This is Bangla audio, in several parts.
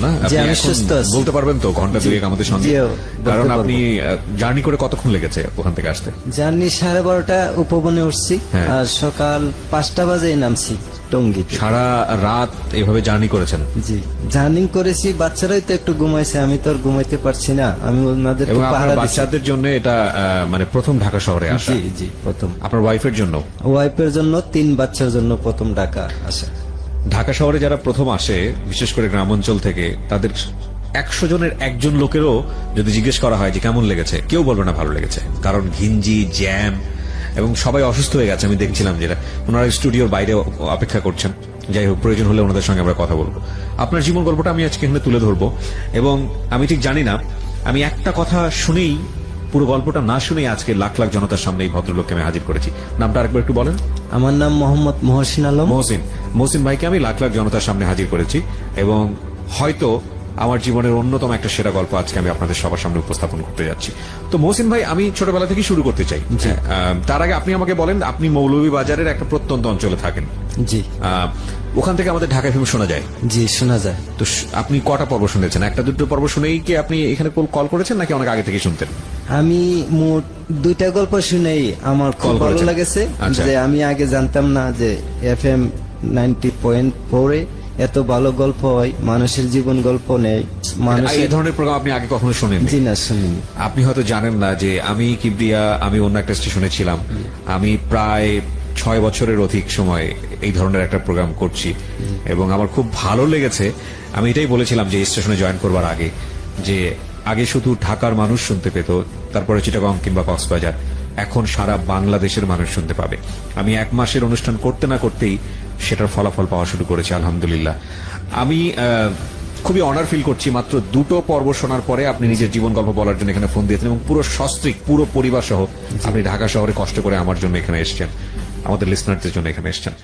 না? জি, আপনি আমি এখন সুস্থ আছি। বলতে পারবেন তো ঘন্টা দুয়েক আমাদের সঙ্গে? জি, বলতে কারণ পারবো। আপনি জার্নি করে কতক্ষণ লেগেছে ওখান থেকে আসতে? জার্নি 12:30 উপবনে উঠছি, হ্যাঁ। আর সকাল 5টা বাজে নামছি টঙ্গিতে। সারা রাত এভাবে জার্নি করেছেন? জি, জার্নি করেছি। বাচ্চারাই তো একটু ঘুমাইছে, আমি তো আর ঘুমাইতে পারছি না, আমি ওনাদের এবং পাহারা আপনার দিচ্ছি। বাচ্চাদের জন্য এটা মানে প্রথম ঢাকা শহরে আসা? জি জি, প্রথম। আপনার ওয়াইফের জন্য? ওয়াইফের জন্য, 3 বাচ্চার জন্য প্রথম ঢাকা আসা। ঢাকা শহরে যারা প্রথম আসে, বিশেষ করে গ্রামাঞ্চল থেকে, তাদের 100 জনের একজন লোকেরও যদি জিজ্ঞেস করা হয় যে কেমন লেগেছে, কেউ বলবে না ভালো লেগেছে। কারণ ঘিঞ্জি, জ্যাম, এবং সবাই অসুস্থ হয়ে গেছে। আমি দেখছিলাম যেটা, ওনারা স্টুডিওর বাইরে অপেক্ষা করছেন। যাই হোক, প্রয়োজন হলে ওনাদের সঙ্গে আমরা কথা বলবো। আপনার জীবন গল্পটা আমি আজকে এখানে তুলে ধরবো, এবং আমি ঠিক জানি না, আমি একটা কথা শুনেই, পুরো গল্পটা না শুনেই আজকে লাখ লাখ জনতার সামনে এই ভদ্রলোককে আমি হাজির করেছি। নামটা আরেকবার একটু বলেন। আমার নাম মোহাম্মদ মহসিন আলম। মহসিন ভাইকে আমি লাখ লাখ জনতার সামনে হাজির করেছি, এবং হয়তো আমার জীবনের অন্যতম একটা সেরা গল্প আজকে আমি আপনাদের সবার সামনে উপস্থাপন করতে যাচ্ছি। তো মহসিন ভাই, আমি ছোটবেলা থেকে শুরু করতে চাই। তার আগে আপনি আমাকে বলেন, আপনি মৌলভীবাজারের একটা প্রত্যন্ত অঞ্চলে থাকেন। জি। ওখান থেকে আমাদের ঢাকা এফএম শোনা যায়? জি, শোনা যায়। তো আপনি কটা পর্ব শুনেছেন? একটা দুটো পর্ব শুনেই কি আপনি এখানে কল করেছেন, নাকি অনেক আগে থেকে শুনতেন? আমি মোট 2টা গল্প শুনেই আমার খুব কল ভালো করেছেন? লেগেছে। আচ্ছা। যে আমি আগে জানতাম না যে FM 90.4 এ এত ভালো গল্প হয়, মানুষের জীবন গল্প নেই। এই ধরনের প্রোগ্রাম আপনি আগে কখনো শুনেননি? জি না, শুনিনি। আপনি হয়তো জানেন না যে আমি কিবরিয়া, আমি অন্য একটা স্টেশনে ছিলাম। আমি প্রায় 6 বছরের অধিক সময় এই ধরনের একটা প্রোগ্রাম করছি, এবং আমার খুব ভালো লেগেছে। আমি এটাই বলেছিলাম যে এই স্টেশনে জয়েন করবার আগে, যে আগে শুধু ঢাকার মানুষ শুনতে পেত, তারপরে চিটাগং কিংবা কক্সবাজার, এখন সারা বাংলাদেশের মানুষ শুনতে পাবে। আমি 1 মাসের অনুষ্ঠান করতে না করতেই সেটার ফলাফল পাওয়া শুরু করেছি, আলহামদুলিল্লাহ। আমি খুবই অনার ফিল করছি, মাত্র 2টো পর্ব শোনার পরে আপনি নিজের জীবন গল্প বলার জন্য এখানে ফোন দিয়েছেন, এবং পুরো সস্ত্রীক, পুরো পরিবার সহ আপনি ঢাকা শহরে কষ্ট করে আমার জন্য এখানে এসেছেন, আমাদের লিসনারদের জন্য এখানে এসেছেন।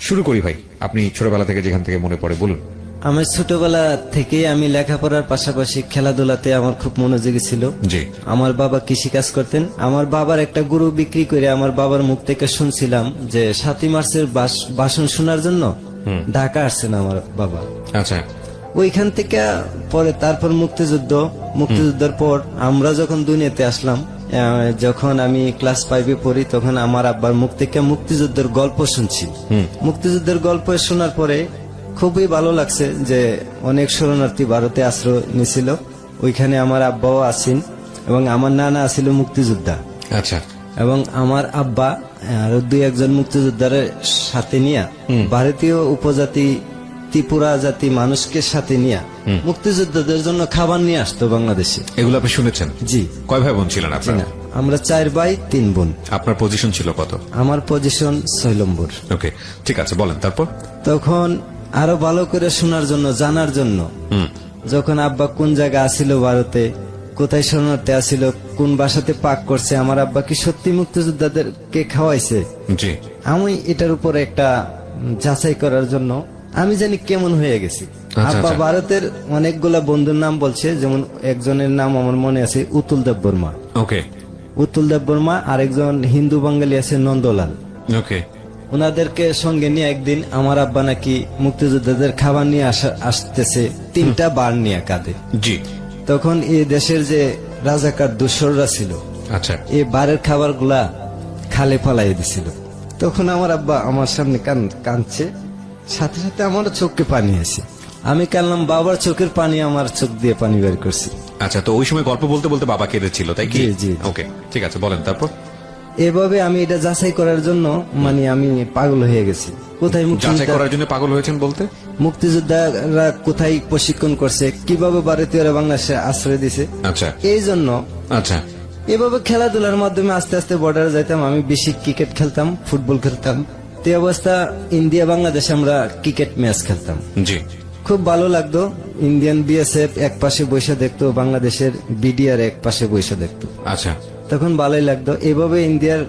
শুরু করি ভাই, আপনি ছোটবেলা থেকে যেখান থেকে মনে পড়ে বলুন। আমার ছোটবেলা থেকে আমি লেখাপড়ার পাশাপাশি খেলাধুলাতে আমার খুব মনোযোগী ছিল। জি। আমার বাবা কৃষি কাজ করতেন। আমার বাবার একটা গরু বিক্রি করে আমার বাবার মুখ থেকে শুনছিলাম যে 7ই মার্চের ভাষণ শোনার জন্য ঢাকা আসছেন আমার বাবা। আচ্ছা। ওইখান থেকে পরে তারপর মুক্তিযুদ্ধের পর আমরা যখন দুনিয়াতে আসলাম, যখন আমি ক্লাস 5-এ পড়ি, তখন আমার আব্বার মুখ থেকে মুক্তিযুদ্ধের গল্প শুনছি। মুক্তিযুদ্ধের গল্প শোনার পরে খুবই ভালো লাগছে যে অনেক শরণার্থী ভারতে আশ্রয় নিয়েছিল, ওইখানে আমার আব্বাও আছেন, এবং আমার নানা আছিল মুক্তিযোদ্ধা। আচ্ছা। এবং আমার আব্বা আরো 2-1 মুক্তিযোদ্ধার সাথে নিয়ে ভারতীয় উপজাতি ত্রিপুরা জাতি মানুষকে সাথে নিয়ে মুক্তিযোদ্ধাদের জন্য খাবার নিয়ে আসতো বাংলাদেশে। এগুলো আপনি শুনেছেন? জি। কয় ভাই বোন ছিলেন আপনারা? আমরা 4 ভাই 3 বোন। আপনার পজিশন ছিল কত? আমার পজিশন 6 নম্বর। ওকে, ঠিক আছে, বলেন তারপর। তখন আরো ভালো করে শোনার জন্য, জানার জন্য, যখন আব্বা কোন জায়গায় আসিল ভারতে, কোথায় শরণার্থী আসিল, কোন বাসাতে পাক করছে, আমার আব্বা কি সত্যি মুক্তিযোদ্ধাদেরকে খাওয়াইছে, জি, আমি এটার উপরে একটা যাচাই করার জন্য আমি জানি কেমন হয়ে গেছি। আব্বা ভারতের অনেকগুলা বন্ধুর নাম বলছে, যেমন একজনের নাম আমার মনে আছে, উতুল দেব বর্মা। ওকে। উতুল দেব বর্মা, আরেকজন হিন্দু বাঙালি আছে নন্দলাল। ওকে। ওনাদেরকে সঙ্গে নিয়ে একদিন আমার আব্বা নাকি মুক্তিযোদ্ধাদের খাবার নিয়ে আসতেছে, 3টা বার নিয়ে কাঁধে। জি। তখন এই দেশের যে রাজাকার দুঃসররা ছিল, আচ্ছা, এই বারের খাবার গুলা খালে ফালাই দিছিল। তখন আমার আব্বা আমার সামনে কাঁদছে, সাথে সাথে আমার চোখে পানি আসে। আমি কাঁদলাম, বাবার চোখের পানি আমার চোখ দিয়ে পানি বের করছি। আচ্ছা, তো ওই সময় গল্প বলতে বলতে বাবা কেঁদেছিল, তাই কি? জি, জি। ওকে, ঠিক আছে, বলেন তারপর। এভাবে আমি এটা যাচাই করার জন্য মানে আমি পাগল হয়ে গেছি। কোথায় যাচাই করার জন্য পাগল হয়েছেন বলতে? মুক্তিযোদ্ধারা কোথায় প্রশিক্ষণ করছে, কিভাবে ভারতীয়রা বাংলাদেশে আশ্রয় দিছে। আচ্ছা। এই জন্য আচ্ছা। এভাবে খেলাধুলার মাধ্যমে আস্তে আস্তে বর্ডারে যাইতাম। আমি বেশি ক্রিকেট খেলতাম, ফুটবল খেলতাম। তে অবস্থা ইন্ডিয়া বাংলাদেশে আমরা ক্রিকেট ম্যাচ খেলতাম। জি। খুব ভালো লাগতো। ইন্ডিয়ান BSF এক পাশে বসে দেখতো, বাংলাদেশের BDR এক পাশে বসে দেখতো। আচ্ছা। তখন ভালোই লাগতো। এভাবে ইন্ডিয়ার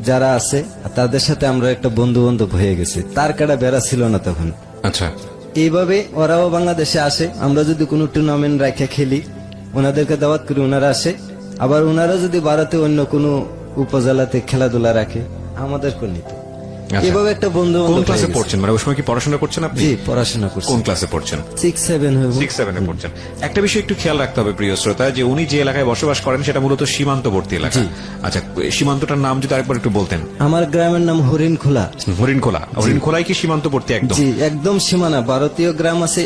যারা আছে তাদের সাথে আমরা একটা বন্ধু হয়ে গেছি। তার কাটা বেড়া ছিল না তখন। আচ্ছা। এইভাবে ওরাও বাংলাদেশে আসে। আমরা যদি কোনো টুর্নামেন্ট রাখে খেলি, ওনাদেরকে দাওয়াত করি, ওনারা আসে। আবার ওনারা যদি ভারতে অন্য কোনো উপজেলাতে খেলাধুলা রাখে, আমাদেরকে নিত। এভাবে একটা বন্ধু কোন বান্ধব ক্লাসে হয়ে গেছে। পড়ছেন, মানে ওই সময় কি পড়াশোনা করছেন আপনি? জি, পড়াশোনা করছি। কোন ক্লাসে পড়ছেন? 6-7 হইব। 6-7 পড়ছেন। একটা বিষয় একটু খেয়াল রাখতে হবে প্রিয় শ্রোতা, যে উনি যে এলাকায় বসবাস করেন সেটা মূলত সীমান্তবর্তী এলাকা। জি। আচ্ছা, সীমান্তটার নাম যদি আরেকবার একটু বলতেন। আমার গ্রামের নাম হরিণখোলা। হরিণখোলাই কি সীমান্তবর্তী একদম? জি, একদম সীমানা। ভারতীয় গ্রাম আছে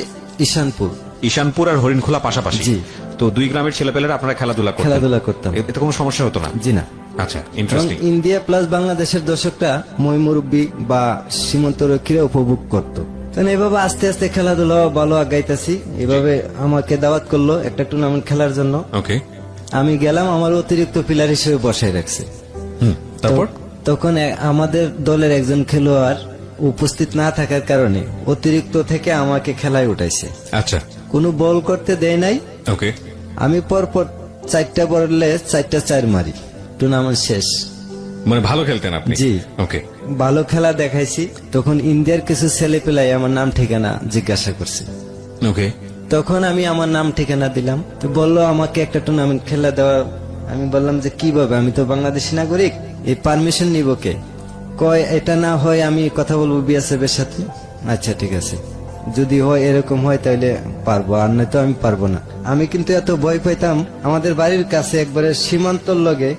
ঈশানপুর। ঈশানপুর আর হরিণখোলা পাশাপাশি। জি। তো দুই গ্রামের ছেলেপেলেরা আপনারা খেলাধুলা করতাম। এতে কোনো সমস্যা হতো না? জি না। আচ্ছা, এবং ইন্টারেস্টিং। ইন্ডিয়া প্লাস বাংলাদেশের দর্শকরা মই মুরব্বী বা সীমান্তরক্ষীরা উপভোগ করতো। তখন এভাবে আস্তে আস্তে খেলাধুলা ভালো আগাইতেছি। এভাবে আমাকে দাওয়াত করলো একটা টুর্নামেন্ট খেলার জন্য। ওকে। আমি গেলাম, আমার অতিরিক্ত প্লেয়ার হিসেবে বসায় রাখছে। তারপর? তখন আমাদের দলের একজন খেলোয়াড় উপস্থিত না থাকার কারণে অতিরিক্ত থেকে আমাকে খেলায় উঠাইছে। আচ্ছা, কোনো বল করতে দেয় নাই। ওকে। আমি পরপর 4টা বললে 4টা 4 মারি। টুর্নামেন্ট শেষ। মানে ভালো খেলতেন আপনি? জি। ওকে। ভালো খেলা দেখাইছি। তখন ইন্ডিয়ার কিছু ছেলে পেলাই আমার নাম ঠিকানা জিজ্ঞাসা করছে। ওকে। তখন আমি আমার নাম ঠিকানা দিলাম। তো বললো আমাকে একটা টুর্নামেন্ট খেলা দেওয়া। আমি বললাম যে কিভাবে, আমি তো বাংলাদেশি নাগরিক, এই পারমিশন নিব কে? কয় এটা না হয় আমি কথা বলবো বিএসএফ এর সাথে। আচ্ছা ঠিক আছে, যদি হয় এরকম হয় তাহলে পারবো, আর নয়তো আমি পারবো না। আমি কিন্তু এত ভয় পাইতাম। আমাদের বাড়ির কাছে একবারে সীমান্তর লগে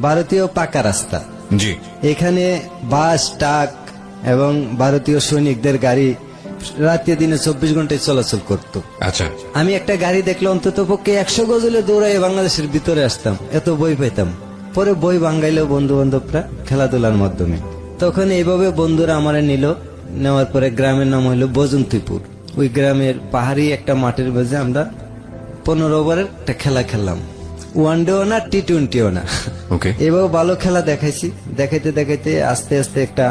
ভারতীয় পাকা রাস্তা। জি। এখানে বাস, ট্রাক এবং ভারতীয় সৈনিকদের গাড়ি রাতে দিনে 24 ঘন্টায় চলাচল করত। আচ্ছা। আমি একটা গাড়ি দেখলে অন্তত পক্ষে 100 গজলে দৌড়াই বাংলাদেশের ভিতরে আসতাম, এত বই পাইতাম। পরে বই ভাঙ্গাইলো বন্ধু বান্ধবরা খেলাধুলার মাধ্যমে। তখন এইভাবে বন্ধুরা আমারে নিল। নেওয়ার পরে গ্রামের নাম হইল বজন্তিপুর। ওই গ্রামের পাহাড়ি একটা মাঠের মাঝে আমরা 15 ওভারের একটা খেলা খেললাম। ওয়ানডেও না, টি20ও না। ওকে। এভাবে ভালো খেলা দেখাইছি। দেখাইতে দেখাইতে আস্তে আস্তে একটা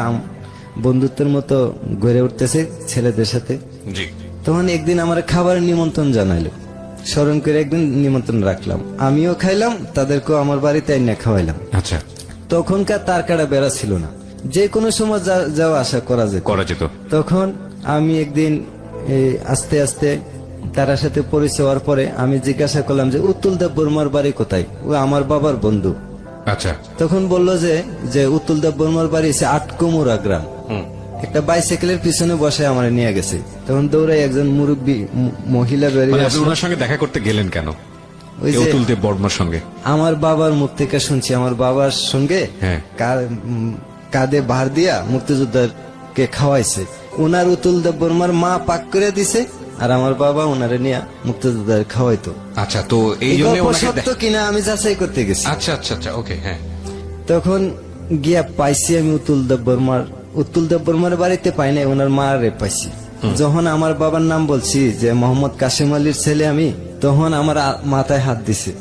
বন্ধুত্বের মতো গড়ে উঠতেছে ছেলেদের সাথে। জি। তখন একদিন আমার খাবারের নিমন্ত্রণ জানাইলো। স্মরণ করে একদিন নিমন্ত্রণ রাখলাম, আমিও খাইলাম, তাদেরকেও আমার বাড়িতে এনে খাওয়াইলাম। আচ্ছা। তখনকার তার কাটা বেড়া ছিল না, যে কোনো সময় যাওয়া আসা করা যেত। তখন আমি একদিন আস্তে আস্তে তার সাথে পরিচয় হওয়ার পরে আমি জিজ্ঞাসা করলাম যে উত্তুল দেব বর্মার বাড়ি কোথায়? ও আমার বাবার বন্ধু। আচ্ছা। তখন বললো যে উত্তুল দেব বর্মার বাড়ি হচ্ছে আটকুমুরা গ্রাম। একটা বাইসাইকেলের পিছনে বসে আমার নিয়ে গেছে। তখন দৌড়াই একজন মুরব্বী মহিলা বেরিয়ে মানে আপনি আসলো। ওনার সঙ্গে দেখা করতে গেলেন কেন? ওই যে অতুল দেব বর্মার সঙ্গে? আমার বাবার মুখ থেকে শুনছি, আমার বাবার সঙ্গে হ্যাঁ। কাঁধে ভার দিয়া মুক্তিযোদ্ধাকে খাওয়াইছে। ওনার উতুল দেব বর্মার মা পাক করে দিছে, আর আমার বাবা ওনারে নিয়ে মুক্তিযোদ্ধার খাওয়াইতো। আচ্ছা, তো এই এই জন্য গল্প সত্য কিনা আমি যাচাই করতে গেছি। আচ্ছা আচ্ছা আচ্ছা, ওকে। হ্যাঁ। তখন গিয়া পাইছি আমি উতুল দেব বর্মার বাড়িতে পাই নাই, ওনার মারে পাইছি। যখন আমার বাবার নাম বলছি যে মোহাম্মদ কাসেম আলীর ছেলে আমি, তখন আমার মাথায় হাত দিছে,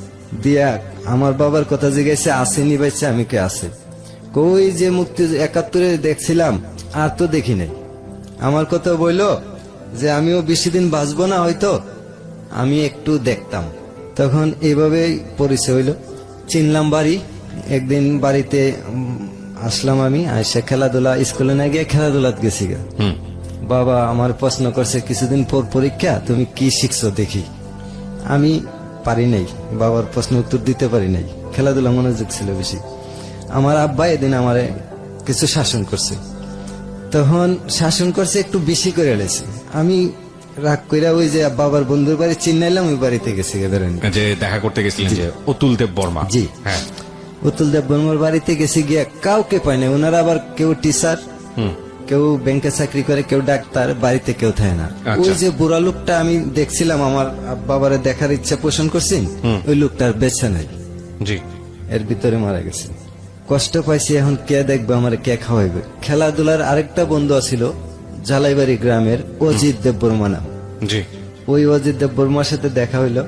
দিয়া আমার বাবার কথা জিজ্ঞাসা আসেনি বাইছে, আমি কে আছে? কই যে মুক্তি 71-এ দেখছিলাম, আর তো দেখি নাই। আমার কথা বললো যে আমিও বেশি দিন বাঁচবো না হয়তো, আমি একটু দেখতাম। তখন এইভাবেই পরিচয় হইল, চিনলাম বাড়ি। একদিন বাড়িতে আসলাম আমি, আইসা খেলাধুলা, স্কুলে না গিয়ে খেলাধুলাত গেছি গা। বাবা আমার প্রশ্ন করছে কিছুদিন পর পরীক্ষা, তুমি কি শিখছো দেখি। আমি পারি নাই, বাবার প্রশ্ন উত্তর দিতে পারি নাই, খেলাধুলা মনোযোগ ছিল বেশি। আমার আব্বা এদিন আমারে কিছু শাসন করছে। তখন শাসন করছে একটু বেশি করে এলেছে। আমি রাগ কইরা ওই যে বাবার বন্ধুর বাড়ি চিন্নাইলাম, ওই বাড়িতে গেছি বেরোনি। যে দেখা করতে গেছিলেন যে অতুল দেব বর্মা? জি। হ্যাঁ। উতুল দেব বর্মার বাড়িতে গেছি, গিয়া কাউকে পাই না। ওনারা আবার কেউ টিচার, কেউ ব্যাংকে চাকরি করে, কেউ ডাক্তার, বাড়িতে কেউ থাকে না। ওই যে বুড়া লোকটা আমি দেখছিলাম, আমার বাবারে দেখার ইচ্ছা পোষণ করছি, ওই লোকটার বেছে নাই। জি। এর ভিতরে মারা গেছে। কষ্ট পাইছি, এখন কে দেখবে আমার, কে খাওয়াইবে? খেলাধুলার আরেকটা বন্ধু ছিল ঝালাইবাড়ি গ্রামের, অজিত দেব বর্মা নাম। জি। ওই অজিত দেব বর্মার সাথে দেখা হইলো,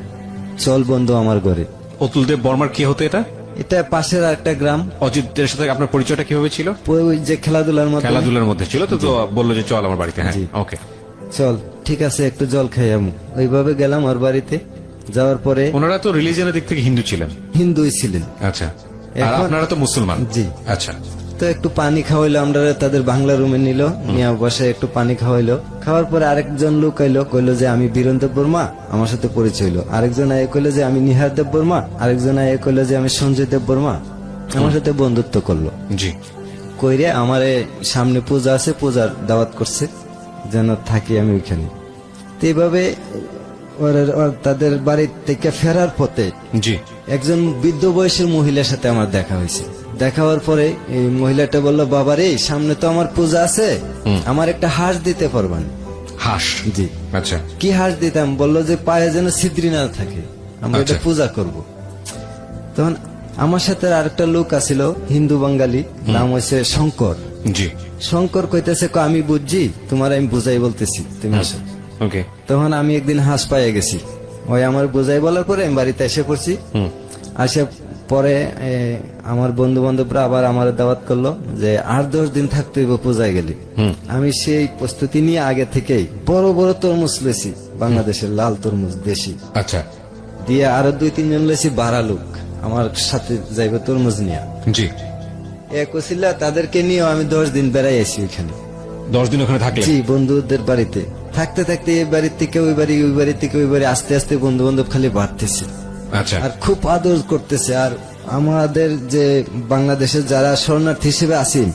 চল বন্ধু আমার ঘরে। অতুল দেব বর্মার কি হতো এটা? এটা পাশের একটা গ্রাম। অজিতের সাথে আপনার পরিচয়টা কিভাবে ছিল? ওই যে খেলাধুলার মধ্যে ছিল, তো বললো যে চল আমার বাড়িতে। হ্যাঁ, ওকে। চল, ঠিক আছে, একটু জল খাই। আমি ওইভাবে গেলাম ওর বাড়িতে। যাওয়ার পরে ওনারা তো রিলিজিয়নের দিক থেকে হিন্দু ছিলেন? হিন্দুই ছিলেন। আচ্ছা। আর আপনারা তো মুসলমান? জি। আচ্ছা। তো একটু পানি খাওয়াইলো, আমরা তাদের বাংলা রুমে নিল, নিয়ে বসে একটু পানি খাওয়াইলো। খাওয়ার পরে আরেকজন লোক আইলো, কইলো যে আমি বীরেন দেব বর্মা, আমার সাথে পরিচয় হইলো। আরেকজন আয়ে কইলো যে আমি নিহার দেব বর্মা, আরেকজন আয়ে কইলো যে আমি সঞ্জয় দেব বর্মা, আমার সাথে বন্ধুত্ব করলো। জি। কইরে আমারে সামনে পূজা আছে, পূজার দাওয়াত করছে যেন থাকি আমি ওইখানে। তো এইভাবে তাদের বাড়ি থেকে ফেরার পথে জি একজন বৃদ্ধ বয়সের মহিলার সাথে আমার দেখা হয়েছে। দেখা হওয়ার পরে এই মহিলাটা বললো, বাবা রে, সামনে তো আমার পূজা আছে, আমার একটা হাঁস দিতে পারবেন? হাঁস? জি। আচ্ছা। কি হাঁস দিতাম? বললো যে পায়ে যেন ছিদ্রি না থাকে, আমরা এটা আচ্ছা। পূজা করব। তখন আমার সাথে আরেকটা লোক আছিল, হিন্দু বাঙালি, নাম হয়েছে শঙ্কর। জি। শঙ্কর কইতেছে, আমি বুঝছি, তোমার আমি বুঝাই বলতেছি, তুমি আসো। ওকে। তখন আমি একদিন হাঁস পাইয়ে গেছি, ওই আমার বুঝাই বলার পরে আমি বাড়িতে এসে পড়ছি। আসে পরে আমার বন্ধু বান্ধবরা আবার আমার দাওয়াত করলো যে 8-10 দিন থাকতে হইব পূজায় গেলে। আমি সেই প্রস্তুতি নিয়ে আগে থেকেই বড় বড় তরমুজ লেছি, বাংলাদেশের লাল তরমুজ দেশি। আচ্ছা। দিয়ে আরো 2-3 জন লেছি বাড়া লোক আমার সাথে যাইবে তরমুজ নিয়ে। জি। একছিলা তাদেরকে নিয়ে আমি 10 দিন বেড়াই আছি ওইখানে। 10 দিন ওখানে থাকলে? জি, বন্ধুদের বাড়িতে থাকতে থাকতে এই বাড়ির থেকে ওই বাড়ি, ওই বাড়ি থেকে ওই বাড়ি, আস্তে আস্তে বন্ধু বান্ধব খালি বাড়তেছে। আচ্ছা। আর খুব আদর করতেছে। আর আমাদের যে বাংলাদেশের যারা শরণার্থী হিসেবে আছেন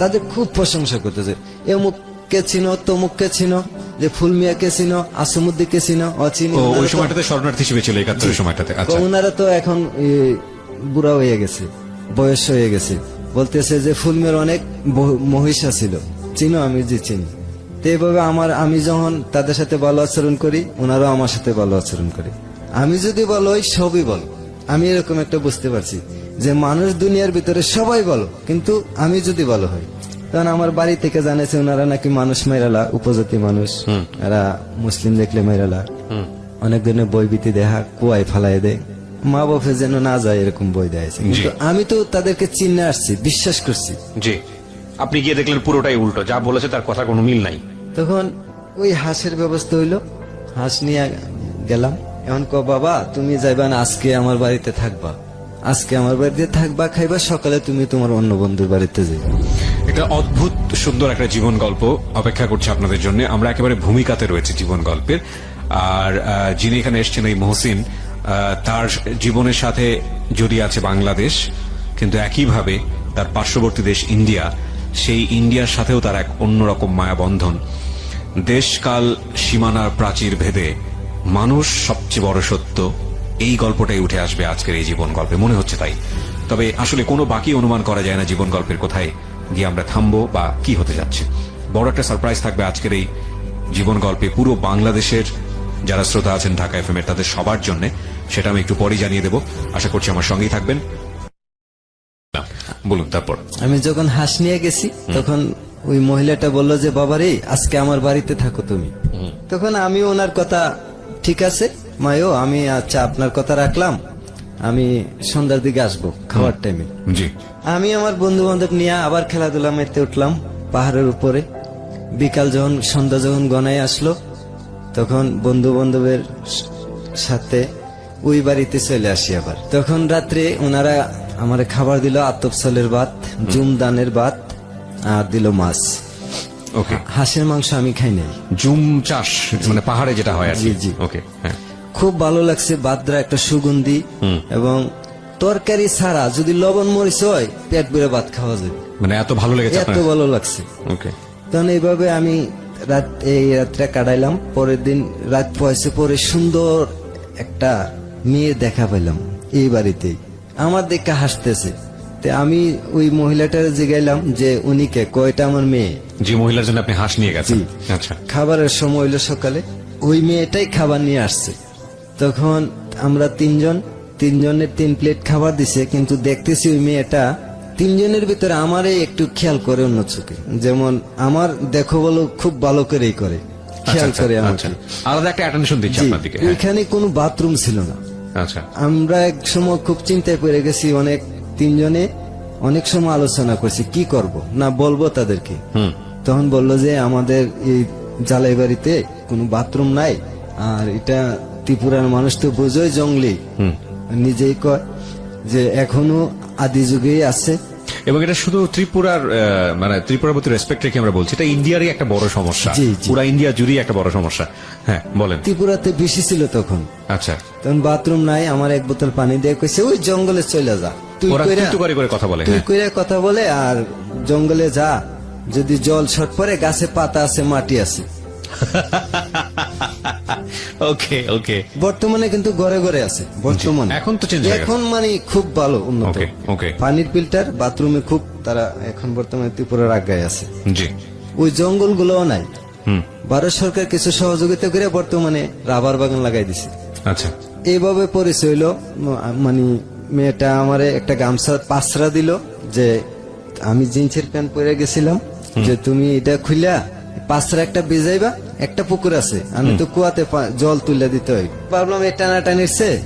তাদের খুব প্রশংসা করতেছে, এমুককে চিনো, তমুককে চিনো, যে ফুলমিয়াকে চিনো, আসিমুদ্দিনকে চিনো, অচিনি। ওই সময়টাতে শরণার্থী হিসেবে ছিল 71 সময়টাতে? আচ্ছা। ওনারা তো এখন বুড়া হয়ে গেছে, বয়স হয়ে গেছে। বলতেছে যে ফুলমিয়ার অনেক মহিষা ছিল, চিনো? আমি যে চিনি। তো এইভাবে আমি যখন তাদের সাথে ভালো আচরণ করি, ওনারাও আমার সাথে ভালো আচরণ করে। আমি যদি বলো সবই বলো, আমি এরকম একটা বুঝতে পারছি যে মানুষ দুনিয়ার ভিতরে সবাই বলো, কিন্তু আমি যদি ভালো হয়। তখন আমার বাড়ি থেকে জানেছে ওনারা নাকি মানুষ মাইরালা, উপজাতি মানুষ, এরা মুসলিম দেখলে মাইরালা, অনেক ধরনের বই বিতি দেখা, কুয়ায় ফালাই দেয়, মা বাপে যেন না যায় এরকম বই দেয়। কিন্তু আমি তো তাদেরকে চিনে আসছি, বিশ্বাস করছি। জি। আপনি গিয়ে দেখলেন পুরোটাই উল্টো, যা বলেছে তার কথা কোনো মিল নাই। তখন ওই হাঁসের ব্যবস্থা হইলো, হাঁস নিয়ে গেলাম। এখন বাবা তুমি যাইবা না, আজকে আমার বাড়িতে থাকবা, আজকে আমার বাড়িতে থাকবা, খাইবা, সকালে তুমি তোমার অন্য বন্ধুর বাড়িতে যাইবা। এটা অদ্ভুত সুন্দর একটা জীবন গল্প অপেক্ষা করছে আপনাদের জন্য। আমরা একেবারে ভূমিকাতে রয়েছে জীবন গল্পের। আর যিনি এখানে এসছেন, এই মহসিন, তার জীবনের সাথে জড়িয়ে আছে বাংলাদেশ, কিন্তু একইভাবে তার পার্শ্ববর্তী দেশ ইন্ডিয়া, সেই ইন্ডিয়ার সাথেও তার এক অন্যরকম মায়াবন্ধন। দেশকাল সীমানার প্রাচীর ভেদে মানুষ সবচেয়ে বড় সত্য, এই গল্পটাই উঠে আসবে আজকের এই জীবন গল্পে, মনে হচ্ছে তাই। তবে আসলে কোনো বাকি অনুমান করা যায় না জীবন গল্পের কোথায় গিয়ে আমরা থামবো বা কি হতে যাচ্ছে। বড় একটা সারপ্রাইজ থাকবে আজকের এই জীবন গল্পে পুরো বাংলাদেশের যারা শ্রোতা আছেন ঢাকা এফএম এর, তাদের সবার জন্য। সেটা আমি একটু পরেই জানিয়ে দেবো, আশা করছি আমার সঙ্গেই থাকবেন। বলুন তারপর। আমি যখন হাঁস নিয়ে গেছি তখন ওই মহিলাটা বললো যে বাবা রে, আজকে আমার বাড়িতে থাকো তুমি। তখন আমি ওনার কথা, ঠিক আছে মায়ো, আমি আচ্ছা আপনার কথা রাখলাম, আমি সন্ধ্যার দিকে আসবো খাওয়ার টাইমে। জি। আমি আমার বন্ধু বান্ধব নিয়ে আবার খেলাধুলা মেতে উঠলাম পাহাড়ের উপরে। বিকাল যখন, সন্ধ্যা যখন গনায় আসলো, তখন বন্ধু বান্ধবের সাথে ওই বাড়িতে চলে আসি আবার। তখন রাত্রে ওনারা আমার খাবার দিল, আতপ চালের ভাত, জুম দানের ভাত, আর দিল মাছ। ওকে। হাঁসের মাংস আমি খাই নাই। জুম চাষ মানে পাহাড়ে যেটা হয় আর কি। জি, জি। ওকে। হ্যাঁ। খুব ভালো লাগছে, বাদরা একটা সুগন্ধি, এবং তরকারি ছাড়া যদি লবণ মরিচ হয় পেট ভরে ভাত খাওয়া যাবে, মানে এত ভালো লেগেছে এত আপনার? ভালো লাগছে। ওকে। তখন এইভাবে আমি এই রাতটা কাটাইলাম। পরের দিন রাত পয়সে পরে সুন্দর একটা মেয়ে দেখা পেলাম এই বাড়িতেই, আমার দেখে হাসতেছে। আমি ওই মহিলাটার জিগাইলাম যে উনি কে? কয়টা আমার মেয়ে। যে মহিলার জন্য আপনি হাঁস নিয়ে গেছেন? আচ্ছা। খাবারের সময় হইলো সকালে, ওই মেয়েটাই খাবার নিয়ে আসছে। তখন আমরা তিনজনের 3 প্লেট খাবার দিছে, কিন্তু দেখতেছি ওই মেয়েটা 3 জনের ভিতরে আমারে একটু খেয়াল করে অন্য চোখে, যেমন আমার দেখো বলো খুব ভালো করেই করে, খেয়াল করে আমাকে, আলাদা একটা অ্যাটেনশন দিচ্ছে আপনার দিকে। ওইখানে কোনো বাথরুম ছিল না। আচ্ছা। আমরা এক সময় খুব চিন্তায় পড়ে গেছি, অনেক 3 জনে অনেক সময় আলোচনা করছি কি করব না বলবো তাদেরকে। তখন বললো যে আমাদের এই জালাই বাড়িতে কোনো বাথরুম নাই, আর এটা ত্রিপুরার মানুষ তো বোঝোই জঙ্গলি, নিজেই কয় যে এখনো আদি যুগেই আছে। এবং এটা শুধু ত্রিপুরার মানে ত্রিপুরার প্রতি রেসপেক্ট রেখে আমরা বলছি, এটা ইন্ডিয়ারই একটা বড় সমস্যা, পুরা ইন্ডিয়া জুড়েই একটা বড় সমস্যা। হ্যাঁ বলেন। ত্রিপুরাতে বেশি ছিল তখন। আচ্ছা। তখন বাথরুম নাই, আমার 1 বোতল পানি দিয়ে কইছে ওই জঙ্গলে চলে যা, তুই করে কথা বলে, তুই কইরা কথা বলে, আর জঙ্গলে যা, যদি জল শর্ট পরে গাছে পাতা আছে, মাটি আছে। ওকে ওকে বর্তমানে কিন্তু ঘরে ঘরে আছে বর্তমানে। এখন তো change হয়ে গেছে। এখন মানে খুব ভালো উন্নত। ওকে ওকে পানির ফিল্টার বাথরুমে খুব, তারা এখন বর্তমানে ত্রিপুরার আগায় আছে। জি ওই জঙ্গল গুলোও নাই। হুম ভারত সরকার কিছু সহযোগিতা করে বর্তমানে রাবার বাগান লাগাই দিছে। আচ্ছা এইভাবে পরিচয় হইলো, মানে মেয়েটা আমারে একটা গামছা পাঁচরা দিল, যে আমি জিন্সের প্যান্ট পরে গেছিলাম, যে তুমি এটা খুইলা পাঁচরা একটা বেজাইবা, একটা পুকুর আছে, আমি তো কুয়াতে জল তুলে দিতে হয়, ভাবলাম এই টানাটানির চেয়ে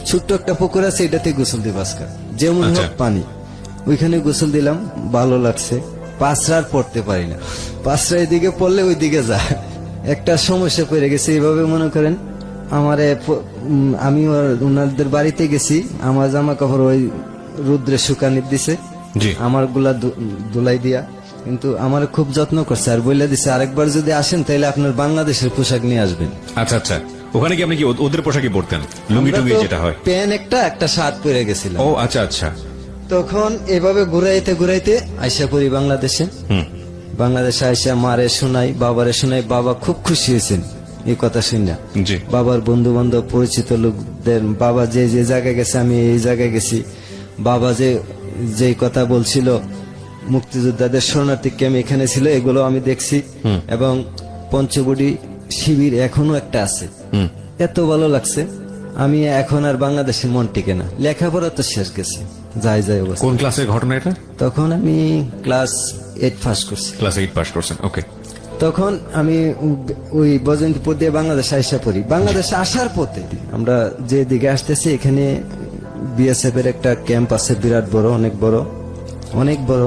ছোট্ট একটা পুকুর আছে, এটাতে গোসল দিব আজকাল, যেমন আচ্ছা। হোক পানি। ওইখানে গোসল দিলাম, ভালো লাগছে। পাঁচরা আর পড়তে পারি না, পাঁচরা এদিকে পড়লে ওইদিকে যায়, একটা সমস্যা পড়ে গেছে। এইভাবে মনে করেন আমারে আমি ওনাদের বাড়িতে গেছি, আমার জামা কাপড় ওই রুদ্রে শুকানি দিছে, জি আমার গুলা ধুলাই দিয়া, কিন্তু আমার খুব যত্ন করছে, আর বলে দিছে আরেকবার যদি আসেন তাহলে আপনার বাংলাদেশের পোশাক নিয়ে আসবেন। আচ্ছা আচ্ছা, ওখানে কি আপনি কি ওদের পোশাকই পরতেন, লুঙ্গি টুঙ্গি যেটা হয়? প্যান্ট একটা শার্ট পরে গেছিলাম। ও আচ্ছা আচ্ছা। তখন এভাবে ঘুরাইতে ঘুরাইতে আইসা পড়ি বাংলাদেশে। হুম বাংলাদেশে আইসা মারে শোনাই, বাবারে শোনাই, বাবা খুব খুশি হয়েছেন এই কথা শুনে। জি বাবার বন্ধু বান্ধব পরিচিত লোকদের, বাবা যে যে জায়গায় গেছে আমি এই জায়গায় গেছি, বাবা যে কথা বলছিল মুক্তিযোদ্ধাদের শরণার্থী ক্যাম্প এখানে ছিল, এগুলো আমি দেখছি। এবং পঞ্চবটি শিবির এখনো একটা আছে, হুম এত ভালো লাগছে। আমি এখন আর বাংলাদেশে মন টিকে না, লেখাপড়া তো শেষ গেছে, যাই অবস্থা। কোন ক্লাসের ঘটনা এটা? তখন আমি ক্লাস 8 পাস করছি। ক্লাস 8 পাস করছেন, ওকে। তখন আমি ওই বজন্তপুর দিয়ে বাংলাদেশ আইসা পড়ি। বাংলাদেশে আসার পথে আমরা যে দিকে আসতেছি, এখানে বিএসএফ এর একটা ক্যাম্প আছে, বিরাট বড়, অনেক বড়, অনেক বড়।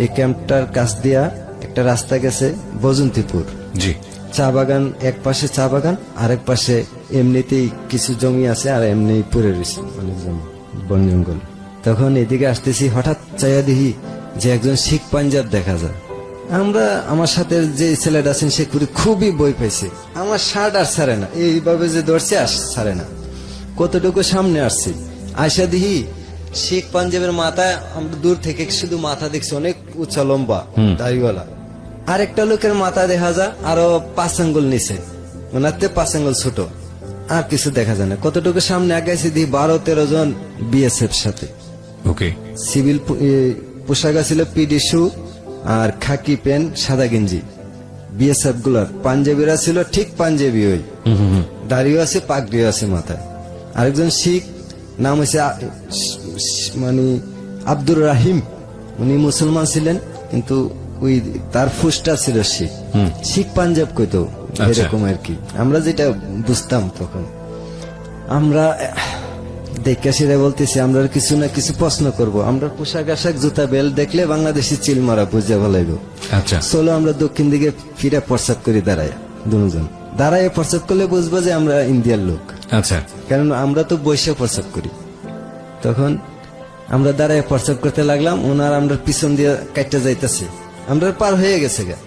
এই ক্যাম্পটার কাছ দিয়া একটা রাস্তা গেছে বজন্তিপুর। জি চা বাগান, এক পাশে চা বাগান, আরেক পাশে এমনিতেই কিছু জমি আছে, আর এমনি পড়ে রয়েছে অনেক জমি, বন জঙ্গল। তখন এদিকে আসতেছি, হঠাৎ চাইয়া দেখি যে একজন শিখ পাঞ্জাব দেখা যায়। আমরা, আমার সাথে যে ছেলেটা আছেন সে খুবই বই পাইছে, আমার শার্ট আর ছাড়ে না, এইভাবে যে ধরছে আর ছাড়ে না। কতটুকু সামনে আসছি, আয়সা দিহি শিখ পাঞ্জাবের মাথা, আমরা দূর থেকে শুধু মাথা দেখছি, অনেক উঁচা লম্বা দাড়িওয়ালা। আরেকটা লোকের মাথা দেখা যায় আরো 5 আঙ্গুল নিচে, ওনাতে 5 আঙ্গুল ছোট, আর কিছু দেখা যায় না। কতটুকু সামনে আগাইছি দিই 12-13 জন বিএসএফ সাথে। ওকে সিভিল পোশাক ছিল, পিডি শু আর খাকি প্যান্ট, সাদা গেঞ্জি। বিএসএফ গুলার পাঞ্জাবিরা ছিল ঠিক পাঞ্জাবি, ওই দাড়িও আছে, পাগড়িও আছে মাথায়। আরেকজন শিখ, নাম হয়েছে মানে আব্দুর রাহিম, উনি মুসলমান ছিলেন, কিন্তু ওই তার ফুসটা ছিল শিখ, শিখ পাঞ্জাব কইতো, এরকম আর কি। আমরা যেটা বুঝতাম তখন, আমরা দেখে সেটা বলতেছি, আমরা কিছু না কিছু প্রশ্ন করব। আমরা পোশাক আশাক, জুতা বেল্ট দেখলে বাংলাদেশি চিল মারা বুঝে ভালাইব। আচ্ছা, চলো আমরা দক্ষিণ দিকে ফিরে প্রস্তাব করি, দাঁড়ায় দুজন দাঁড়ায় প্রস্তাব করলে বুঝবো যে আমরা ইন্ডিয়ার লোক। আচ্ছা, কারণ আমরা তো বৈশা প্রস্তাব করি। তখন আমরা দাঁড়ায় প্রস্তাব করতে লাগলাম, ওনার আমরা পিছন দিয়ে কাটতে যাইতেছে, আমরা পার হয়ে গেছে গা।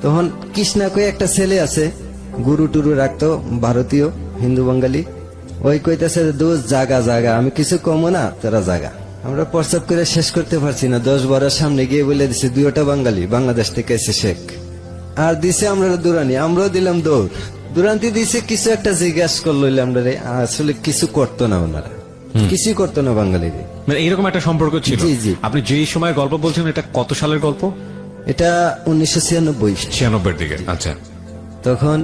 তখন কৃষ্ণা কয়ে একটা ছেলে আছে, গুরু টুরু রাখতো, ভারতীয় হিন্দু বাঙালি, ওই কইতেছে দোষ জাগা জাগা, আমি কিছু কমো না, তোরা জাগা। আমরা প্রস্তাব করে শেষ করতে পারছি না, 10-12 সামনে গিয়ে বলে দিছে দুইটা বাঙালি, বাংলাদেশ থেকে এসে শেখ, আর দিছে আমরা দৌড়ানি, আমরাও দিলাম দৌড়। দুরান্তি দিছে, কিছু একটা জিজ্ঞাসা করলো আমরা, আসলে কিছু করতো না ওনারা, কিছুই করতো না বাঙালিরে। মানে এইরকম একটা সম্পর্ক ছিল। জি, জি। আপনি যেই সময় গল্প বলছেন, এটা কত সালের গল্প? এটা 1996। 96 দিকে। আচ্ছা, তখন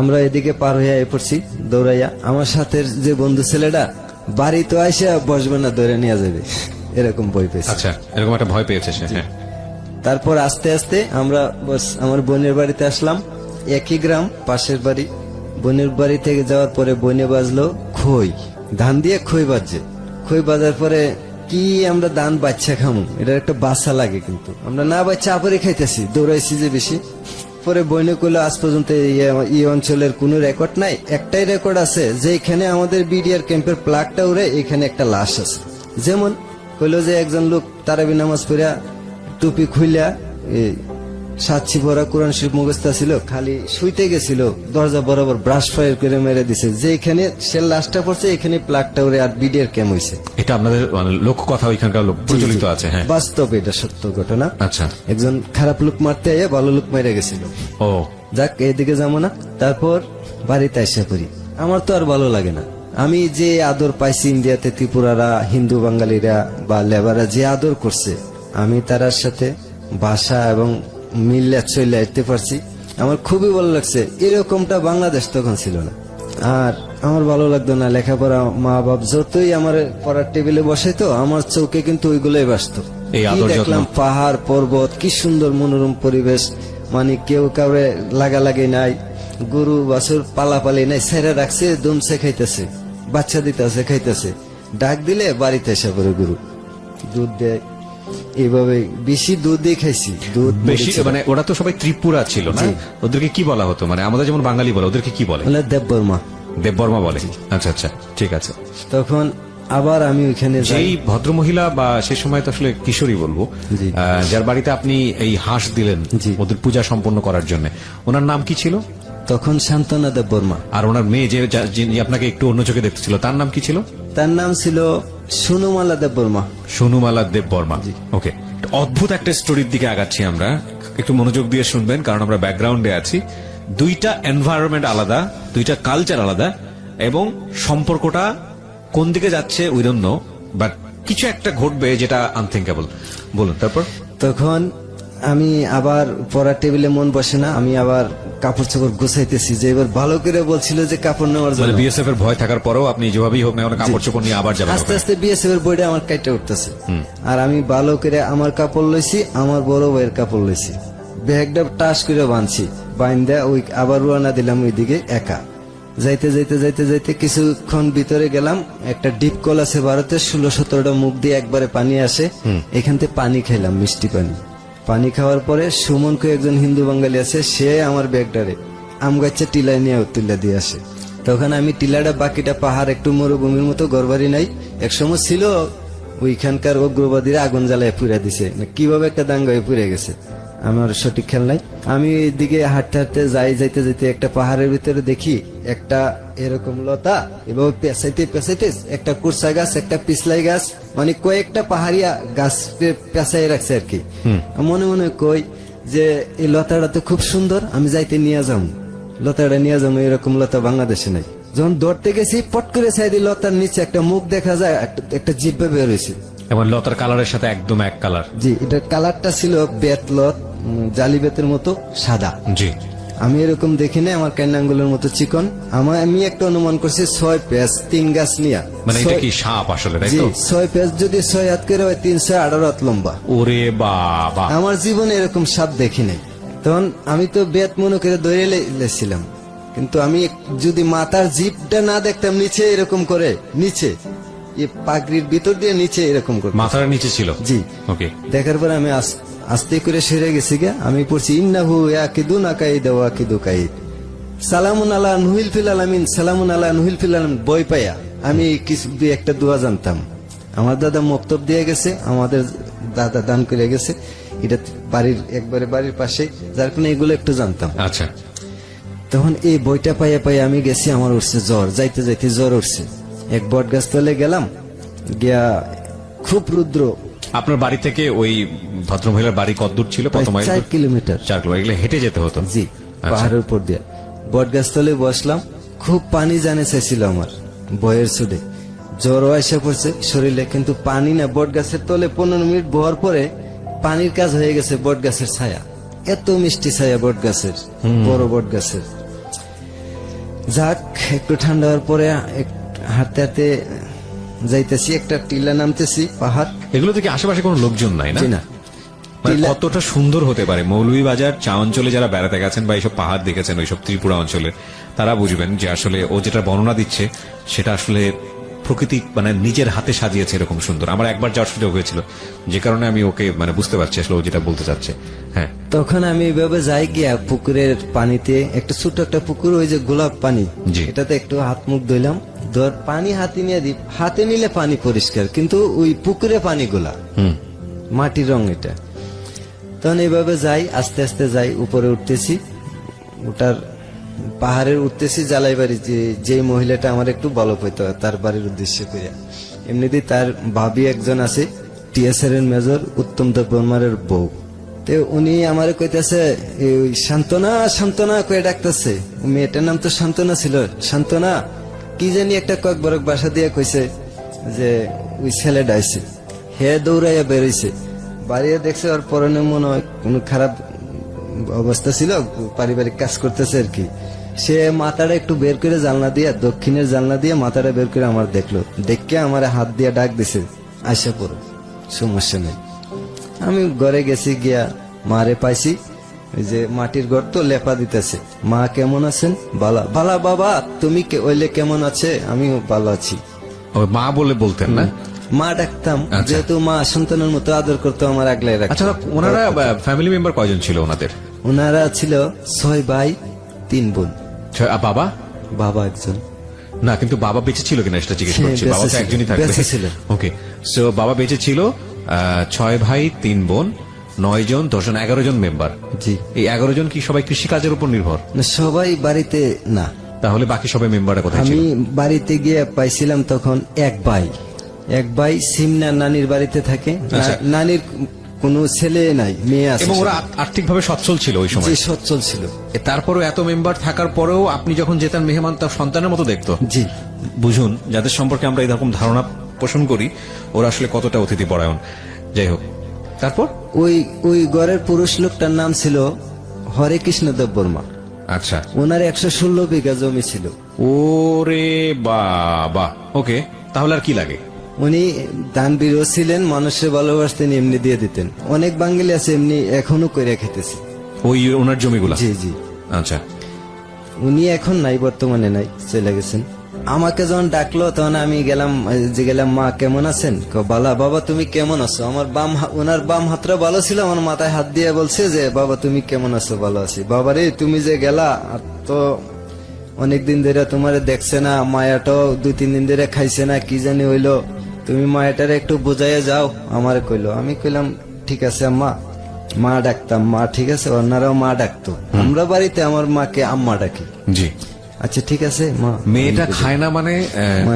আমরা এদিকে পার হইয়া পড়ছি দৌড়াইয়া। আমার সাথে যে বন্ধু ছেলেটা বাড়ি তো আইসা বসবে না, ধরে নিয়ে যাবে, এরকম ভয় পেয়েছে। আচ্ছা, এরকম একটা ভয় পেয়েছে সে। হ্যাঁ, তারপর আস্তে আস্তে আমরা আমার বোনের বাড়িতে আসলাম, একই গ্রাম, পাশের বাড়ি। বোনের বাড়ি থেকে যাওয়ার পরে বনে বাজলো খই, ধান দিয়ে খই বাজছে। খই বাজার পরে কি আমরা ধান বাচ্চা খামু, এটার একটা বাচ্চা লাগে, কিন্তু আমরা না বাচ্চা আপরে খাইতেছি, দৌড়াইছি যে বেশি। পরে বইনে কইলো আজ পর্যন্ত এই অঞ্চলের কোন রেকর্ড নাই, একটাই রেকর্ড আছে, যে এখানে আমাদের বিডিআর ক্যাম্পের প্লাগটা উড়ে এখানে একটা লাশ আছে। যেমন কইলো যে একজন লোক তারাবি নামাজ পড়িয়া টুপি খুইলা সাতছি ভরা কোরআন শরীফ মুখস্থ ছিল, খালি শুইতে গেছিল, দরজা বরাবর ব্রাশ ফায়ার করে মেরে দিছে, যে এখানে সে লাশটা পড়ছে এখানে প্লাগটা উড়ে আর বিডিআর ক্যাম হয়েছে। এটা আপনাদের মানে লোক কথা ওইখানকার লোক প্রচলিত আছে। হ্যাঁ, বাস্তব, এটা সত্য ঘটনা। আচ্ছা, একজন খারাপ লোক মারতে আইয়া ভালো লোক মেরে গেছিল। ও যাক, এদিকে যাবো না। তারপর বাড়িতে এসে করি, আমার তো আর ভালো লাগে না। আমি যে আদর পাইছি ইন্ডিয়াতে, ত্রিপুরারা, হিন্দু বাঙালিরা বা লেবাররা যে আদর করছে, আমি তার সাথে ভাষা এবং মিল্লা চলে আসতে পারছি, আমার খুবই ভালো লাগছে। এরকমটা বাংলাদেশ তখন ছিল না। আর আমার ভালো লাগতো না লেখাপড়া, মা বাপ যতই আমার পড়ার টেবিলে বসাইতো, আমার চোখে কিন্তু ওইগুলোই বাসতো। এই কি আদর যত্ন। দেখলাম, পাহাড় পর্বত, কি সুন্দর মনোরম পরিবেশ, মানে কেউ কাউরে লাগালাগি নাই, গরু বাছুর পালাপালি নাই, ছেড়ে রাখছে, দুমছে খাইতেছে, বাচ্চা দিতেছে খাইতেছে, ডাক দিলে বাড়িতে এসে পড়ে গরু, দুধ দেয়। এইভাবে বেশি দুধ দিয়ে খাইছি, দুধ বেশি মানে ওরা তো সবাই ত্রিপুরা ছিল না, ওদেরকে কি বলা হতো? মানে আমাদের যেমন বাঙালি বলে, ওদেরকে কি বলে? দেববর্মা, দেববর্মা বলে। আচ্ছা আচ্ছা, ঠিক আছে। তখন আবার আমি ওইখানে যাই। যেই ভদ্রমহিলা বা সে সময় তো আসলে কিশোরী বলবো, জি। যার বাড়িতে আপনি এই হাঁস দিলেন জি। ওদের পূজা সম্পন্ন করার জন্য, ওনার নাম কি ছিল? তখন শান্তনা দেববর্মা। আর ওনার মেয়ে যিনি আপনাকে একটু অন্য চোখে দেখতেছিল, তার নাম কি ছিল? তার নাম ছিল সুনুমালা দেববর্মা। সোনুমালা দেব বর্মা। ওকে, অদ্ভুত একটা স্টোরির দিকে আগাচ্ছি আমরা, একটু মনোযোগ দিয়ে শুনবেন কারণ আমরা ব্যাকগ্রাউন্ডে আছি। দুইটা এনভায়রনমেন্ট আলাদা, দুইটা কালচার আলাদা, এবং সম্পর্কটা কোন দিকে যাচ্ছে উই ডোন্ট নো, বাট কিছু একটা ঘটবে যেটা আনথিঙ্কেবল। বলুন তারপর। তখন আমি আবার পড়ার টেবিলে মন বসে না, আমি আবার কাপড় চোপড় গুছাইতেছি, যে এবার ভালো করে বলছিল যে কাপড় নেওয়ার মানে জন্য। বিএসএফ এর ভয় থাকার পরেও আপনি যেভাবেই হোক না কেন কাপড় চোপড় নিয়ে আবার যাবেন আস্তে ওখানে। আস্তে বিএসএফ এর বইটা আমার কাইটা উঠতেছে, আর আমি ভালো করে আমার কাপড় লইছি, আমার বড় ভাইয়ের কাপড় লইছি, ব্যাগটা টাস করে বাঁধছি, বাইন্দা ওই আবার রওনা দিলাম ওইদিকে একা। যাইতে যাইতে যাইতে যাইতে কিছুক্ষণ ভিতরে গেলাম, একটা ডিপ কল আছে ভারতে, 16-17টা মুখ দিয়ে একবারে পানি আসে, এখান থেকে পানি খাইলাম, মিষ্টি পানি। পানি খাওয়ার পরে সুমনকে একজন হিন্দু বাঙালি আছে, সে আমার ব্যাগটারে আম গাছে টিলায় নিয়ে তুলে দিয়ে আসে। তখন আমি টিলাটা, বাকিটা পাহাড়, একটু মরুভূমির মতো, ঘরবাড়ি নাই। একসময় ছিল ওইখানকার উগ্রবাদীরা আগুন জ্বালায় পুড়ে দিছে, কিভাবে একটা দাঙ্গা হয়ে পুড়ে গেছে আমার সঠিক খেয়াল নাই। আমি ওইদিকে হাঁটতে হাঁটতে যাইতে যাইতে একটা পাহাড়ের ভিতরে দেখি একটা এরকম লতা, এভাবে পেঁচাইতে পেঁচাইতে একটা কুরসা গাছ, একটা পিছলাই গাছ, মানে কয়েকটা পাহাড়িয়া গাছ পেঁচাই রাখছে আর কি। মনে মনে কই যে এই লতাটা তো খুব সুন্দর, আমি যাইতে নিয়ে যাম, লতাটা নিয়ে যাবো, এরকম লতা বাংলাদেশে নাই। যখন ধরতে গেছি, পট করে সাইডে লতার নিচে একটা মুখ দেখা যায়, একটা জিব্বা বের হয়েছে, এবং লতার কালারের সাথে একদম এক কালার। জি, এটার কালারটা ছিল বেতলত, জালি বেতের মতো সাদা। জি, আমি এরকম দেখি না, আমার কান্না আঙ্গুলের মতো চিকন। আমি একটা অনুমান করছি 6 পেজ 3 গাছ নিয়া, মানে এটা কি সাপ আসলে, তাই জি, তো? 6 পেজ যদি 6 হাত করে হয়, 318 হাত লম্বা। ওরে বাবা, আমার জীবনে এরকম সাপ দেখি নাই। তখন আমি তো বেত মনে করে ধরে লেছিলাম, কিন্তু আমি যদি মাথার জিপটা না দেখতাম নিচে এরকম করে, নিচে পাগড়ির ভিতর দিয়ে নিচে এরকম করে, মাথার নিচে ছিল। জি। ওকে, দেখার পর আমি আস্তে করে সেরে গেছি গা। আমি পড়ছি ইন্নাহু ইয়াকিদুন আকাইদ ওয়া আকিদু কাইদ, সালামুন আলা নুহিল ফিল আলামিন, সালামুন আলা নুহিল ফিল আলামিন। বই পাইয়া আমি কিছু একটা দোয়া জানতাম, আমার দাদা মক্তব দিয়ে গেছে, আমাদের দাদা দান করে গেছে, এটা বাড়ির একবারে বাড়ির পাশে, যার কারণে এগুলো একটু জানতাম। আচ্ছা, তখন এই বইটা পাইয়া পাইয়া আমি গেছি, আমার উঠছে জ্বর, যাইতে যাইতে জ্বর উঠছে। এক বট গাছ তলে গেলাম, গিয়া খুব রুদ্র। আপনার বাড়ি থেকে ওই ভদ্রমহিলার বাড়ি কতদূর ছিল? কত মাইল? 4 কিলোমিটার। 4 কিলোমিটার। এগুলো হেঁটে যেতে হতো? জি, আচ্ছা। পাহাড়ের উপর দিয়ে বট গাছ তলে বসলাম, খুব পানি জানে চাইছিল আমার বয়ের সুদে, জ্বরও এসে পড়ছে শরীরে, কিন্তু পানি না। বট গাছের তলে 15 মিনিট বহার পরে পানির কাজ হয়ে গেছে বট গাছের ছায়া, এত মিষ্টি ছায়া বট গাছের, বড় বট গাছের। যাক, একটু ঠান্ডা হওয়ার পরে হাঁটতে হাঁটতে যাইতেছি, একটা টিলা নামতেছি, পাহাড়। এগুলো থেকে আশেপাশে কোনো লোকজন নাই না? জি না। মানে টিলা- কতটা সুন্দর হতে পারে মৌলভীবাজার চা অঞ্চলে যারা বেড়াতে গেছেন বা এইসব পাহাড় দেখেছেন ওইসব ত্রিপুরা অঞ্চলে, তারা বুঝবেন যে আসলে ও যেটা বর্ণনা দিচ্ছে সেটা আসলে প্রকৃতি মানে নিজের হাতে সাজিয়েছে এরকম সুন্দর। আমার একবার যাওয়ার সুযোগ হয়েছিল, যে কারণে আমি ওকে মানে বুঝতে পারছি আসলে ও যেটা বলতে চাচ্ছে। হ্যাঁ, তখন আমি এইভাবে যাই গিয়া পুকুরের পানিতে, একটা ছোট একটা পুকুর, ওই যে গোলাপ পানি, জি। এটাতে একটু হাত মুখ ধুইলাম, ধর পানি হাতে নিয়ে দিই, হাতে নিলে পানি পরিষ্কার, কিন্তু ওই পুকুরে পানি গোলা, মাটির রং এটা। তখন এইভাবে যাই, আস্তে আস্তে যাই, উপরে উঠতেছি, ওটার পাহাড়ের উঠতেছি জালাই বাড়ি, যে মহিলাটা আমার একটু বলো হইতো তার বাড়ির উদ্দেশ্যে করিয়া। এমনিতেই তার ভাবি একজন আছে, টিএসআর এর মেজর উত্তম দেববর্মার বউ। তো উনি আমার কইতেছে শান্তনা শান্তনা কয়ে ডাকতেছে, মেয়েটার নাম তো শান্তনা ছিল, শান্তনা কি জানি একটা কয়েক বরক বাসা দিয়ে কইছে যে ওই ছেলে ডাইছে। হে দৌড়াইয়া বেরোইছে, বাড়িয়ে দেখছে ওর পরনে মনে হয় কোনো খারাপ অবস্থা ছিল, পারিবারিক কাজ করতেছে আর কি। সে মাথাটা একটু বের করে জানলা দিয়ে, দক্ষিণের জানলা দিয়ে মাথাটা বের করে আমার দেখলো, দেখে আমার হাত দিয়ে ডাক দিছে আইসা পড়ো, সমস্যা নেই। আমি ঘরে গেছি, গিয়া মারে পাইছি, ওই যে মাটির ঘর তো লেপা দিতেছে। মা কেমন আছেন? বালা বালা। বাবা তুমি ওইলে কেমন আছে? আমিও ভালো আছি। ও মা বলে বলতেন না? মা ডাকতাম, আচ্ছা। যেহেতু মা সন্তানের মতো আদর করতো, আমার আগলাই রাখতো। আচ্ছা, ওনারা ফ্যামিলি মেম্বার কয়জন ছিল ওনাদের? ওনারা ছিল 6 ভাই 3 বোন। বাবা? বাবা একজন। না, কিন্তু বাবা বেঁচে ছিল কিনা সেটা জিজ্ঞেস হ্যাঁ, করছি। বেঁচে বাবা তো ছিল, একজনই থাকবে। বেঁচে ছিল। ওকে, সো বাবা বেঁচে ছিল, 6 ভাই 3 বোন, 9 জন 10 জন 11 জন মেম্বার। জি। এই 11 জন কি সবাই কৃষিকাজের উপর নির্ভর? না, সবাই বাড়িতে না। তাহলে বাকি সবাই মেম্বাররা কোথায় ছিল? আমি বাড়িতে গিয়ে পাইছিলাম তখন এক ভাই সিমনা নানির বাড়িতে থাকে। আচ্ছা। নানির কোনো ছেলে নাই, মেয়ে আছে। এবং ওরা আর্থিকভাবে সচ্ছল ছিল ওই সময়? যে সচ্ছল ছিল। তারপরেও এত মেম্বার থাকার পরেও আপনি যখন যেতেন, মেহমান তার সন্তানের মতো দেখতো? জি। বুঝুন, যাদের সম্পর্কে আমরা এরকম ধারণা পোষণ করি, ওরা আসলে কতটা অতিথি পরায়ণ। যাই হোক, তারপর? ওই ঘরের পুরুষ লোকটার নাম ছিল হরে কৃষ্ণ দেববর্মা। আচ্ছা। ওনার 116 বিঘা জমি ছিল। ওরে বাবা। ওকে, তাহলে আর কি লাগে? উনি দানবীরও ছিলেন, মানুষের ভালোবাসতেন, এমনি দিয়ে দিতেন। অনেক বাঙালি আছে এমনি এখনো কইরা খেতেছে ওই ওনার জমিগুলা? জি জি। আচ্ছা। উনি এখন নাই, বর্তমানে নাই, চলে গেছেন। আমাকে যখন ডাকলো তখন আমি গেলাম, যে গেলাম, মা কেমন আছেন? বালা। বাবা তুমি কেমন আছো? আমার ওনার বাম হাতটা ভালো ছিল, আমার মাথায় হাত দিয়ে বলছে যে বাবা তুমি কেমন আছো? ভালো আছি। বাবা রে, তুমি যে গেলা, আর তো অনেকদিন ধরে তোমারে দেখছে না, মায়াটাও 2-3 দিন ধরে খাইছে না, কি জানি হইলো, তুমি মায়াটারে একটু বুঝাইয়া যাও আমারে কইলো। আমি কইলাম ঠিক আছে আম্মা। মা ডাকতাম, মা ঠিক আছে, ওনারাও মা ডাকতো। আমরা বাড়িতে আমার মাকে আম্মা ডাকি। জি। আচ্ছা ঠিক আছে মা। মেয়েটা খায় না মানে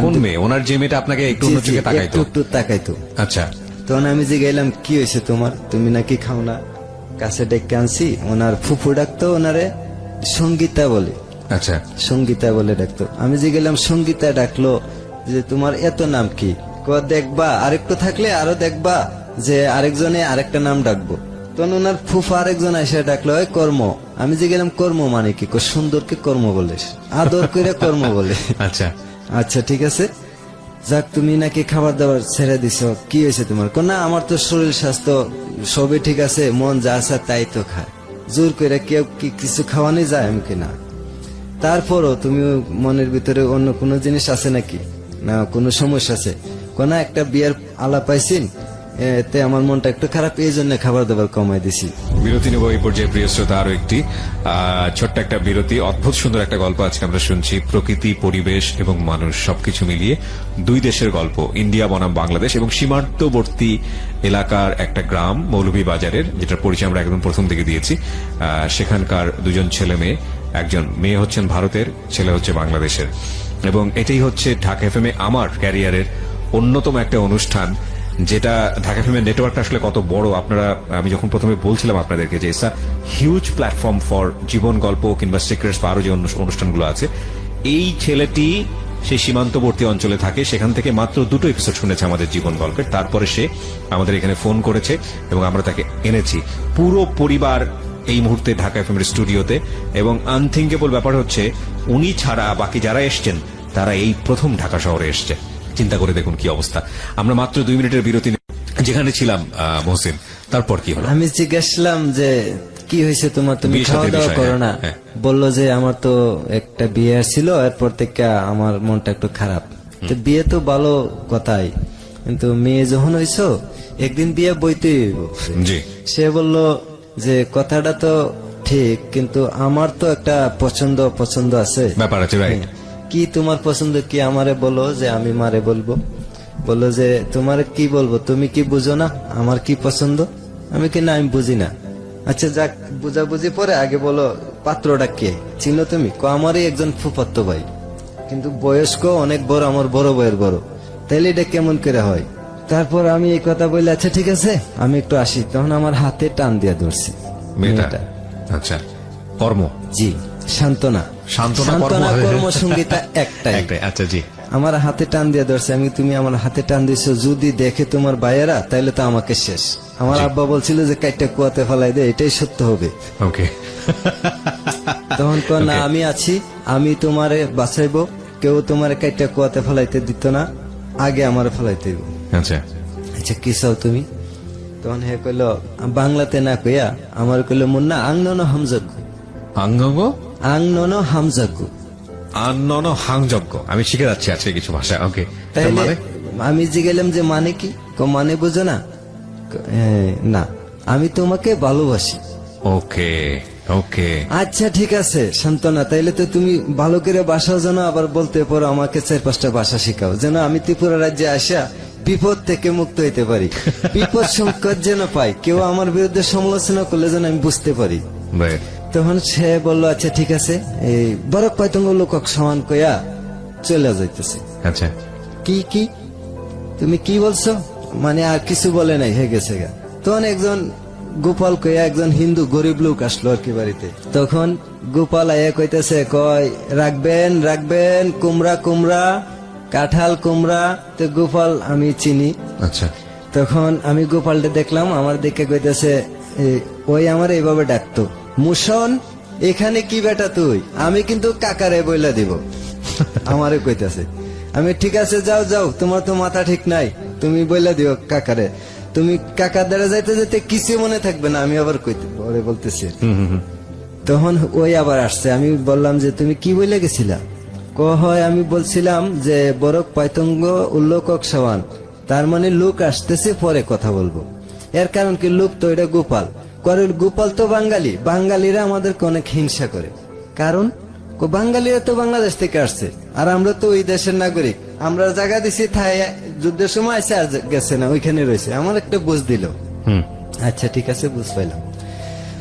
কোন মেয়ে? ওনার যে মেয়েটা আপনাকে একটু অন্য চোখে তাকাইতো? একটু তাকাইতো। আচ্ছা। তখন আমি যে গেলাম, কি হয়েছে তোমার? তুমি নাকি খাও না? কাছে ডেকে আনছি। ওনার ফুফু ডাকতো ওনারে সঙ্গীতা বলে। আচ্ছা। সঙ্গীতা বলে ডাকতো। আমি যে গেলাম, সঙ্গীতা ডাকলো যে তোমার এত নাম কি? দেখবা আরেকটু থাকলে আরো দেখবা যে আরেকজনে আরেকটা নাম ডাকবো। তখন ওনার ফুফা আরেকজন এসে ডাকলো ওই কর্ম। আমি যে গেলাম, কর্ম মানে কি? সুন্দরকে কর্ম বলে, আদর করে কর্ম বলে। আচ্ছা। আচ্ছা ঠিক আছে, যাক তুমি নাকি খাবার দাবার ছেড়ে দিছ, কি হয়েছে তোমার? না আমার তো শরীর স্বাস্থ্য সবই ঠিক আছে, মন যা আছে তাই তো খায়, জোর করে কেউ কি কিছু খাওয়ানো যায়? আমি কি না। তারপরও তুমি মনের ভিতরে অন্য কোনো জিনিস আছে নাকি, না কোনো সমস্যা আছে? কোনা একটা বিয়ের আলাপ পাইছেন, এতে আমার মনটা একটু খারাপ, এই জন্য খাবার দাবার কমাই দিছি। বিরতি নেব এই পর্যায়ে, প্রিয় শ্রোতা। আরো একটি ছোট্ট একটা বিরতি। অদ্ভুত সুন্দর একটা গল্প আজকে আমরা শুনছি। প্রকৃতি, পরিবেশ এবং মানুষ সবকিছু মিলিয়ে 2 দেশের গল্প, ইন্ডিয়া বনাম বাংলাদেশ এবং সীমান্তবর্তী এলাকার একটা গ্রাম মৌলভীবাজারের, যেটার পরিচয় আমরা একদম প্রথম থেকে দিয়েছি। সেখানকার 2 জন ছেলে মেয়ে, একজন মেয়ে হচ্ছেন ভারতের, ছেলে হচ্ছে বাংলাদেশের। এবং এটাই হচ্ছে ঢাকা এফএম এ আমার ক্যারিয়ারের অন্যতম একটা অনুষ্ঠান, যেটা ঢাকা এফএম নেটওয়ার্কটা আসলে কত বড় আপনারা, আমি যখন প্রথমে বলছিলাম আপনাদেরকে যে it's a huge platform for জীবন গল্প কিংবা সিক্রেটস বা আরো যে অনুষ্ঠানগুলো আছে। এই ছেলেটি সেই সীমান্তবর্তী অঞ্চলে থাকে, সেখান থেকে মাত্র 2টো এপিসোড শুনেছে আমাদের জীবন গল্পের। তারপরে সে আমাদের এখানে ফোন করেছে এবং আমরা তাকে এনেছি। পুরো পরিবার এই মুহূর্তে ঢাকা এফএম এর স্টুডিওতে। এবং আনথিঙ্কেবল ব্যাপার হচ্ছে, উনি ছাড়া বাকি যারা এসছেন তারা এই প্রথম ঢাকা শহরে এসছে। চিন্তা করে দেখুন কি অবস্থা। আমরা মাত্র 2 মিনিটের বিরতি যেখানে ছিলাম মহসিন, তারপর কি হলো? আমি জিজ্ঞাসলাম যে কি হয়েছে তোমার, তুমি খাওয়া দাওয়া করো না? বললো যে আমার তো একটা বিয়ে ছিল, এরপর থেকে আমার মনটা একটু খারাপ। তো বিয়ে তো ভালো কথাই, কিন্তু মেয়ে যখন হইছো একদিন বিয়ে বইতে। জি। সে বলল যে কথাটা তো ঠিক, কিন্তু আমার তো একটা পছন্দ আছে, ব্যাপার আছে, রাইট? কি তোমার পছন্দ কি আমারে বলো, যে আমি মারে বলবো। বললো যে তোমার কি বলবো, তুমি কি বুঝো না আমার কি পছন্দ? আমি কি না, আমি বুঝি না। আচ্ছা যাক, বুঝাবুঝি পরে আগে বলো পাত্রটা কে, চিনো তুমি? আমারই একজন ফুফাতো ভাই, কিন্তু বয়স্ক অনেক বড়, আমার বড় ভাইয়ের বড়। তাইলে এটা কেমন করে হয়? তারপর আমি এই কথা বললে আচ্ছা ঠিক আছে আমি একটু আসি, তখন আমার হাতে টান দিয়ে ধরছি মেয়েটা। আচ্ছা, কর্ম। জি, সান্ত্বনা। সান্ত্বনা কর্মসঙ্গীতা একটাই। আচ্ছা জি। আমার হাতে টান দিয়ে ধরছে, আমি তুমি আমার হাতে টান দিছো, যদি দেখে তোমার ভাইয়েরা তাইলে তো আমাকে শেষ। আমার আব্বা বলছিল যে কাইটা কুয়াতে ফেলাই দে, এটাই সত্য হবে। ওকে। তখন না আমি আছি, আমি তোমারে বাঁচাইবো, কেউ তোমারে কাইটা কুয়াতে ফেলাইতে দিত না, আগে আমার ফেলাইতে দিব। আচ্ছা আচ্ছা কি চাও তুমি? তখন হে কইল বাংলাতে না কইয়া আমার কইল মুন্না আংনন হামযজ্ঞ। আঙ্গঙ্গ আংনন হামযজ্ঞ। আন্নন হাংযজ্ঞ। আমি শিখে যাচ্ছি আজকে কিছু ভাষা। ওকে, তাইলে আমি জিজ্ঞেলাম যে মানে কি? মানে বুঝো না? না, আমি তোমাকে ভালোবাসি। ওকে ওকে। আচ্ছা ঠিক আছে সান্ত্বনা, তাইলে তো তুমি ভালো করে বাসাও জানো, আবার বলতে পারো আমাকে 4-5টা ভাষা শিখাও, যেন আমি ত্রিপুরা রাজ্যে আসা বিপদ থেকে মুক্ত হইতে পারি, বিপদ সংকট যেন পাই, কেউ আমার বিরুদ্ধে সমালোচনা করলে যেন আমি বুঝতে পারি। তখন সে বললো আচ্ছা ঠিক আছে, এই বরক পয়তঙ্গ লোকক সমান কইয়া চলে যাইতেছে। আচ্ছা, কি কি তুমি কি বলছো? মানে আর কিছু বলে নাই, হয়ে গেছে গা। তখন একজন গোপাল কইয়া একজন হিন্দু গরিব লোক আসলো আর কি বাড়িতে। তখন গোপাল আয়া কইতেছে, কয় রাখবেন রাখবেন কুমড়া কুমড়া, কাঁঠাল কুমড়া। তো গোপাল আমি চিনি। আচ্ছা। তখন আমি গোপালটা দেখলাম, আমার দিকে কইতেছে, ওই আমার এইভাবে ডাকতো, মুশন এখানে কি বেটা তুই? আমি কিন্তু কাকারে বইলা দিব। আমারে কইতেছে, আমি ঠিক আছে যাও যাও, তোমার তো মাথা ঠিক নাই, তুমি বইলা দিও কাকারে। তুমি কাকার দ্বারা যাইতে যেতে কিছু মনে থাকবে না, আমি আবার কইতে বলতেছি। তখন ওই আবার আসছে, আমি বললাম যে তুমি কি বইলে গেছিলা? হয় আমি বলছিলাম যে বরক পয়তঙ্গ উল্লোকক সমান, তার মানে লোক আসতেছে পরে কথা বলবো। এর কারণ কি? লোক তো এটা গোপাল করে, গোপাল তো বাঙালি, বাঙালিরা আমাদেরকে অনেক হিংসা করে। কারণ বাঙালিরা তো বাংলাদেশ থেকে আসছে, আর আমরা তো ওই দেশের নাগরিক, আমরা জায়গা দিছি, থাই যুদ্ধের সময় আসে আর গেছে না, ওইখানে রয়েছে। আমার একটা বুঝ দিল। আচ্ছা ঠিক আছে বুঝ পাইলাম,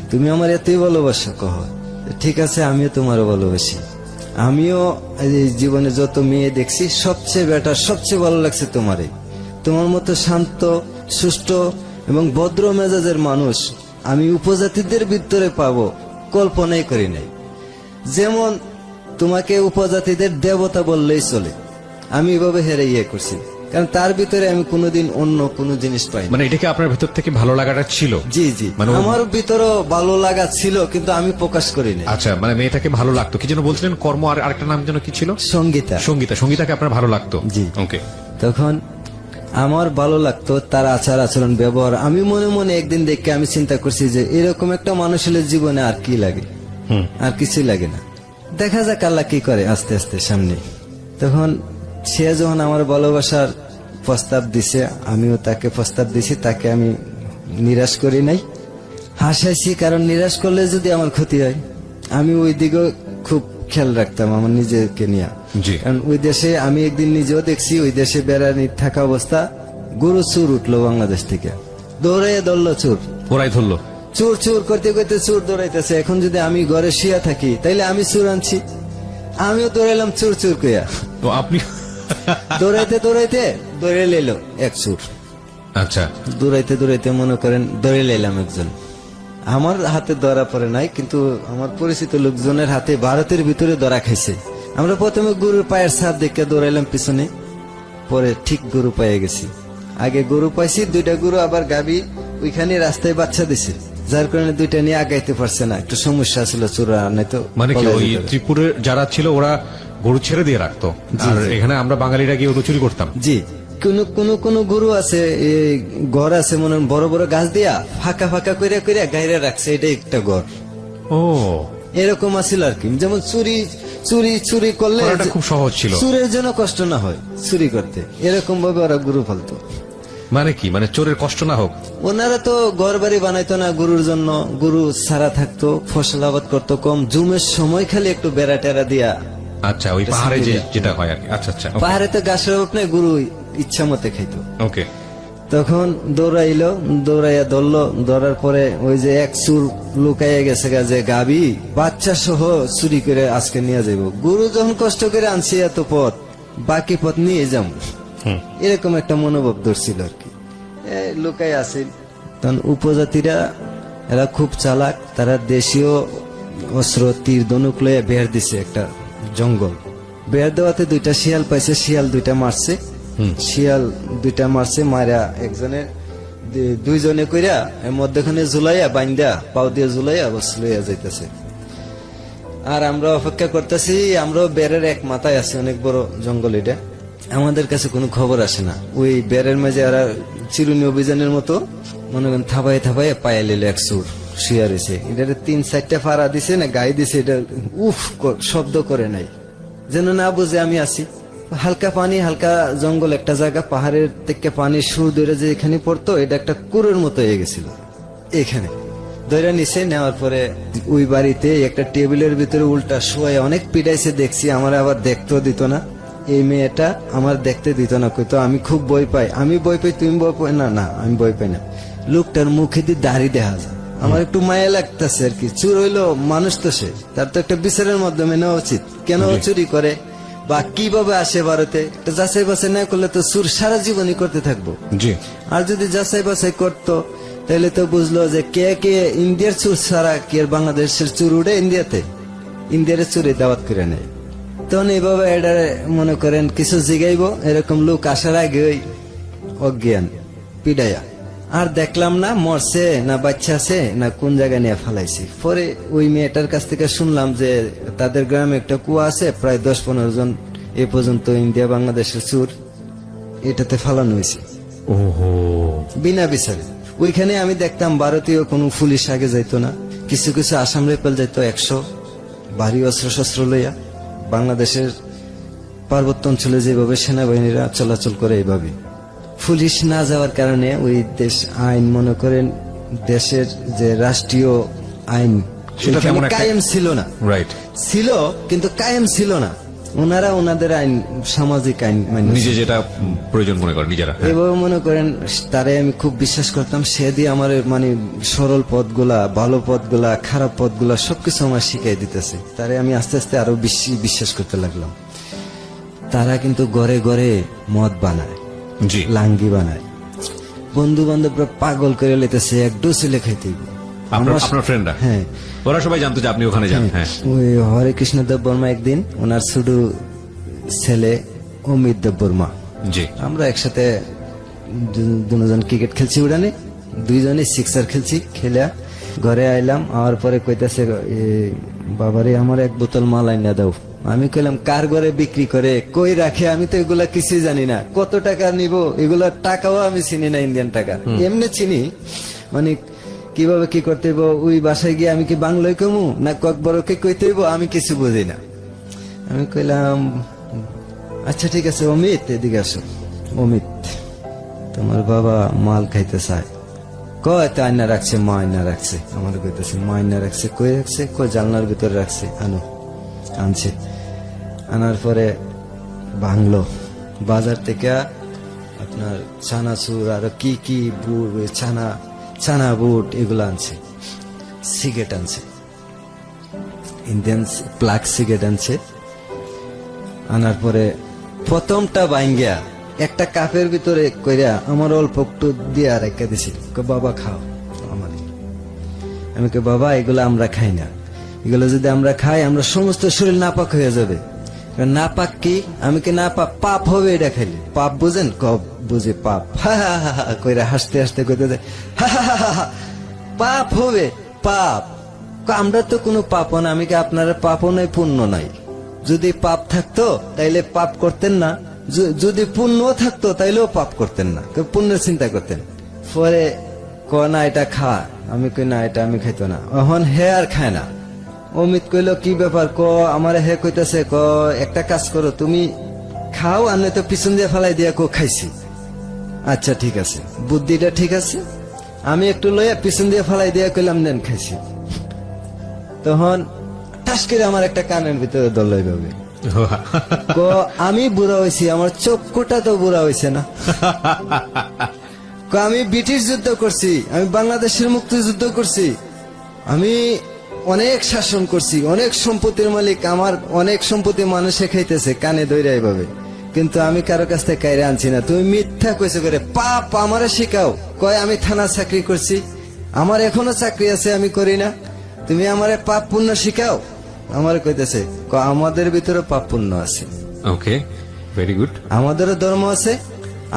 তুমি আমার এতই ভালোবাসো। কহ ঠিক আছে, আমিও তোমারও ভালোবাসি। আমিও জীবনে যত মেয়ে দেখছি সবচেয়ে বেটার, সবচেয়ে ভালো লাগছে তোমারে। তোমার মতো শান্ত, সুষ্ঠ এবং ভদ্র মেজাজের মানুষ আমি উপজাতিদের ভিতরে পাবো কল্পনাই করি নাই। যেমন তোমাকে উপজাতিদের দেবতা বললেই চলে, আমি এভাবে হেরে ইয়ে করছি, কারণ তার ভিতরে আমি কোনোদিন অন্য কোনো জিনিস পাই। মানে এটাকে আপনার ভিতর থেকে ভালো লাগাটা ছিল? জি জি, মানে আমার ভিতরও ভালো লাগা ছিল, কিন্তু আমি প্রকাশ করি না। আচ্ছা, মানে মেয়েটাকে ভালো লাগতো। কি যেন বলছিলেন? কর্ম, আর আরেকটা নাম যেন কি ছিল? সঙ্গীতা। সঙ্গীতা। সঙ্গীতাকে আপনার ভালো লাগতো? জি। ওকে। তখন আমার ভালো লাগতো তার আচার আচরণ, ব্যবহার। আমি মনে মনে একদিন দেখে আমি চিন্তা করছি যে এরকম একটা মানুষের জীবনে আর কি লাগে? আর কিছুই লাগে না। দেখা যাক আল্লাহ কি করে আস্তে আস্তে সামনে। তখন সে যখন আমার ভালোবাসার প্রস্তাব দিছে, আমিও তাকে প্রস্তাব দিছি, তাকে আমি নিরাশ করি নাই, হাসাইছি। কারণ নিরাশ করলে যদি আমার ক্ষতি হয়, আমি ওই দিকেও খুব খেয়াল রাখতাম আমার নিজেকে নিয়ে। কারণ ওই দেশে আমি একদিন নিজেও দেখছি, ওই দেশে বেড়ানি থাকা অবস্থা গরু চুর উঠলো বাংলাদেশ থেকে, দৌড়ে ধরলো চোর, ওরাই ধরলো চোর। চোর করতে করতে চোর দৌড়াইতেছে। এখন যদি আমি ঘরে শুয়ে থাকি তাইলে আমি চোর আনছি, আমিও দৌড়াইলাম চোর চোর কইয়া। তো আপনি দৌড়াইতে দৌড়াইতে দৌড়ে লেলো এক চোর। আচ্ছা, দৌড়াইতে দৌড়াইতে মনে করেন দৌড়ে লেলাম একজন। আমার হাতে ধরা পড়ে নাই, কিন্তু আমার পরিচিত লোকজনের হাতে ভারতের ভিতরে ধরা খাইছে। আমরা প্রথমে গরুর পায়ের ছাপ দেখে দৌড়াইলাম পিছনে, পরে ঠিক গরু পাইয়ে গেছি। আগে গরু পাইছি, 2টা গরু আবার গাবি ওইখানে রাস্তায় বাচ্চা দিছে, যার কারণে 2টা নিয়ে আগাইতে পারছে না, একটু সমস্যা ছিল চোরা নাই তো। মানে কি ওই ত্রিপুরের যারা ছিল ওরা গরু ছেড়ে দিয়ে রাখতো, আর এখানে আমরা বাঙালিরা গিয়ে চুরি করতাম? জি। কোন গরু আছে, ঘর আছে মনে বড় বড় গাছ দিয়া ফাঁকা ফাঁকা করে করে গাইরে রাখছে, এটা একটা ঘর। ও, এরকম আছিল আর কি। যেমন চুরি চুরি চুরি করলে খুব সহজ ছিল, চুরের জন্য কষ্ট না হয় চুরি করতে, এরকম ভাবে ওরা গরু পালতো। মানে কি, মানে চোরের কষ্ট না হোক? ওনারা তো ঘর বাড়ি বানাইতো না গরুর জন্য, গরু সারা থাকতো, ফসল আবাদ করতো কম, জুমের সময় খালি একটু বেড়া টেরা দিয়া। আচ্ছা, ওই পাহাড়ে যেটা হয় আর কি। আচ্ছা আচ্ছা, পাহাড়ে তো গাছের উপরে গরু ইচ্ছা মতে খাইতো। ওকে। তখন দৌড়াইলো, দৌড়াইয়া ধরলো, ধরার পরে ওই যে এক চুর লুকাইয়া গেছে গা যে গাবি বাচ্চা সহ চুরি করে আজকে নিয়ে যাবো, গুরু যখন কষ্ট করে আনছি এত পথ, বাকি পথ নিয়ে যাম, এরকম একটা মনোভাব ধরছিল আর কি। লুকাই আসিল। তখন উপজাতিরা এরা খুব চালাক, তারা দেশীয় অস্ত্র তীর ধনুক লইয়া বের দিছে একটা জঙ্গল। বের দেওয়াতে দুইটা শিয়াল পাইছে, শিয়াল দুইটা মারছে, শিয়াল দুইটা মারছে, মারা একজনের দুইজনে কইরা এর মধ্যখানে ঝুলাইয়া বাইন্দা পাও দিয়ে ঝুলাইয়া বস লইয়া যাইতেছে। আর আমরা অপেক্ষা করতেছি, আমরাও বেরের এক মাথায় আছি, অনেক বড় জঙ্গল এটা, আমাদের কাছে কোনো খবর আসে না। ওই বেরের মাঝে আর চিরুনি অভিযানের মতো মনে করেন থাবাই থাবাই পায়ে লিল এক সুর শুয়া রয়েছে। এটা 3-4টা ফাড়া দিছে না গায়ে দিছে, এটা উফ শব্দ করে নাই, যেন না বুঝে আমি আছি। হালকা পানি, হালকা জঙ্গল একটা জায়গা, পাহাড়ের থেকে পানি সুর ধরে যে এখানে পড়তো, এটা একটা কুয়োর মতো হয়ে গেছিল। এখানে দইরা নিচে নেওয়ার পরে ওই বাড়িতে একটা টেবিলের ভিতরে উল্টা শুয়ে অনেক পিড়াইছে দেখছি, আমার আবার দেখতেও দিত না। এই মেয়েটা আমার দেখতে দিত না, কইতো আমি খুব ভয় পাই, আমি ভয় পাই, তুমি ভয় পাই না? না, আমি ভয় পাই না। লোকটার মুখে দিয়ে দাড়ি দেখা যায়, আমার একটু মায়া লাগতেছে আর কি। চুর হইলো মানুষ তো সে, তার তো একটা বিচারের মাধ্যমে নেওয়া উচিত, কেন চুরি করে বা কিভাবে আসে ভারতে, একটা যাচাই বাছাই না করলে তো চুর সারা জীবনই করতে থাকবো। জি। আর যদি যাচাই বাছাই করতো তাহলে তো বুঝলো যে কে কে ইন্ডিয়ার চুর ছাড়া কি আর বাংলাদেশের চুর উঠে ইন্ডিয়াতে, ইন্ডিয়ার চুরি দাওয়াত করে নেয়। তখন এইভাবে এটা মনে করেন কিছু জিগাইবো, এরকম লোক আসার আগে ওই অজ্ঞান পিডাইয়া আর দেখলাম না মরছে না বাচ্চা আছে না কোন জায়গায় নিয়ে ফালাইছি। পরে ওই মেয়েটার কাছ থেকে শুনলাম যে তাদের গ্রামে একটা কুয়া আছে, প্রায় 10-15 জন এ পর্যন্ত ইন্ডিয়া বাংলাদেশের চুর এটাতে ফালানো হয়েছে ওহো, বিনা বিচারে। ওইখানে আমি দেখতাম ভারতীয় কোনো পুলিশ আগে যাইতো না, কিছু কিছু আসাম রেপেল যাইতো 100 ভারী অস্ত্র শস্ত্র লইয়া। বাংলাদেশের পার্বত্য অঞ্চলে যেভাবে সেনাবাহিনীরা চলাচল করে এইভাবে পুলিশ না যাওয়ার কারণে ওই দেশ আইন মনে করেন দেশের যে রাষ্ট্রীয় আইন সেটা ওইখানে তেমন একটা- কায়েম ছিল না। রাইট। ছিল কিন্তু কায়েম ছিল না, ওনারা ওনাদের আইন সামাজিক আইন মানে নিজে যেটা প্রয়োজন মনে করেন নিজেরা। হ্যাঁ। এভাবে মনে করেন তারে আমি খুব বিশ্বাস করতাম। সে দিয়ে আমার মানে সরল পথগুলা, ভালো পথগুলা, খারাপ পথগুলা সবকিছু আমার শিখাই দিতেছে। তারে আমি আস্তে আস্তে আরো বেশি বিশ্বাস করতে লাগলাম। তারা কিন্তু ঘরে ঘরে মদ বানায়, জি। লাঙ্গি বানায়, বন্ধু বান্ধবরা পাগল করে লেতেছে, এক ডোসিলে খাইতে হইব। আপনার ফ্রেন্ডরা? হ্যাঁ, ওরা সবাই জানতো যে আপনি ওখানে যান। হ্যাঁ। ওই হরে কৃষ্ণ দেব বর্মা একদিন, ওনার ছোট ছেলে অমিত দেব বর্মা, জি। আমরা একসাথে দুজন ক্রিকেট খেলছি, উড়ানে দুইজনে সিক্সার খেলছি। খেলে ঘরে আইলাম, আওয়ার পরে কইতাছে বাবারে আমার এক বোতল মাল আইনা দাও। আমি কইলাম কার ঘরে বিক্রি করে, কই রাখে, আমি তো এগুলা কিছুই জানি না, কত টাকা নিব এগুলা টাকাও আমি চিনি না, ইন্ডিয়ান টাকা এমনি চিনি, মানে কিভাবে কি করতে হইব। ওই বাসায় গিয়ে আমি কি বাংলায় কমু না কয়েকবারকে কইতে হইব, আমি কিছু বুঝি না। আমি কইলাম আচ্ছা ঠিক আছে অমিত, এদিকে আসো। অমিত, তোমার বাবা মাল খাইতে চায়। কয় তো আয়না রাখছে, মা আয়না রাখছে। আমার কইতেছে মা আয়না রাখছে, কই রাখছে? কই জানলার ভিতরে রাখছে। আনো, আনছে। আনার পরে ভাঙলো, বাজার থেকে আপনার চানাচুর আর কি কি বুট, ছানা বুট এগুলো আনছে। সিগারেট আনছে, ইন্ডিয়ান প্লাগ সিগারেট আনছে। আনার পরে প্রথমটা বাইঙ্গা একটা কাপের ভিতরে কইরা আমার অল্প একটু দিয়া রেখে দিছি, বাবা খাও। আমার আমি কে বাবা এগুলো আমরা খাই না, এগুলো যদি আমরা খাই আমরা সমস্ত শরীর নাপাক হয়ে যাবে। নাপাক কি? আমি কে নাপাক পাপ হবে এটা খাইলে। পাপ বুঝেন? বুঝে পাপ। কইরা হাসতে হাসতে কইতে পাপ হবে, পাপ। আমরা তো কোনো পাপও না। আমি কি আপনারা পাপও নাই পুণ্য নাই? যদি পাপ থাকতো তাইলে পাপ করতেন না, যদি পুণ্য থাকতো তাইলেও পাপ করতেন না, পুণ্যের চিন্তা করতেন। পরে ক না এটা খা, আমি কই না এটা আমি খাইতো না। এখন হে আর খায় না। অমিত কইল কি ব্যাপার? ক আমার হে কইতাছে ক একটা কাজ করো, তুমি খাও আর নয়তো পিছন দিয়ে ফেলাই দিয়া কো খাইছি। আচ্ছা ঠিক আছে, বুদ্ধিটা ঠিক আছে। আমি একটু লইয়া পিছন দিয়ে ফেলাই দিয়া কইলাম নেন খাইছি। তখন ঠাস করে আমার একটা কানের ভিতরে দল ভাবে আমি বুড়া হয়েছি, আমার চক্ষুটা তো বুড়া হয়েছে না। আমি ব্রিটিশ যুদ্ধ করছি, আমি বাংলাদেশের মুক্তিযুদ্ধ করছি, আমি অনেক শাসন করছি, অনেক সম্পত্তির মালিক, আমার অনেক সম্পত্তি মানুষে খাইতেছে কানে দইরা এইভাবে, কিন্তু আমি কারো কাছ থেকে কাইরে আনছি না। তুমি মিথ্যা কইছো করে পাপ আমারে শিখাও। কয় আমি থানা চাকরি করছি, আমার এখনো চাকরি আছে, আমি করি না, তুমি আমারে পাপ পুণ্য শিখাও। আমার কইতেছে আমাদের ভিতরে পাপ পুণ্য আছে, ওকে, ভেরি গুড। আমাদেরও ধর্ম আছে,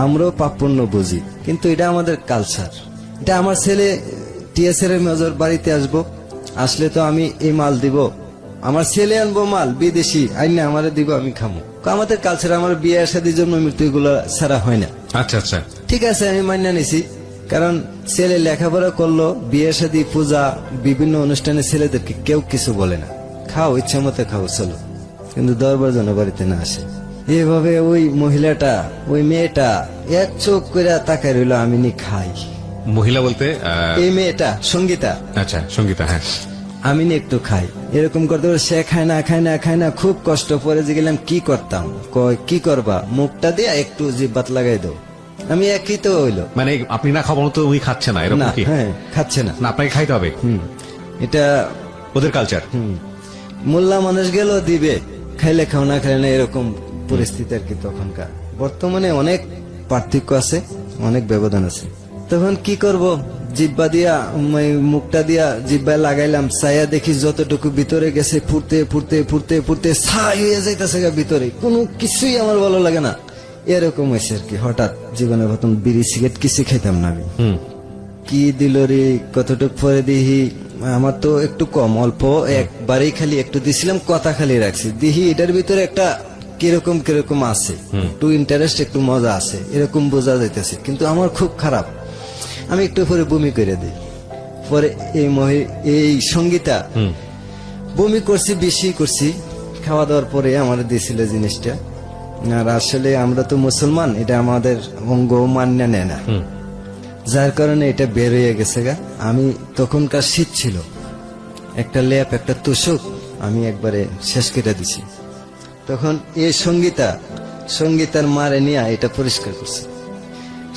আমরাও পাপ পুণ্য বুঝি, কিন্তু এটা আমাদের কালচার। এটা আমার ছেলে টিএসএর মেজর বাড়িতে আসবো, আসলে তো আমি এই মাল দিব, আমার ছেলে আনবো মাল বিদেশি আইনা আমারে দিব, আমি খামো। আমাদের কালচার, আমার বিয়ে শাদী জন্ম মৃত্যু এগুলো ছাড়া হয় না। আচ্ছা আচ্ছা, ঠিক আছে, আমি মান্য নিছি, কারণ ছেলে লেখাপড়া করলো, বিয়ে শাদী পূজা বিভিন্ন অনুষ্ঠানে ছেলেদেরকে কেউ কিছু বলে না, খাও ইচ্ছা মতো খাও চলো, কিন্তু দরবার যেন বাড়িতে না আসে। এভাবে ওই মহিলাটা, ওই মেয়েটা এক চোখ করে তাকায় রইল, আমি নি খাই। মহিলা বলতে এই মেয়েটা সঙ্গীতা, আচ্ছা সঙ্গীতা, হ্যাঁ। আমি নি একটু খাই, এরকম করতে করতে সে খায় না খায় না খায় না, খুব কষ্ট পরে যে গেলাম কি করতাম, কয় কি করবা, মুখটা দিয়ে একটু জিব্বাত লাগাই দাও। আমি একই তো হইলো, মানে আপনি না খাওয়ানো তো উনি খাচ্ছে না, এরকম না, কি? হ্যাঁ খাচ্ছে না, না, আপনাকে খাইতে হবে, এটা ওদের কালচার। মোল্লা মানুষ গেল দিবে, খাইলে খাও না খাইলে না, এরকম পরিস্থিতি আর কি তখনকার। বর্তমানে অনেক পার্থক্য আছে, অনেক ব্যবধান আছে। তখন কি করব, জিব্বা দিয়া মুখটা দিয়া জিব্বায় লাগাইলাম, ছায়া দেখি যতটুকু ভিতরে গেছে ফুটতে ফুটতে ফুটতে ফুটতে ছাই হয়ে যাইতেছে ভিতরে, কোনো কিছুই আমার ভালো লাগে না। এরকম হয়েছে আর কি। হঠাৎ জীবনে প্রথম বিড়ি সিগারেট কিছু খেতাম না আমি, কি দিল রে, কতটুকু পরে দিহি, আমার তো একটু কম, অল্প একবারেই খালি একটু দিছিলাম, কথা খালি রাখছি, দিহি এটার ভিতরে একটা কিরকম কিরকম আছে, একটু ইন্টারেস্ট, একটু মজা আছে, এরকম বোঝা যাইতেছে, কিন্তু আমার খুব খারাপ। আমি একটু পরে বমি করে দিই। পরে এই সঙ্গীতা বমি করছি, বেশি করছি, খাওয়া দাওয়ার পরে আমার দিয়েছিল জিনিসটা। আর আসলে আমরা তো মুসলমান, এটা আমাদের অঙ্গ মান্য নেয় না, যার কারণে এটা বের হয়ে গেছে গা। আমি তখনকার শীত ছিল, একটা লেপ একটা তুষক আমি একবারে শেষ করে দিছি। তখন এই সঙ্গীতার মারে নিয়ে এটা পরিষ্কার করছে।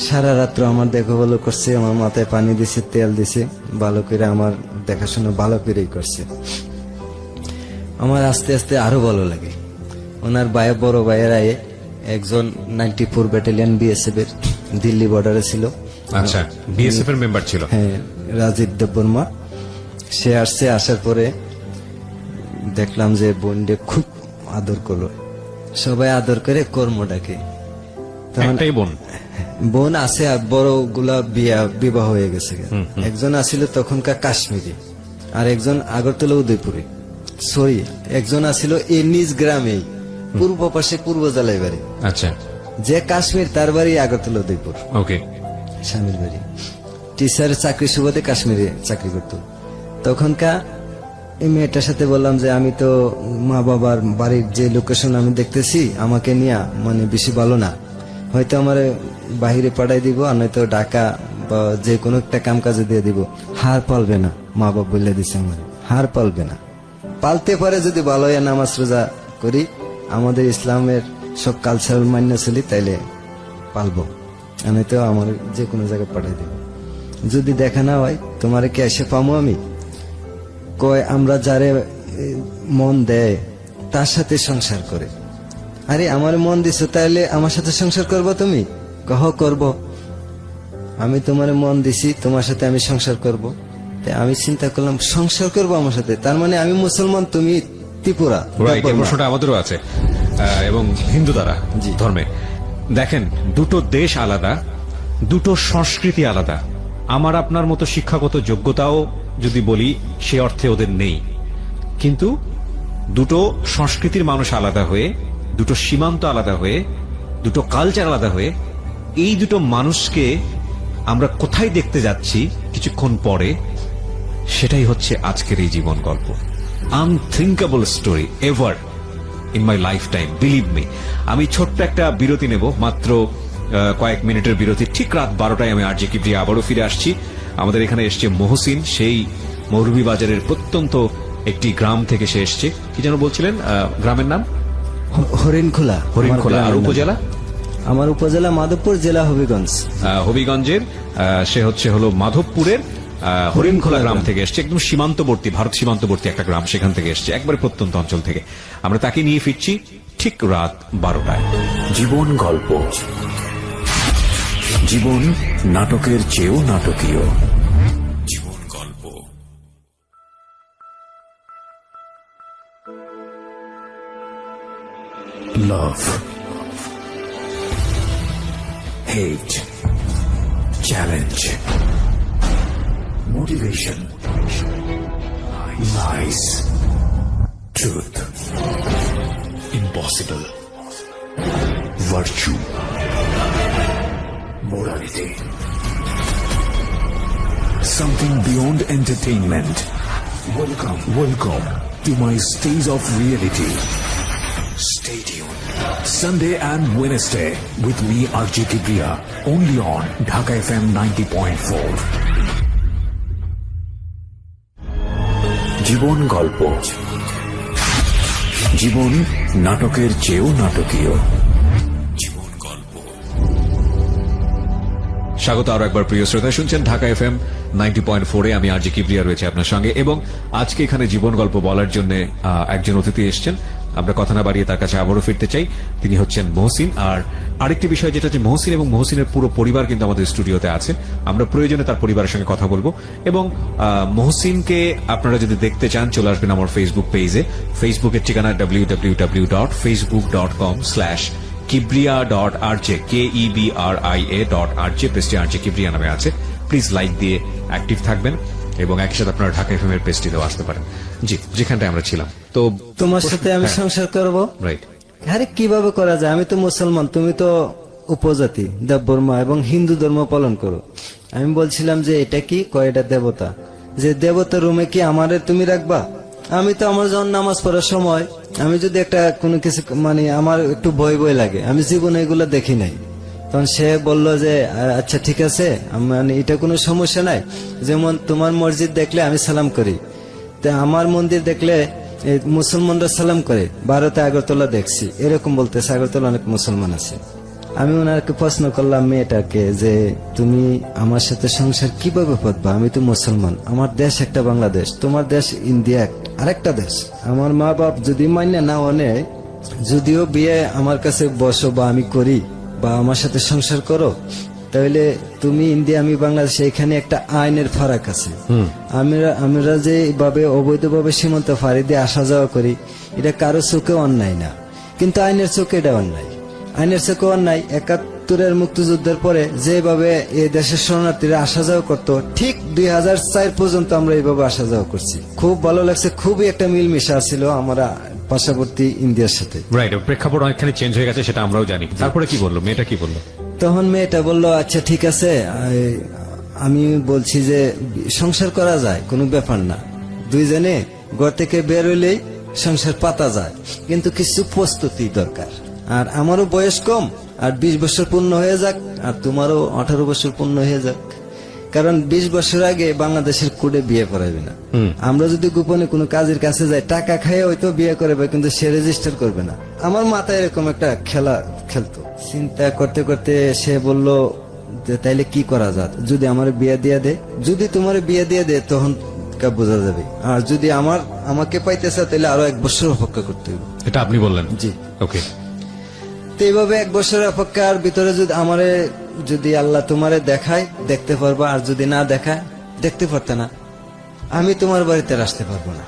সারা রাত্র আমার দেখো ভালো করছে, আমার মাথায় পানি দিছে, তেল দিছে, ভালো করে আমার দেখাশোনা ভালো করেই করছে। আমার আস্তে আস্তে আরো ভালো লাগে। ওনার বড় ভাইয়েরা একজন 94 ব্যাটালিয়ন বিএসএফ এর দিল্লি বর্ডারে ছিল। আচ্ছা, বিএসএফ এর মেম্বার ছিল। হ্যাঁ, রাজীব দেববর্মা। সে আসছে, আসার পরে দেখলাম যে বোনডে খুব আদর করলো, সবাই আদর করে কর্ম ডাকে। একটাই বোন আছে, আর বড় গুলা বিবাহ হয়ে গেছে। একজন আসিল তখনকার কাশ্মীরি, আর একজন আগরতলা উদয়পুরে, সরি একজন আসিল এই নিজ গ্রামেই পূর্ব পাশে পূর্ব জেলায় বাড়ি। আচ্ছা, যে কাশ্মীর তার বাড়ি আগরতলা উদয়পুর, ওকে, স্বামীর বাড়ি। টিচার চাকরি সুবাদে কাশ্মীরে চাকরি করত। তখনকার এই মেয়েটার সাথে বললাম যে আমি তো মা বাবার বাড়ির যে লোকেশন আমি দেখতেছি, আমাকে নিয়ে মানে বেশি ভালো না, হয়তো আমার বাহিরে পাঠাই দিব, আর নয়তো ঢাকা বা যে কোনো একটা কাম কাজে দিয়ে দিব। হার পালবে না, মা বাবা বলে দিছে আমার, হার পালবে না, পালতে পারে যদি ভালো হয়, নামাজ রোজা করি, আমাদের ইসলামের সব কালচার মান্য চলি, তাইলে পালবো, নয়তো আমার যে কোনো জায়গায় পাঠাই দিব। যদি দেখা না হয় তোমার কি এসে পামো আমি? কয় আমরা যারে মন দেয় তার সাথে সংসার করে। আরে আমার মন দিছো, তাহলে আমার সাথে সংসার করবো তুমি? কহ করব, আমি তোমার মন দিছি, তোমার সাথে আমি সংসার করব। তাই আমি চিন্তা করলাম সংসার করবো আমার সাথে, তার মানে আমি মুসলমান, তুমি ত্রিপুরা। এই প্রশ্নটা আমাদেরও আছে, এবং হিন্দু দ্বারা ধর্মে। দেখেন, দুটো দেশ আলাদা, দুটো সংস্কৃতি আলাদা। আমার আপনার মতো শিক্ষাগত যোগ্যতাও যদি বলি সে অর্থে ওদের নেই, কিন্তু দুটো সংস্কৃতির মানুষ আলাদা হয়ে, দুটো সীমান্ত আলাদা হয়ে, দুটো কালচার আলাদা হয়ে, এই দুটো মানুষকে আমরা কোথায় দেখতে যাচ্ছি কিছুক্ষণ পরে, সেটাই হচ্ছে আজকের এই জীবন গল্প। Unthinkable story ever in my life time, believe me. আমি ছোট্ট একটা বিরতি নেব, মাত্র কয়েক মিনিটের বিরতি। ঠিক রাত 12টায় আমি আরজে কিবরিয়া আবারও ফিরে আসছি। আমাদের এখানে এসছে মহসিন, সেই মৌলভীবাজারের প্রত্যন্ত একটি গ্রাম থেকে সে এসছে। কি যেন বলছিলেন গ্রামের নাম? হরিণখোলা। হরিণখোলা। আর উপজেলা? আমার উপজেলা মাধবপুর, জেলা হবিগঞ্জ। হবিগঞ্জের সে হলো মাধবপুরের হরিণখোলা গ্রাম থেকে এসছে, একদম সীমান্তবর্তী, ভারত সীমান্তবর্তী একটা গ্রাম, সেখান থেকে এসছে, একবারে প্রত্যন্ত অঞ্চল থেকে। আমরা তাকে নিয়ে ফিরছি ঠিক রাত 12টায়। জীবন গল্প, জীবন নাটকের চেয়েও নাটকীয়। জীবন গল্প। লাভ, হেট, challenge, motivation, lies, truth, impossible, virtue, morality, something beyond entertainment. Welcome to my stage of reality. Stay tuned. Sunday and Wednesday with me RJ Kibriya, only on Dhaka FM 90.4. জীবন গল্প, জীবন নাটকের চেয়েও নাটকীয়। জীবন গল্প। স্বাগত আরো একবার প্রিয় শ্রোতা, শুনছেন ঢাকা এফএম 90.4-এ। আমি আরজি কিবরিয়া রয়েছে আপনার সঙ্গে, এবং আজকে এখানে জীবন গল্প বলার জন্য একজন অতিথি এসছেন। আমরা কথা না বাড়িয়ে তার কাছে আবারও ফিরতে চাই। তিনি হচ্ছেন মহসিন। আর আরেকটি বিষয় যেটা হচ্ছে, মহসিন এবং মহসিনের পুরো পরিবার কিন্তু আমাদের স্টুডিওতে আছে। আমরা প্রয়োজনে তার পরিবারের সঙ্গে কথা বলবো। এবং মহসিনকে আপনারা যদি দেখতে চান, চলে আসবেন আমার ফেসবুক পেজে। ফেসবুকের ঠিকানা www.facebook.com/kibriya.rj, KEBRIA.RJ, পেজটি আরজে কিবরিয়া নামে আছে। প্লিজ লাইক দিয়ে অ্যাক্টিভ থাকবেন, এবং একই সাথে আপনারা ঢাকা এফএম এর পেজটিতেও আসতে পারেন। জি, যেখানটায় আমরা ছিলাম। তো তোমার সাথে আমি সংসার করব, রাইট? আরে কিভাবে করা যায়? আমি তো মুসলমান, তুমি তো উপজাতি, দেববর্মা এবং হিন্দু ধর্ম পালন করো। আমি বলছিলাম যে এটা কি, কয় এটা দেবতা, যে দেবতা রুমে কি আমারে তুমি রাখবা? আমি তো আমার যখন নামাজ পড়ার সময় আমি যদি একটা কোনো কিছু মানে আমার একটু ভয় ভয় লাগে, আমি জীবনে এগুলো দেখি নাই। তখন সে বলল যে আচ্ছা ঠিক আছে, মানে এটা কোনো সমস্যা নাই। যেমন তোমার মসজিদ দেখলে আমি সালাম করি, তা আমার মন্দির দেখলে মুসলমানরা সালাম করে। ভারতে আগরতলা দেখছি এরকম বলতেছে, আগরতলা অনেক মুসলমান আছে। আমি ওনাকে প্রশ্ন করলাম মেয়েটাকে যে তুমি আমার সাথে সংসার কিভাবে করবা? আমি তো মুসলমান, আমার দেশ একটা বাংলাদেশ, তোমার দেশ ইন্ডিয়া আরেকটা দেশ। আমার মা বাপ যদি মান্য না অনেক, যদিও বিয়ে আমার কাছে বসো বা আমি করি বা আমার সাথে সংসার করো, তাহলে তুমি ইন্ডিয়া আমি বাংলাদেশে, এখানে একটা আইনের ফারাক আছে। আমরা যে ভাবে অবৈধভাবে সীমান্ত ফাঁড়ি দিয়ে আসা যাওয়া করি, এটা কারো চোখে অন্যায় না, কিন্তু আইনের চোখে এটা অন্যায়। আইনের চোখে অন্যায়। ৭১-এর মুক্তিযুদ্ধের পরে যেভাবে এই দেশের শরণার্থীরা আসা যাওয়া করতো, ঠিক ২০০৪ পর্যন্ত আমরা এইভাবে আসা যাওয়া করছি। খুব ভালো লাগছে, খুবই একটা মিলমিশা ছিল আমরা পার্শ্ববর্তী ইন্ডিয়ার সাথে। রাইট, প্রেক্ষাপট অনেকখানি চেঞ্জ হয়ে গেছে, সেটা আমরাও জানি। তারপরে কি বললো মেয়েটা, কি বললো? তখন মেয়েটা বলল আচ্ছা ঠিক আছে, আমি বলছি যে সংসার করা যায়, কোনো ব্যাপার না, দুইজনে ঘর থেকে বের হইলেই সংসার পাতা যায়, কিন্তু কিছু প্রস্তুতি দরকার। আর আমারও বয়স কম, আর ২০ বছর পূর্ণ হয়ে যাক, আর তোমারও ১৮ বছর পূর্ণ হয়ে যাক। কারণ ২০ বছর আগে বাংলাদেশের কোডে বিয়ে করাবে না। আমরা যদি গোপনে কোনো কাজের কাছে যাই, টাকা খাইয়ে হয়তো বিয়ে করবে, কিন্তু সে রেজিস্টার করবে না। আমার মাথায় এরকম একটা খেলা খেলতো। চিন্তা করতে করতে সে বলল যে তাইলে কি করা যায়, যদি আমার বিয়ে দিয়ে দে, যদি তোমার বিয়ে দিয়ে দে তখন বোঝা যাবে, আর যদি আমাকে পাইতে চায় তাহলে আরো ১ বছর অপেক্ষা করতে হবে। এটা আপনি বললেন? জি। ওকে। তো এইভাবে ১ বছরের অপেক্ষার ভিতরে যদি আল্লাহ তোমারে দেখায় দেখতে পারবা, আর যদি না দেখায় দেখতে পারতে না, আমি তোমার বাড়িতে আসতে পারবো না।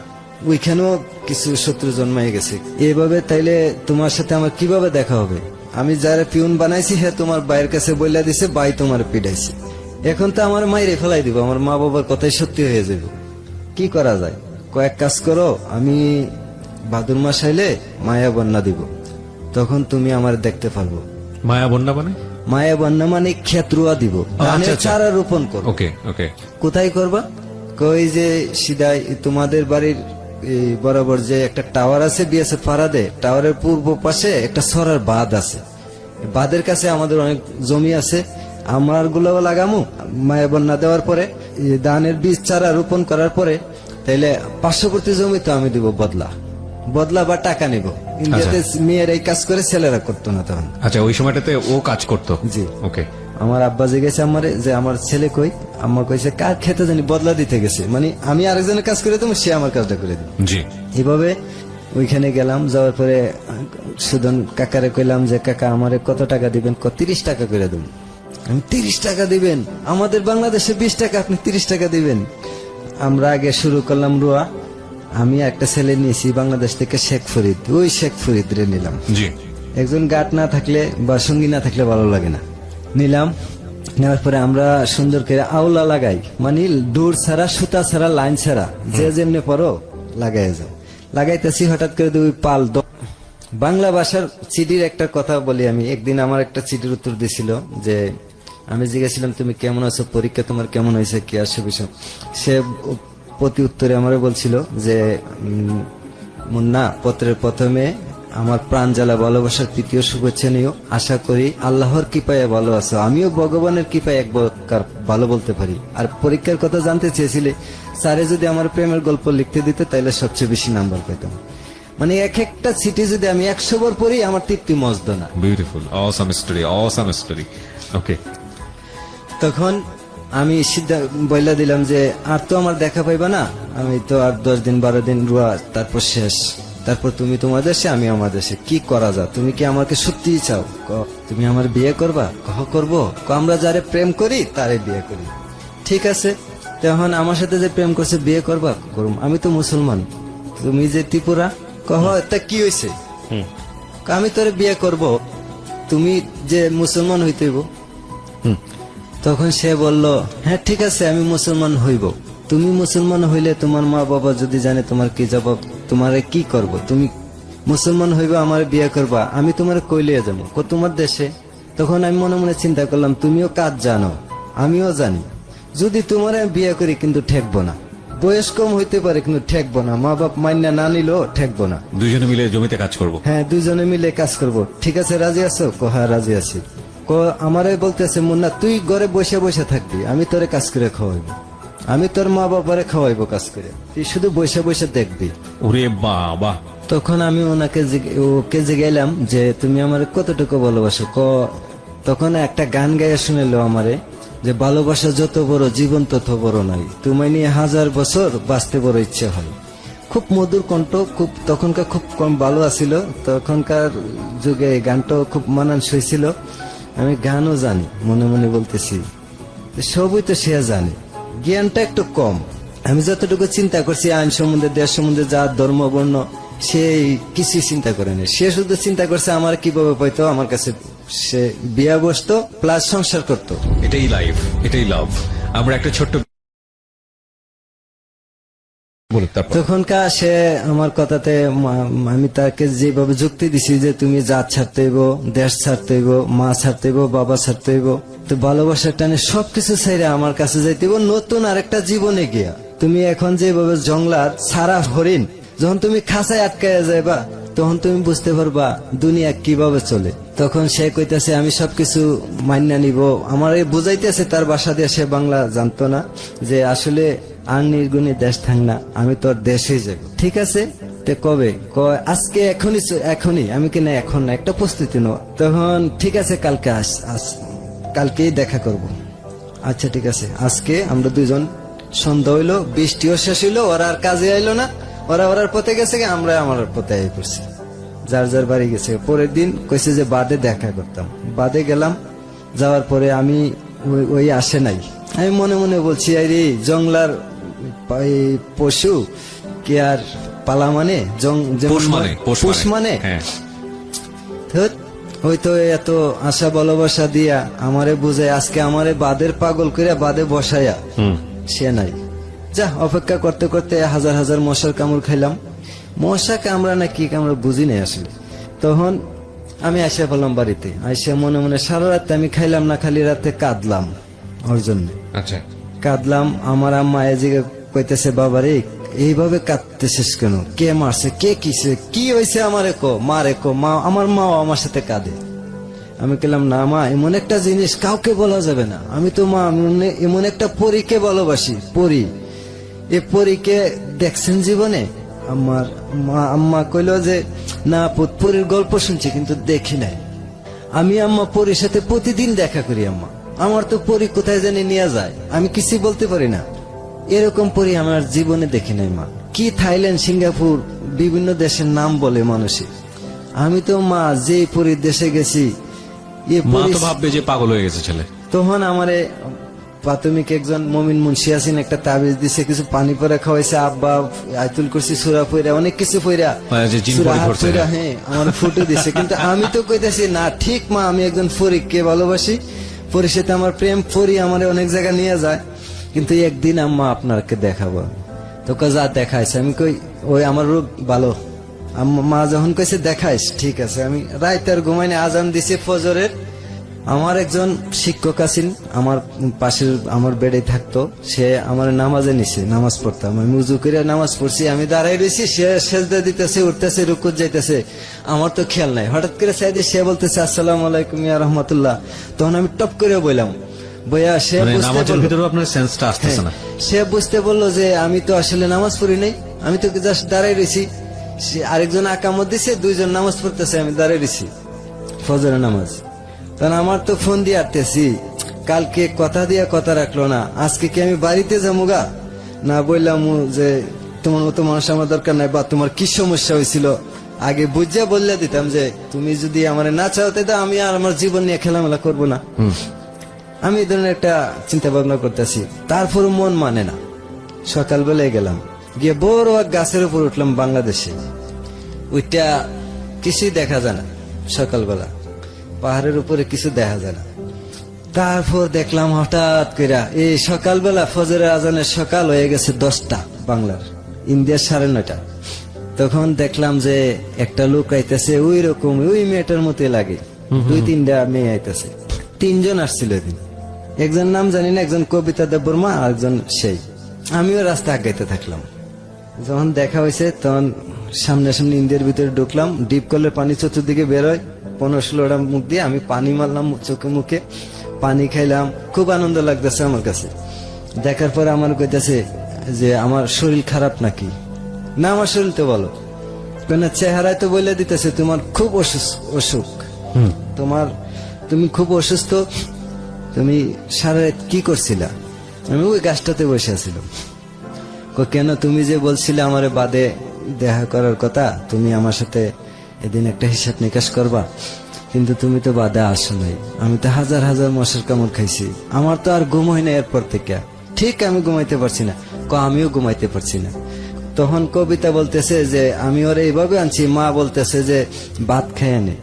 ওইখানেও কিছু শত্রু জন্মাই গেছে। এইভাবে তাইলে তোমার সাথে আমার কিভাবে দেখা হবে? আমি যারা পিউন বানাইছি হ্যাঁ তোমার ভাইয়ের কাছে বইলা দিছে, ভাই তোমার পিটাইছে, এখন তো আমার মাইরে ফেলাই দিব, আমার মা বাবার কথাই সত্যি হয়ে যাবে। কি করা যায়? কয়েক কাজ করো, আমি ভাদুর মাস আইলে মায়া বন্যা দিব, তখন তুমি আমার দেখতে পারবো। মায়া বন্যা মানে? মায়া বন্যা মানে ক্ষেত্রুয়া দিব, ধানের চারা রোপণ করো। ওকে ওকে। কোথায় করবা? কই যে সিধাই তোমাদের বাড়ির বরাবর যে একটা টাওয়ার আছে বিএসএফ পাড়াতে, টাওয়ারের পূর্ব পাশে একটা সরার বাঁধ আছে, বাঁধের কাছে আমাদের অনেক জমি আছে, আমার গুলো লাগামু। মায়া বন্যা দেওয়ার পরে ধানের বীজ চারা রোপণ করার পরে তাইলে পার্শ্ববর্তী জমি তো আমি দিব বদলা, বদলা বা টাকা নিব। ইন্ডিয়াতে মেয়ের এই কাজ করে, ছেলেরা করতো না তখন। আচ্ছা, ওই সময়টাতে ও কাজ করতো? জি। ওকে। আমার আব্বা জিজ্ঞেস আমারে যে আমার ছেলে কই, আম্মা কইছে কার খেতে জানি বদলা দিতে গেছে, মানে আমি আরেকজনের কাজ করে দেবো, সে আমার কাজটা করে দিবে। জি। এইভাবে ওইখানে গেলাম, যাওয়ার পরে সুদন কাকারে কইলাম যে কাকা আমারে কত টাকা দিবেন? 30 টাকা করে দেব। আমি 30 টাকা দিবেন? আমাদের বাংলাদেশে 20 টাকা, আপনি 30 টাকা দিবেন? আমরা আগে শুরু করলাম রুয়া। আমি একটা ছেলে নিয়েছি বাংলাদেশ থেকে, শেখ ফরিদ, ওই শেখ ফরিদ রে নিলাম। জি। একজন গার্ড না থাকলে বা সঙ্গী না থাকলে ভালো লাগে না। নিলাম, নেওয়ার পরে আমরা সুন্দর করে আওলা লাগাই, মানে দূর ছাড়া, সুতা ছাড়া, লাইন ছাড়া, যে যেমনি পরো লাগাই যাও। লাগাইতেছি, হঠাৎ করে দুই পাল বাংলা ভাষার চিঠির একটা কথা বলি আমি। একদিন আমার একটা চিঠির উত্তর দিছিল যে আমি জিজ্ঞেছিলাম তুমি কেমন আছো, পরীক্ষা তোমার কেমন হয়েছে, কি আসে বিষয়। সে প্রতি উত্তরে আমারে বলছিল যে মুন্না, পত্রের প্রথমে আমার প্রাণ জ্বালা ভালোবাসার তৃতীয় শুভেচ্ছা নিও। আশা করি আল্লাহর কৃপায় ভালো আছো, আমিও ভগবানের কৃপায় এক প্রকার ভালো বলতে পারি। আর পরীক্ষার কথা জানতে চেয়েছিলে, স্যারে যদি আমার প্রেমের গল্প লিখতে দিতে তাহলে সবচেয়ে বেশি নাম্বার পেতাম। মানে এক একটা চিঠি যদি আমি 100 বার পড়ি, আমার তৃপ্তি মজদ না। Beautiful, awesome story, awesome story. Okay. তখন আমি বইলা দিলাম যে আর তো আমার দেখা পাইবা না, আমি তো আর 10 দিন 12 দিন রুয়া, তারপর শেষ। তারপর তুমি তোমার দেশে, আমি আমার দেশে, কি করা যায়? তুমি কি আমাকে সত্যিই চাও? তুমি আমার বিয়ে করবা? করবো। আমরা যারে প্রেম করি তারে বিয়ে করি। ঠিক আছে, তখন আমার সাথে যে প্রেম করছে বিয়ে করবা? করুম। আমি তো মুসলমান, তুমি যে ত্রিপুরা, তা কি হয়েছে? আমি তোরে বিয়ে করব, তুমি যে মুসলমান হইতেইব। তখন সে বলল হ্যাঁ ঠিক আছে, আমি মুসলমান হইব। তুমি মুসলমান হইলে তোমার মা বাবা যদি জানে তোমার কি জবাব, তোমারে কি করব? তুমি মুসলমান হইবা, আমার বিয়ে করবা, আমি তোমার কইলিয়ে যাবো তোমার দেশে। তখন আমি মনে মনে চিন্তা করলাম তুমিও কাজ জানো, আমিও জানি, যদি তোমার বিয়ে করি কিন্তু ঠেকবো না। বয়স কম হইতে পারে কিন্তু ঠেকবো না, মা বাপ মান্যা না নিলেও ঠেকবো না। দুজনে মিলে জমিতে কাজ করব। হ্যাঁ, দুজনে মিলে কাজ করব। ঠিক আছে, রাজি আছো? হ্যাঁ রাজি আছি। আমারে বলতেছে মুন্না তুই ঘরে বসে বসে থাকবি, আমি তোরে কাজ করে খাওয়াইবো, আমি তোর মা বাবারে খাওয়াইবো কাজ করে, তুই শুধু বসে বসে দেখবি। ওরে বাবা! তখন আমি ওকে জিজ্ঞাইলাম যে তুমি আমার কতটুকু ভালোবাসো? তখন একটা গান গাইয়া শুনেলো আমারে যে ভালোবাসা যত বড়, জীবন তত বড় নাই, তোমায় নিয়ে 1000 বছর বাঁচতে বড় ইচ্ছে হয়। খুব মধুর কণ্ঠ, খুব তখনকার খুব কম ভালো আছিল, তখনকার যুগে গানটাও খুব মানানসই ছিল। আমি গানও জানি, মনে মনে বলতেছি সবই তো সে জানে, জ্ঞানটা একটু কম। আমি যতটুকু চিন্তা করছি আইন সম্বন্ধে, দেশ সম্বন্ধে, জাত ধর্ম বর্ণ, সে কিছুই চিন্তা করে না। সে শুধু চিন্তা করছে আমার কিভাবে পাইতো, আমার কাছে সে বিয়া বসতো প্লাস সংসার করতো। এটাই লাইফ, এটাই লাভ। আমরা একটা ছোট্ট তখনকার সে আমার কথাতে আমি তাকে যেভাবে যুক্তি দিছি যে তুমি জাত ছাড়তে হইব, দেশ ছাড়তে হইব, মা ছাড়তে হইব, বাবা ছাড়তে হইব, তো ভালোবাসার টানে সবকিছু ছেড়ে আমার কাছে যাইতে হইব নতুন আরেকটা জীবনে গিয়া। তুমি এখন যেভাবে জংলার সারা হরিণ, যখন তুমি খাঁচায় আটকায় যাইবা তখন তুমি বুঝতে পারবা দুনিয়া কিভাবে চলে। তখন সে কইতেছে আমি সবকিছু মান্য নিব, আমার বুঝাইতেছে তার বাসা দিয়ে, সে বাংলা জানতো না, যে আসলে আর নির্গুণী দেশ থাক না, আমি তোর দেশেই যাব। ঠিক আছে, তে কবে? আজকে, এখনই। আমি কিনা এখন না, একটা প্রস্তুতি নাও। তখন ঠিক আছে, কালকে কালকেই দেখা করব। আচ্ছা ঠিক আছে, আজকে আমরা দুজন, সন্ধ্যা হইলো, বৃষ্টিও শেষ হইলো, ওরা আর কাজে আইলো না, ওরা ওরার পথে গেছে, আমরা আমার পথে আই করছি, যার যার বাড়ি গেছে। পরের দিন কইছে যে বাদে দেখা করতাম। বাদে গেলাম, যাওয়ার পরে আমি ওই আসে নাই। আমি মনে মনে বলছি আরে জংলার পশু কি আর পালা মানে, পোষ মানে হয়তো এত আশা ভালোবাসা দিয়া আমারে বুঝায় আজকে আমারে বাদের পাগল করে বাদে বসায়া সে নাই। যা অপেক্ষা করতে করতে 1000 মশার কামড় খাইলাম। মশা কামড়া না কি কামড়া বুঝি নাই আসলে। তখন আমি আসে পেলাম বাড়িতে, আইসে মনে মনে সারা রাত আমি খাইলাম না, খালি রাতে কাঁদলাম ওর জন্য। আচ্ছা, কাঁদলাম। আমার আম্মা এদিকে কইতেছে বাবারে এইভাবে কাঁদতেছিস কেন, কে মারছে, কে কিসে, কি হয়েছে, আমারে কো, মারে কো। মা, আমার মাও আমার সাথে কাঁদে। আমি বললাম না মা, এমন একটা জিনিস কাউকে বলা যাবে না, আমি তো মা এমন একটা পরীকে ভালোবাসি, পরী। এ পরীকে দেখছেন জীবনে, আম্মা কইলো যে না পরীর গল্প শুনছি কিন্তু দেখি নাই। আমি আম্মা পরীর সাথে প্রতিদিন দেখা করি। আম্মা আমার তো পরী কোথায় জানি নিয়ে যায়, আমি কিছু বলতে পারি না। এরকম পরী আমার জীবনে দেখি নাই মা। কি থাইল্যান্ড, সিঙ্গাপুর, বিভিন্ন দেশের নাম বলে মানুষে। আমি তো মা যে পরীর দেশে গেছি, মা তো ভাববে যে পাগল হয়ে গেছে ছেলে। তখন আমারে প্রাথমিক একজন মমিন মুন্সি আছেন, একটা তাবিজ দিছে, কিছু পানি পরে খাওয়াইছে, আব্বা আয়তুল কুরসি সূরা পড়া, অনেক কিছু পড়া, হ্যাঁ আমার ফুটে দিছে। কিন্তু আমি তো কইতাছি না ঠিক মা, আমি একজন ফরিককে ভালোবাসি, পরীর সাথে আমার প্রেম, পরী আমার অনেক জায়গা নিয়ে যায়, কিন্তু একদিন আম্মা আপনাকে দেখাবো। তো যা দেখাইছে, আমি কই ওই আমার রূপ ভালো। মা যখন কইছে দেখাইস, ঠিক আছে। আমি রাইতে আর ঘুমাইনি, আজান দিছে ফজরের। আমার একজন শিক্ষক আছেন আমার পাশের, আমার বেডে থাকতো, সে আমার নামাজে নিছে, নামাজ পড়তাম, আমি উজু করে নামাজ পড়ছি, আমি দাঁড়াই রয়েছি, সে সেজদা দিতেছে, উঠতেছে, রুকুত যাইতেছে, আমার তো খেয়াল নাই। হঠাৎ করে সাইডে সে বলতেছে আসসালামু আলাইকুম ইয়া রাহমাতুল্লাহ। তখন আমি টপ করে বললাম, বইয়া সে সে বুঝতে বললো যে আমি তো আসলে নামাজ পড়ি নাই, আমি তো জাস্ট দাঁড়াই রয়েছি। আরেকজন আকামত দিছে, দুইজন নামাজ পড়তেছে, আমি দাঁড়াই রয়েছি ফজরের নামাজ। তখন আমার তো ফোন দিয়ে আটতেছি, কালকে কথা দিয়া কথা রাখলো না, আজকে কি আমি বাড়িতে যাবো গা? না বললাম যে তোমার মতো মানুষ আমার দরকার নাই, বা তোমার কি সমস্যা হয়েছিল আগে বুঝে বললে দিতাম, যে তুমি যদি আমার না চাও তাই আমি আর আমার জীবন নিয়ে খেলামেলা করবো না। আমি এই ধরনের একটা চিন্তা ভাবনা করতেছি। তারপর মন মানে না, সকালবেলায় গেলাম, গিয়ে বড় এক গাছের উপর উঠলাম বাংলাদেশে। ওইটা কিছুই দেখা যায় না, সকালবেলা পাহাড়ের উপরে কিছু দেখা যায় না। তারপর দেখলাম হঠাৎ করে এই সকালবেলা ফজরের আজানের সকাল হয়ে গেছে 10টা বাংলার, ইন্ডিয়ার 9:30। তখন দেখলাম যে একটা লোক আইতেছে, ওই রকম ওই মেয়েটার মতো লাগে, 2-3টা মেয়ে আইতেছে। 3 জন আসছিল এদিন, একজন নাম জানি না, একজন কবিতা দেববর্মা, আর একজন সেই। আমিও রাস্তা আগাইতে থাকলাম। যখন দেখা হয়েছে তখন সামনাসামনি ইন্ডিয়ার ভিতরে ঢুকলাম, ডিপ কলের পানি চতুর্দিকে বেরোয়, 15-16টা মুখ দিয়ে আমি পানি মারলাম চোখে মুখে, পানি খাইলাম, খুব আনন্দ লাগতেছে আমার কাছে। দেখার পরে আমার কইতেছে যে আমার শরীর খারাপ নাকি? না আমার শরীর তো বলো, কেন চেহারায় তো বলে দিতেছে তোমার খুব অসুখ, তুমি খুব অসুস্থ, তুমি সারা রাত কি করছিলা? আমি ওই গাছটাতে বসে আছিলাম। কেন তুমি যে বলছিলে আমার বাদে দেখা করার কথা, তুমি আমার সাথে এদিন একটা হিসাব নিকাশ করবা, কিন্তু তুমি তো বাদে আসো নাই। আমি তো হাজার হাজার মশার কামড় খাইছি, আমার তো আর ঘুম হয় না এরপর থেকে। ঠিক আমি ঘুমাইতে পারছি না, আমিও ঘুমাইতে পারছি না। তখন কবিতা বলতেছে যে আমি ওরা এইভাবে আনছি, মা বলতেছে যে ভাত খাইয়ে নে।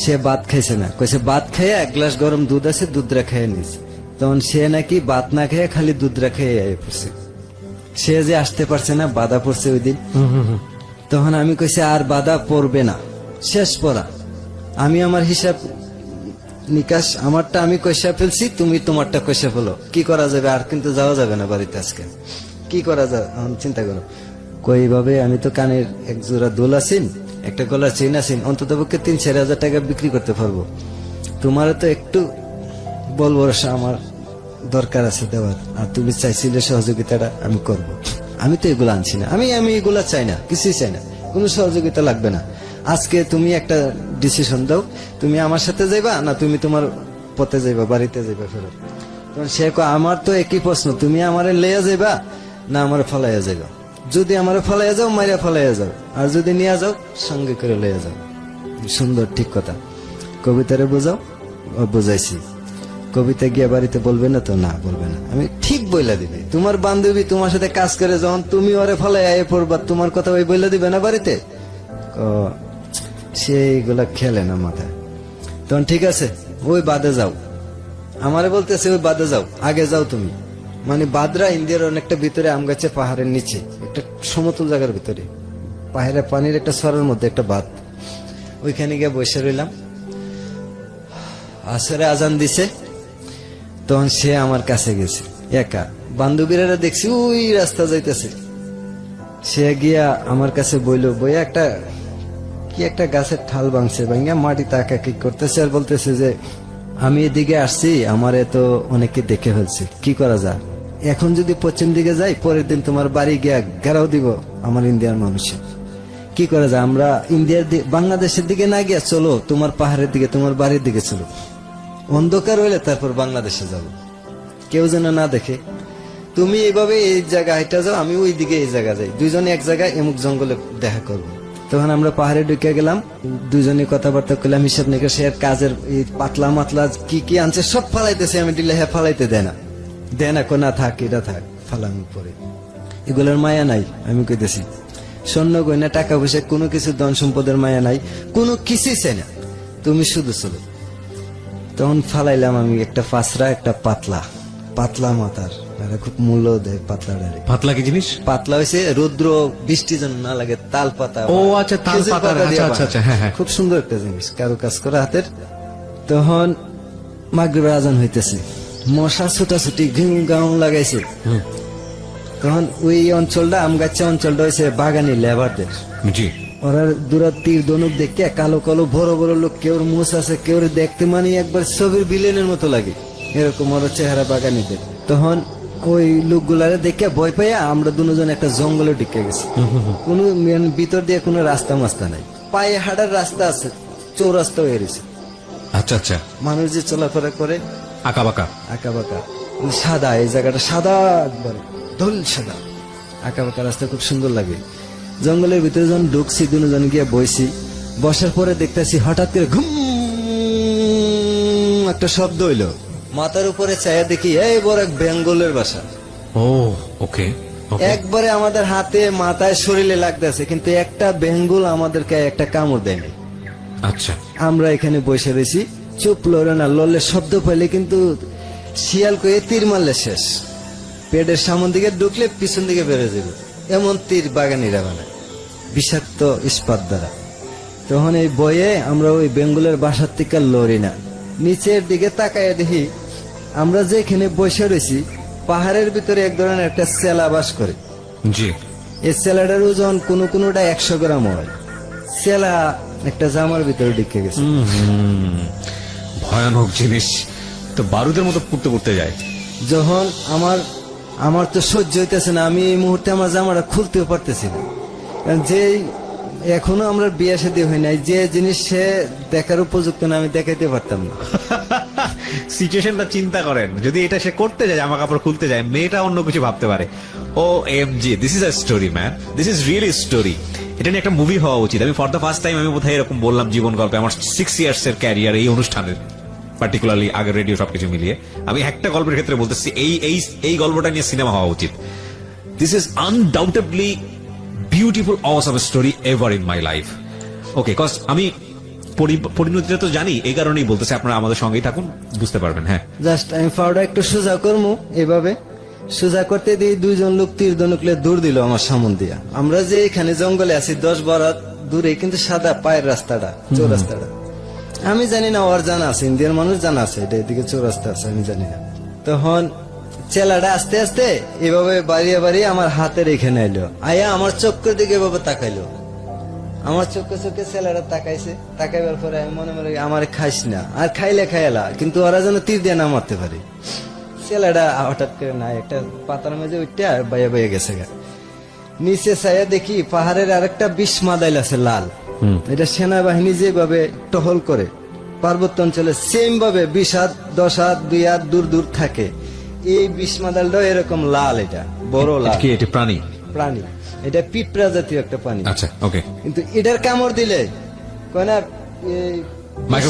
সে ভাত খাইছে না, কইছে ভাত খাইয়ে 1 গ্লাস গরম দুধ আছে, দুধরা খাইয়ে নিস। তখন সে নাকি ভাত না খেয়ে খালি দুধরা খেয়ে পড়ছে। সে যে আসতে পারছে না, বাধা পড়ছে ওই দিন। তখন আমি কইছি আর বাধা পড়বে না, শেষ পড়া। আমি আমার হিসাব নিকাশ আমারটা আমি কইসা ফেলছি, তুমি তোমারটা কইসা ফেলো, কি করা যাবে? আর কিন্তু যাওয়া যাবে না বাড়িতে আজকে, কি করা যাবে চিন্তা করো। কইভাবে আমি তো কানের 1 জোড়া দুল আছেন, একটা গলার চেইন আছেন, অন্তত পক্ষে 3-4 হাজার টাকা বিক্রি করতে পারবো। তোমার তো একটু বল ভরসা আমার দরকার আছে দেওয়ার, আর তুমি চাইছিলে সহযোগিতাটা আমি করব। আমি তো এগুলো আনছি না, আমি এগুলা চাই না, কিছুই চাই না, কোনো সহযোগিতা লাগবে না। আজকে তুমি একটা ডিসিশন দাও, তুমি আমার সাথে যাইবা না তুমি তোমার পথে যাইবা, বাড়িতে যাইবা ফেরত। তখন সে আমার তো একই প্রশ্ন, তুমি আমারে লইয়া যাইবা না আমার ফলাইয়া যাইবা? যদি আমার ফলাইয়া যাও মাইরা ফলাইয়া যাও, আর যদি নিয়ে যাও সঙ্গে করে লইয়া যাও। সুন্দর, ঠিক কথা। কবিতারে বোঝাও, বোঝাইছি। কবিতা গিয়া বাড়িতে বলবে না তো? না বলবে না, আমি ঠিক বইলা দিবে। তোমার বান্ধবী তোমার সাথে কাজ করে, যখন তুমি ওরে ফলাইয়া পড়বা, তোমার কথা ওই বইলা দিবে না বাড়িতে? সেইগুলা খেলে না মাথায়। তখন ঠিক আছে ওই বাদে যাও, আমারে বলতেছে ওই বাদে যাও, আগে যাও তুমি। মানে বাদরা ইন্ডিয়ার অনেকটা ভিতরে, আম গাছে পাহাড়ের নিচে একটা সমতল জায়গার ভিতরে, পাহাড়ে পানির একটা সরের মধ্যে একটা বাদ। ওইখানে গিয়ে বসে রইলাম। আসরে আজান দিছে, তখন সে আমার কাছে গেছে একা, বান্ধবীরা দেখছি ওই রাস্তা যাইতেছে। সে গিয়া আমার কাছে বইলো, বইয়া একটা গাছের ঠাল ভাঙছে, ভাঙিয়া মাটি তাকাকি করতেছে, আর বলতেছে যে আমি এদিকে আসছি, আমারে তো অনেকে দেখে ফেলছে, কি করা যায়? এখন যদি পশ্চিম দিকে যাই পরের দিন তোমার বাড়ি গিয়া ঘেরাও দিব আমার ইন্ডিয়ার মানুষে। কি করা যায়, আমরা বাংলাদেশের দিকে না গিয়া চলো তোমার পাহাড়ের দিকে, তোমার বাড়ির দিকে চলো, অন্ধকার হইলে তারপর বাংলাদেশে যাব, কেউ যেন না দেখে। তুমি এইভাবে এই জায়গায় হাইটা যাও, আমি ওই দিকে এই জায়গা যাই, দুইজনে এক জায়গায় এমুক জঙ্গলে দেখা করবো। তখন আমরা পাহাড়ে ঢুকে গেলাম, দুইজনে কথাবার্তা করলাম, হিসাব নিকাশ, এর কাজের এই পাতলা মাতলা কি কি আনছে সব ফালাইতেছে, আমি দিলে হ্যাঁ ফালাইতে দেয় না, কোনা থাক, এটা থাক, ফালামি পরে। এগুলোর মায়া নাই, আমি কইতেছি স্বর্ণ গয়না টাকা পয়সা কোনো কিছু ধন সম্পদের মায়া নাই, কোনো কিছুই চাই না, তুমি শুধু চলো। তখন ফালাইলাম আমি একটা ফাসরা, একটা পাতলা মাথার, খুব মূল্য দেয় পাতলাটারে। পাতলা কি জিনিস? পাতলা হয়েছে রৌদ্র বৃষ্টি যেন না লাগে, তাল পাতা। ও আচ্ছা, তাল খেজুর পাতা, দিয়ে আচ্ছা, আচ্ছা, হ্যাঁ, হ্যাঁ। খুব সুন্দর একটা জিনিস, কারো কাজ করা হাতের। তখন মাগরিবের আজান হইতেছে, মশা ছুটাছুটি ঘিউ গাউ লাগাইছে। তখন ওই অঞ্চলটা, আমগাছা অঞ্চলটা হয়েছে বাগানি লেবারদের। জি। ওরা দূরা তীর ধনুক দেখে কালো কালো বড় বড় লোক, কেউর মুছ আছে, কেউর দেখতে মানে একবার ছবির ভিলেনের মতো লাগে, এরকম ওরা চেহারা বাগানিদের। তখন ওই লোকগুলারে দেখে ভয় পাইয়া আমরা দুজন একটা জঙ্গলে ঢুকে গেছি। কোন ভিতর দিয়ে কোনো রাস্তা মাস্তা নাই, পায়ে হাঁটার রাস্তা আছে, চৌরাস্তা হয়ে গেছে। আচ্ছা আচ্ছা। মানুষ যে চলাফেরা করে আঁকা বাঁকা সাদা, এই জায়গাটা সাদা, একবার ধুল সাদা, আঁকা বাঁকা রাস্তা, খুব সুন্দর লাগে। জঙ্গলের ভিতরে যখন ঢুকছি, দুজন গিয়ে বইছি, বসার পরে দেখতেছি হঠাৎ করে ঘুম একটা শব্দ হইলো, মাথার উপরে চায়া দেখি এই বড় এক বেঙ্গলের বাসা। ও ওকে। একবারে আমাদের হাতে মাথায় শরীরে লাগতেছে, কিন্তু একটা বেঙ্গল আমাদেরকে একটা কামড় দেয়নি। আচ্ছা। আমরা এখানে বসে রয়েছি, চুপ, লড়ে না, লড়লে শব্দ পাইলে কিন্তু শিয়াল কয়ে তীর মারলে শেষ, পেটের সামন দিকে ঢুকলে পিছন দিকে বেড়ে যাবে, এমন তীর বাগানিরা বানায় বিষাক্ত ইস্পাত দ্বারা। তখন এই বয়ে আমরা ওই বেঙ্গলের বাসার থেকে লড়ি না, নিচের দিকে তাকায় দেখি আমরা যেখানে বসে রয়েছি পাহাড়ের ভিতরে এক ধরনের একটা সেলা বাস করে। জি। এই সেলাটার ওজন কোনটা 100 গ্রাম হয়। সেলা একটা জামার ভিতরে ঢুকে গেছে। ভয়ানক জিনিস তো, বারুদের মতো পুড়তে যায়। যখন আমার তো সহ্য হইতেছে না, আমি এই মুহূর্তে আমার জামাটা খুলতেও পারতেছি না, কারণ যে এখনো আমরা বিয়ে শাদী হয় নাই, যে জিনিস সে দেখার উপযুক্ত না আমি দেখাইতে পারতাম না। সিচুয়েশনটা চিন্তা করেন, যদি এটা সে করতে যায়, জামা কাপড় খুলতে যায়, মেয়েটা অন্য কিছু ভাবতে পারে। O M G, this is a story man, this is really story. এটা নিয়ে একটা মুভি হওয়া উচিত। আমি ফর দ্য ফার্স্ট টাইম আমি বোধহয় এরকম বললাম জীবন গল্পে, আমার 6 ইয়ার্স এর ক্যারিয়ার এই অনুষ্ঠানের, পার্টিকুলারলি আগের রেডিও সবকিছু মিলিয়ে আমি একটা গল্পের ক্ষেত্রে বলতেছি এই গল্পটা নিয়ে সিনেমা হওয়া উচিত। This is undoubtedly beautiful awesome story ever in my life. Okay, cause আমি পরিণতিটা তো জানি, এই কারণেই বলতেছি, আপনারা আমাদের সঙ্গেই থাকুন, বুঝতে পারবেন। হ্যাঁ, জাস্ট আমি পাউডার একটু সোজা করবো, এভাবে সোজা করতে দিয়ে দুইজন লোক তীর ধনুকলে দূর দিল আমার সামন দিয়া। আমরা যে এখানে জঙ্গলে আছি 10-12 দূরে, কিন্তু সাদা পায়ের রাস্তাটা, চৌরাস্তাটা আমি জানি না, ওর জানা আছে, ইন্ডিয়ার মানুষ জানা আছে এটা এদিকে চৌরাস্তা আছে, আমি জানি না। তখন চেলাটা আস্তে আস্তে এভাবে বাড়িয়ে আমার হাতের এখানে এলো, আয়া আমার চোখের দিকে এভাবে তাকাইলো, আমার চোখে ছেলেরা তাকাইছে, তাকাইবার পরে আমি মনে মনে আমার খাইস না, আর খাইলে খাইলা, কিন্তু ওরা যেন তীর দিয়ে না মারতে পারে। ছেলেটা হঠাৎ করে না একটা পাতার মেঝে উঠতে আর বাইয়া গেছে। নিচে চাইয়া দেখি পাহাড়ের আরেকটা বিষ মাদাইল আছে লাল, এটা সেনাবাহিনী যেভাবে টহল করে পার্বত্য অঞ্চলে সেম ভাবে 20 হাত 10 হাত 2 হাত দূর থাকে, এই বিষ মাদালটাও এরকম লাল, এটা বড় লাল। এটা প্রাণী, এটা পিঁপড়া জাতীয় একটা প্রাণী। আচ্ছা, ওকে। কিন্তু এটার কামড় দিলে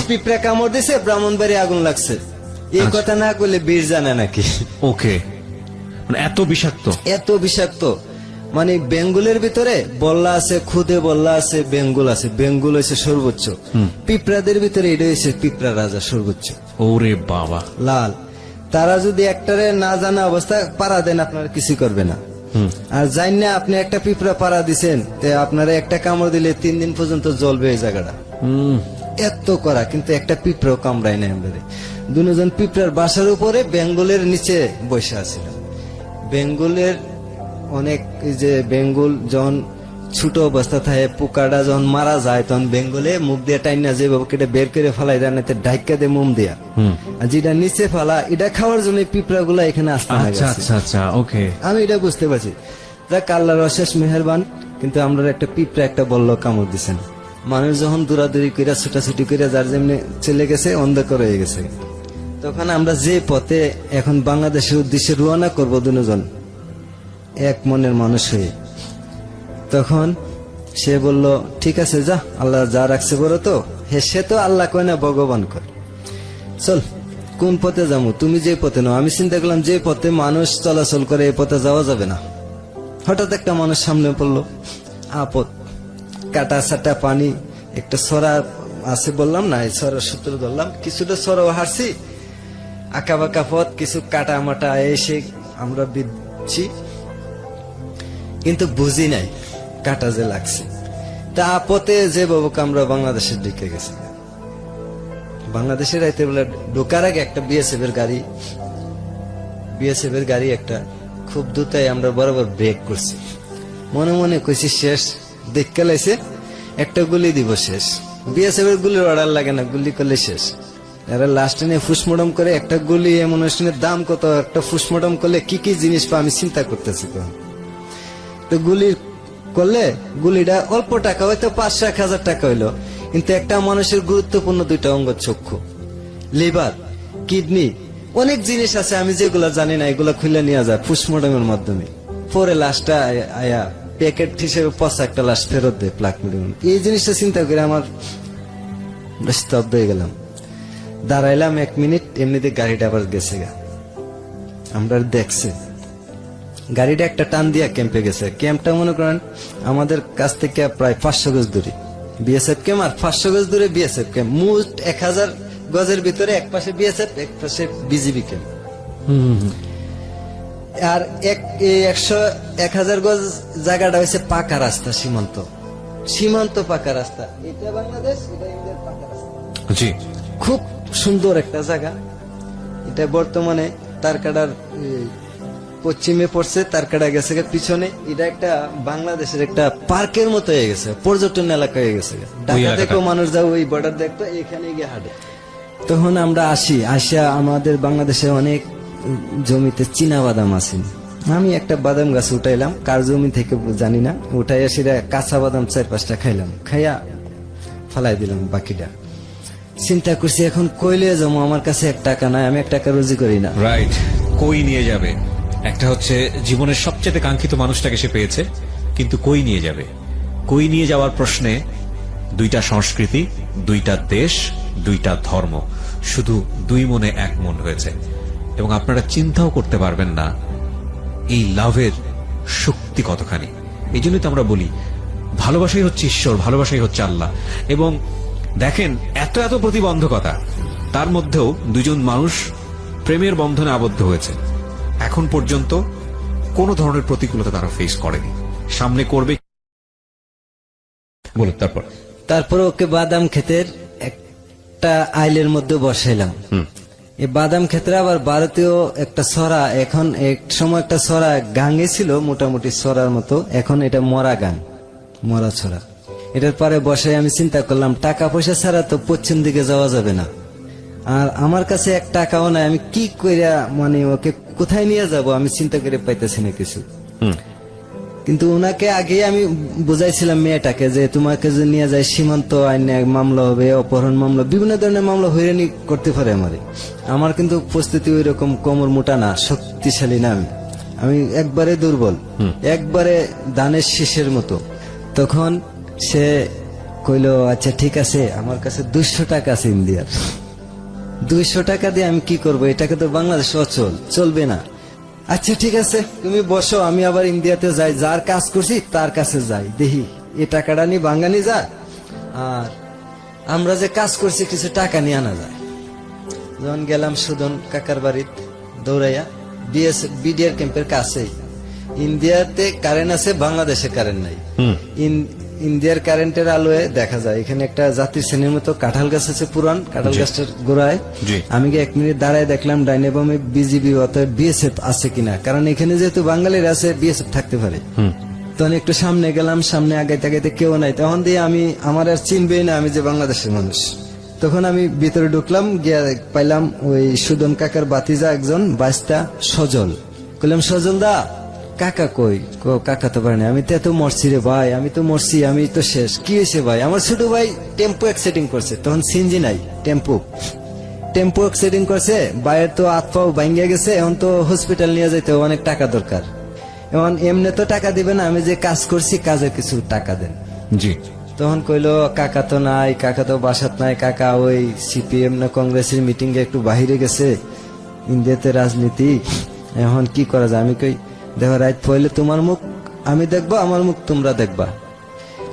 পিঁপড়া কামড় দিছে, ব্রাহ্মণবাড়ি আগুন লাগছে, এই কথা না করলে বীর জানে নাকি। ওকে, মানে এত বিষাক্ত, মানে বেঙ্গলের ভিতরে বল্লা আছে, খুদে বল্লা আছে, বেঙ্গল আছে, বেঙ্গল হয়েছে সর্বোচ্চ, পিঁপড়াদের ভিতরে এটা হয়েছে পিঁপড়া রাজা সর্বোচ্চ। ওরে বাবা, লাল। তারা যদি একটারে না জানা অবস্থা পাড়া দেন, আপনার কিছু করবে না। আর জান না আপনি একটা পিঁপড়া পাড়া দিচ্ছেন, আপনারা একটা কামড় দিলে 3 দিন পর্যন্ত জ্বলবে এই জায়গাটা, এত করা, কিন্তু একটা পিঁপড়াও কামড়ায় না। আমরা দুজন পিঁপড়ার বাসার উপরে বেঙ্গলের নিচে বসে আছিলাম। বেঙ্গলের অনেক, যে বেঙ্গল যখন ছোট অবস্থা থাকে পোকাটা যখন মারা যায় তখন বেঙ্গলে মুখ দিয়ে টাইনা যেভাবে কেটে বের করে ফেলাই দেয় না ডাইকা দিয়ে মোম দিয়া আর যেটা নিচে ফেলা এটা খাওয়ার জন্য পিঁপড়া গুলা এখানে আসতে না আচ্ছা গেছে। আচ্ছা আচ্ছা, ওকে। আমি এটা বুঝতে পারছি যাক আল্লাহর অশেষ মেহেরবান, কিন্তু আমরা একটা পিঁপড়া একটা বলল কামড় দিছেন। মানুষ যখন দৌড়াদৌড়ি করে ছুটাছুটি করে যার যেমনি চলে গেছে অন্ধকার হয়ে গেছে, তখন আমরা যে পথে এখন বাংলাদেশের উদ্দেশ্যে রওনা করব দুজন এক মনের মানুষ হয়ে, তখন সে বলল ঠিক আছে যা, আল্লাহ যা রাখছে বড় তো হে, সে তো আল্লাহ কয় না ভগবান কয়, চল কোন পথে যাবো, তুমি যে পথে নাও। আমি চিন্তা করলাম যে পথে মানুষ চলাচল করে এই পথে যাওয়া যাবে না। হঠাৎ একটা মানুষ সামনে পড়লো, আপদ কাটা সাটা পানি, একটা সরা আছে বললাম না, এই সরার সূত্র ধরলাম, কিছুটা সরাও হারছি, আঁকা বাঁকা পথ, কিছু কাটা মাটা এসে আমরা বিচ্ছি, কিন্তু বুঝি নাই কাটা যে লাগছে। তা পথে যে বাবুকে আমরা বাংলাদেশের দিকে গেছি, বাংলাদেশের রাইতে বলে ঢোকার আগে একটা বিএসএফ এর গাড়ি একটা খুব দ্রুতই আমরা বরাবর ব্রেক করছি, মনে মনে কইছি শেষ, দেখতে লাইছে একটা গুলি দিব শেষ, বিএসএফ এর গুলির অর্ডার লাগে না, গুলি করলে শেষ। এরা লাস্টে নিয়ে ফুসমোডম করে একটা গুলি, এমন অনুষ্ঠানের দাম কত, একটা ফুসমোডম করলে কি কি জিনিস পা আমি চিন্তা করতেছি। তো গুলির করলে গুলিটা অল্প টাকা হয়তো 5-1,000 টাকা হইলো, কিন্তু একটা মানুষের গুরুত্বপূর্ণ দুইটা অঙ্গ, চক্ষু, লিভার, কিডনি, অনেক জিনিস আছে আমি যেগুলো জানি না, এগুলো খুলে নিয়ে যায় ফুসমোডমের মাধ্যমে। পরে লাশটা আয়া প্যাকেট হিসেবে পচা একটা লাশ ফেরত দেয় প্লাক মিডিয়াম। এই জিনিসটা চিন্তা করে আমার স্তব্ধ হয়ে গেলাম, দাঁড়াইলাম 1 মিনিট, এমনিতে গাড়িটা আবার গেছে গা। আমরা দেখছি গাড়িটা একটা টান দিয়া ক্যাম্পে গেছে। ক্যাম্পটা মনে করেন আমাদের কাছ থেকে প্রায় 500 গজ দূরে বিএসএফ ক্যাম্প, আর 500 গজ দূরে বিএসএফ ক্যাম্প। মোট 1000 গজের ভিতরে এক পাশে বিএসএফ, এক পাশে বিজিবি ক্যাম্প। আর 1000 গজ জায়গাটা হয়েছে পাকা রাস্তা, সীমান্ত পাকা রাস্তা। এটা বাংলাদেশ, এটা ইন্ডিয়ার পাকা রাস্তা। জি, খুব সুন্দর একটা জায়গা। এটা বর্তমানে তারকাটার পশ্চিমে পড়ছে, তারকাটা গেছে পিছনে। এটা একটা বাংলাদেশের একটা পার্কের মতো হয়ে গেছে, পর্যটন এলাকা হয়ে গেছে। ঢাকা থেকেও মানুষ যাও ওই বর্ডার দেখতো, এখানে গিয়ে হাঁটে। তখন আমরা আসিয়া আমাদের বাংলাদেশে অনেক জমিতে চীনা বাদাম আছে। আমি একটা বাদাম গাছ উঠাইলাম, কার জমি থেকে জানি না, উঠাইয়া সেটা কাঁচা বাদাম 4-5টা খাইলাম, খাইয়া ফালাই দিলাম বাকিটা। চিন্তা করছি এখন কইলে যাবো, আমার কাছে 1 টাকা নাই, আমি 1 টাকা রুজি করি না। রাইট। কই নিয়ে যাবে? একটা হচ্ছে জীবনের সবচেয়ে কাঙ্ক্ষিত মানুষটাকে সে পেয়েছে, কিন্তু কই নিয়ে যাবে? কই নিয়ে যাওয়ার প্রশ্নে 2টা সংস্কৃতি, 2টা দেশ, 2টা ধর্ম, শুধু 2 মনে 1 মন হয়েছে। এবং আপনারা চিন্তাও করতে পারবেন না এই লাভের শক্তি কতখানি। এই জন্যই তো আমরা বলি ভালোবাসাই হচ্ছে ঈশ্বর, ভালোবাসাই হচ্ছে আল্লাহ। এবং দেখেন এত এত প্রতিবন্ধকতা, তার মধ্যেও 2জন মানুষ প্রেমের বন্ধনে আবদ্ধ হয়েছে। এখন পর্যন্ত কোন ধরনের প্রতিকূলতা তারা ফেস করেনি, সামনে করবে। বলুন তারপর ওকে বাদাম ক্ষেতের একটা আইলের মধ্যে বসাইলাম। এই বাদাম ক্ষেত্রে আবার ভারতীয় একটা সরা, এখন এক সময় একটা সরা গাঙ্গে ছিল, মোটামুটি সরার মতো, এখন এটা মরা গাং, মরা ছড়া। এটার পরে বসে আমি চিন্তা করলাম টাকা পয়সা ছাড়া তো পশ্চিম দিকে যাওয়া যাবে না, আর আমার কাছে 1 টাকাও নাই, আমি কি কইরা মানে ওকে কোথায় নিয়ে যাব আমি চিন্তা করে পাইতেছি না কিছু। কিন্তু ওনাকে আগে আমি বুঝাইছিলাম মেয়েটাকে যে তোমাকে যদি নিয়ে যায় সীমান্ত আইনে মামলা হবে, অপহরণ মামলা, বিভিন্ন ধরনের মামলা হয়রানি করতে পারে আমার কিন্তু প্রস্তুতি ওই রকম কোমর মোটা না, শক্তিশালী না, আমি একবারে দুর্বল, একবারে ধানের শীষের মতো। তখন সে কইলো আচ্ছা ঠিক আছে, আমার কাছে 200 টাকা আছে ইন্ডিয়ার, 200 টাকা দিয়ে আমি কি করব, এটাকে তো বাংলাদেশ অচল, চলবে না। আচ্ছা ঠিক আছে তুমি বসো, আমি আবার ইন্ডিয়াতে যাই, যার কাজ করছি তার কাছে যাই, দেখি এই টাকাটা নিয়ে বাঙালি যা, আর আমরা যে কাজ করছি কিছু টাকা নিয়ে আনা যায়। যখন গেলাম সুদন কাকার বাড়িতে দৌড়াইয়া, বিডিআর ক্যাম্পের কাছেই। ইন্ডিয়াতে কারেন্ট আছে, বাংলাদেশে কারেন্ট নাই। ইন্ডিয়ার কারেন্টের আলোয় দেখা যায় এখানে একটা জাতির শ্রেণীর মতো কাঁঠাল গাছ আছে, পুরান কাঁঠাল গাছটার গোড়ায়। আমি 1 মিনিট দাঁড়ায় দেখলাম ডাইনে বামে বিজিবি অথবা বিএসএফ আছে কিনা, কারণ এখানে যেহেতু বাঙালির আছে বিএসএফ থাকতে পারে। তখন একটু সামনে গেলাম, সামনে আগাইতে আগাইতে কেউ নাই, তখন দিয়ে আমি আমার আর চিনবেই না আমি যে বাংলাদেশের মানুষ। তখন আমি ভিতরে ঢুকলাম, গিয়ে পাইলাম ওই সুদন কাকার বাতিজা একজন বাইস্তা সজল। কইলাম সজল দা কাকা কই? কাকা তো পারেনি। আমি তো এত মরছি রে ভাই, আমি তো মরছি, আমি তো শেষ। কি হয়েছে ভাই? আমার ছোট ভাই টেম্পো অ্যাক্সিডেন্ট করছে, তখন সিনজি নাই, টেম্পো অ্যাক্সিডেন্ট করছে, ভাইয়ের তো হাত পাও ভাঙ্গিয়া গেছে, এখন তো হসপিটাল নিয়ে যাইতে অনেক টাকা দরকার। এখন এমনি তো টাকা দিবে না, আমি যে কাজ করছি কাজের কিছু টাকা দেন। জি। তখন কইলো কাকা তো নাই, কাকা তো বাসাত নাই, কাকা ওই সিপিএম না কংগ্রেসের মিটিং এ একটু বাহিরে গেছে, ইন্ডিয়াতে রাজনীতি, এখন কি করা যায়? আমি কই দেখো রাত পড়লে তোমার মুখ আমি দেখবো, আমার মুখ তোমরা দেখবা,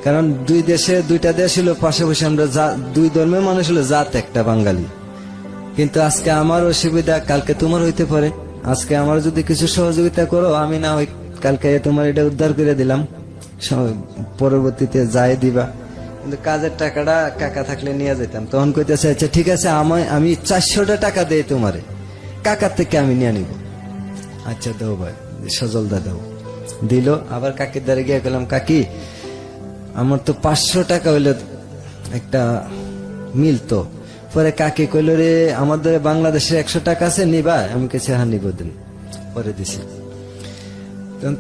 কারণ দুই দেশে দুইটা দেশ হলো পাশাপাশি, আমরা দুই ধর্মের মানুষ হলো জাত একটা বাঙালি, কিন্তু আজকে আমার অসুবিধা কালকে তোমার হইতে পারে, আজকে আমার যদি কিছু সহযোগিতা করো, আমি না হয় কালকে তোমার এটা উদ্ধার করে দিলাম, পরবর্তীতে যাই দিবা, কিন্তু কাজের টাকাটা কাকা থাকলে নিয়ে যেতাম। তখন কইতেছে আচ্ছা ঠিক আছে, আমি 400টা টাকা দেই তোমারে, কাকার থেকে আমি নিয়ে নিব। আচ্ছা দাও ভাই, সজল দা দাও, দিল। আবার কাকির দ্বারে গিয়ে গেলাম, কাকি আমার তো 500 টাকা হইলো একটা মিল তো। পরে কাকি কইল রে আমাদের বাংলাদেশের 100 টাকা আছে, নিবা? আমি কাছে হ্যাঁ নিব, দিন। পরে দিছি।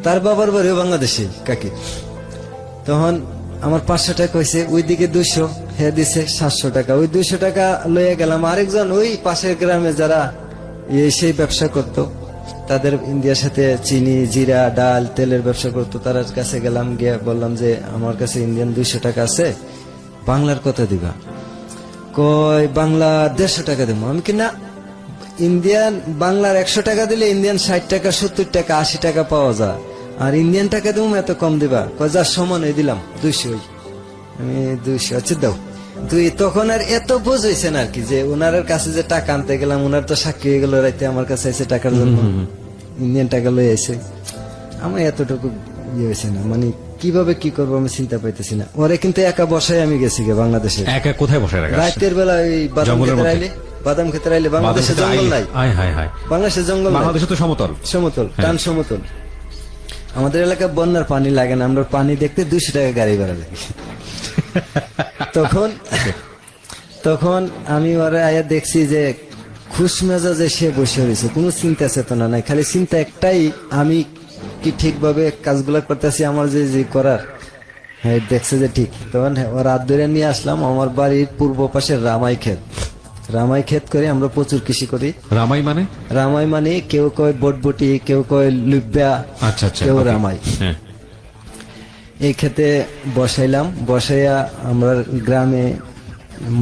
তার বাবার বাড়ি বাংলাদেশে কাকি, তখন আমার 500 টাকা হয়েছে, ওইদিকে 200, হে দিছে 700 টাকা। ওই 200 টাকা লইয়া গেলাম আরেকজন ওই পাশের গ্রামে যারা সেই ব্যবসা করত, তাদের ইন্ডিয়ার সাথে চিনি, জিরা, ডাল, তেলের ব্যবসা করতো, তার কাছে গেলাম, গিয়ে বললাম যে আমার কাছে ইন্ডিয়ান 200 টাকা আছে, বাংলার কত দিবা? কয় বাংলা 150 টাকা দেবো। আমি কি না, ইন্ডিয়ান বাংলার 100 টাকা দিলে ইন্ডিয়ান 60 টাকা, 70 টাকা, 80 টাকা পাওয়া যায়, আর ইন্ডিয়ান টাকা দেবো এত কম দিবা? কয় যা সমান হয়ে দিলাম 200। আমি 200 আচ্ছা দাও। তুই তখন আর এত বোঝ হয়েছে না আর কি, যে ওনার কাছে যে টাকা আনতে গেলাম, ওনার তো সাক্ষী হয়ে গেল রাইতে আমার কাছে এসে টাকার জন্য, ইন্ডিয়ান টাকা লয়ে এসে আমার এতটুকু ইয়ে হয়েছে না, মানে কিভাবে কি করবো আমি চিন্তা পাইতেছি না। ওরে কিন্তু একা বসায় আমি গেছি গে বাংলাদেশে, একা কোথায় বসে রাখা? রাতের বেলা ওই বাদাম খেতে আইলে, বাংলাদেশে জঙ্গল নাই, বাংলাদেশে জঙ্গল, বাংলাদেশে তো সমতল, টান সমতল। আমাদের এলাকায় বন্যার পানি লাগে না, আমরা পানি দেখতে 200 টাকা গাড়ি ভাড়া লাগে। তখন আমি ওরা আয়া দেখছি যে খুশ মেজাজে সে বসে রয়েছে, কোনো চিন্তা চেতনা নাই, খালি চিন্তা একটাই, আমি কি ঠিকভাবে কাজগুলো করতেছি, আমার যে করার, হ্যাঁ দেখছে যে ঠিক। তখন ওর হাত ধরে নিয়ে আসলাম আমার বাড়ির পূর্ব পাশে রামাই ক্ষেত করে, আমরা প্রচুর কৃষি করি। রামাই মানে কেউ কয় বটবটি, কেউ কয় লুব্বা, কেউ রামাই। এই ক্ষেতে বসাইলাম, বসাইয়া আমরা গ্রামে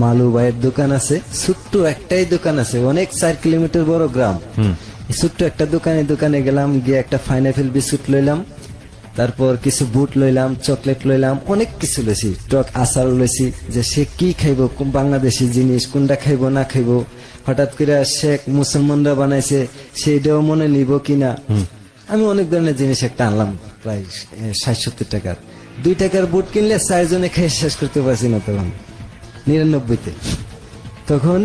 মালু ভাইয়ের দোকান আছে, ছোট্ট একটাই দোকান আছে, অনেক 4 কিলোমিটার বড় গ্রাম, ছোট্ট একটা দোকানে গেলাম, গিয়ে একটা পাইনাপেল বিস্কুট লইলাম, তারপর কিছু বুট লইলাম, চকলেট লইলাম, অনেক কিছু লইছি, টক আচার লইছি, যে সে কি খাইবো, বাংলাদেশি জিনিস কোনটা খাইবো না খাইবো, হঠাৎ করে শেখ মুসলমানরা বানাইছে সেইটাও মনে নিব কিনা। আমি অনেক ধরনের জিনিস একটা আনলাম, প্রায় 60-70 টাকার। 2 টাকার বুট কিনলে 4 জনে খেয়ে শেষ করতে পারছি না তখন 99-তে। তখন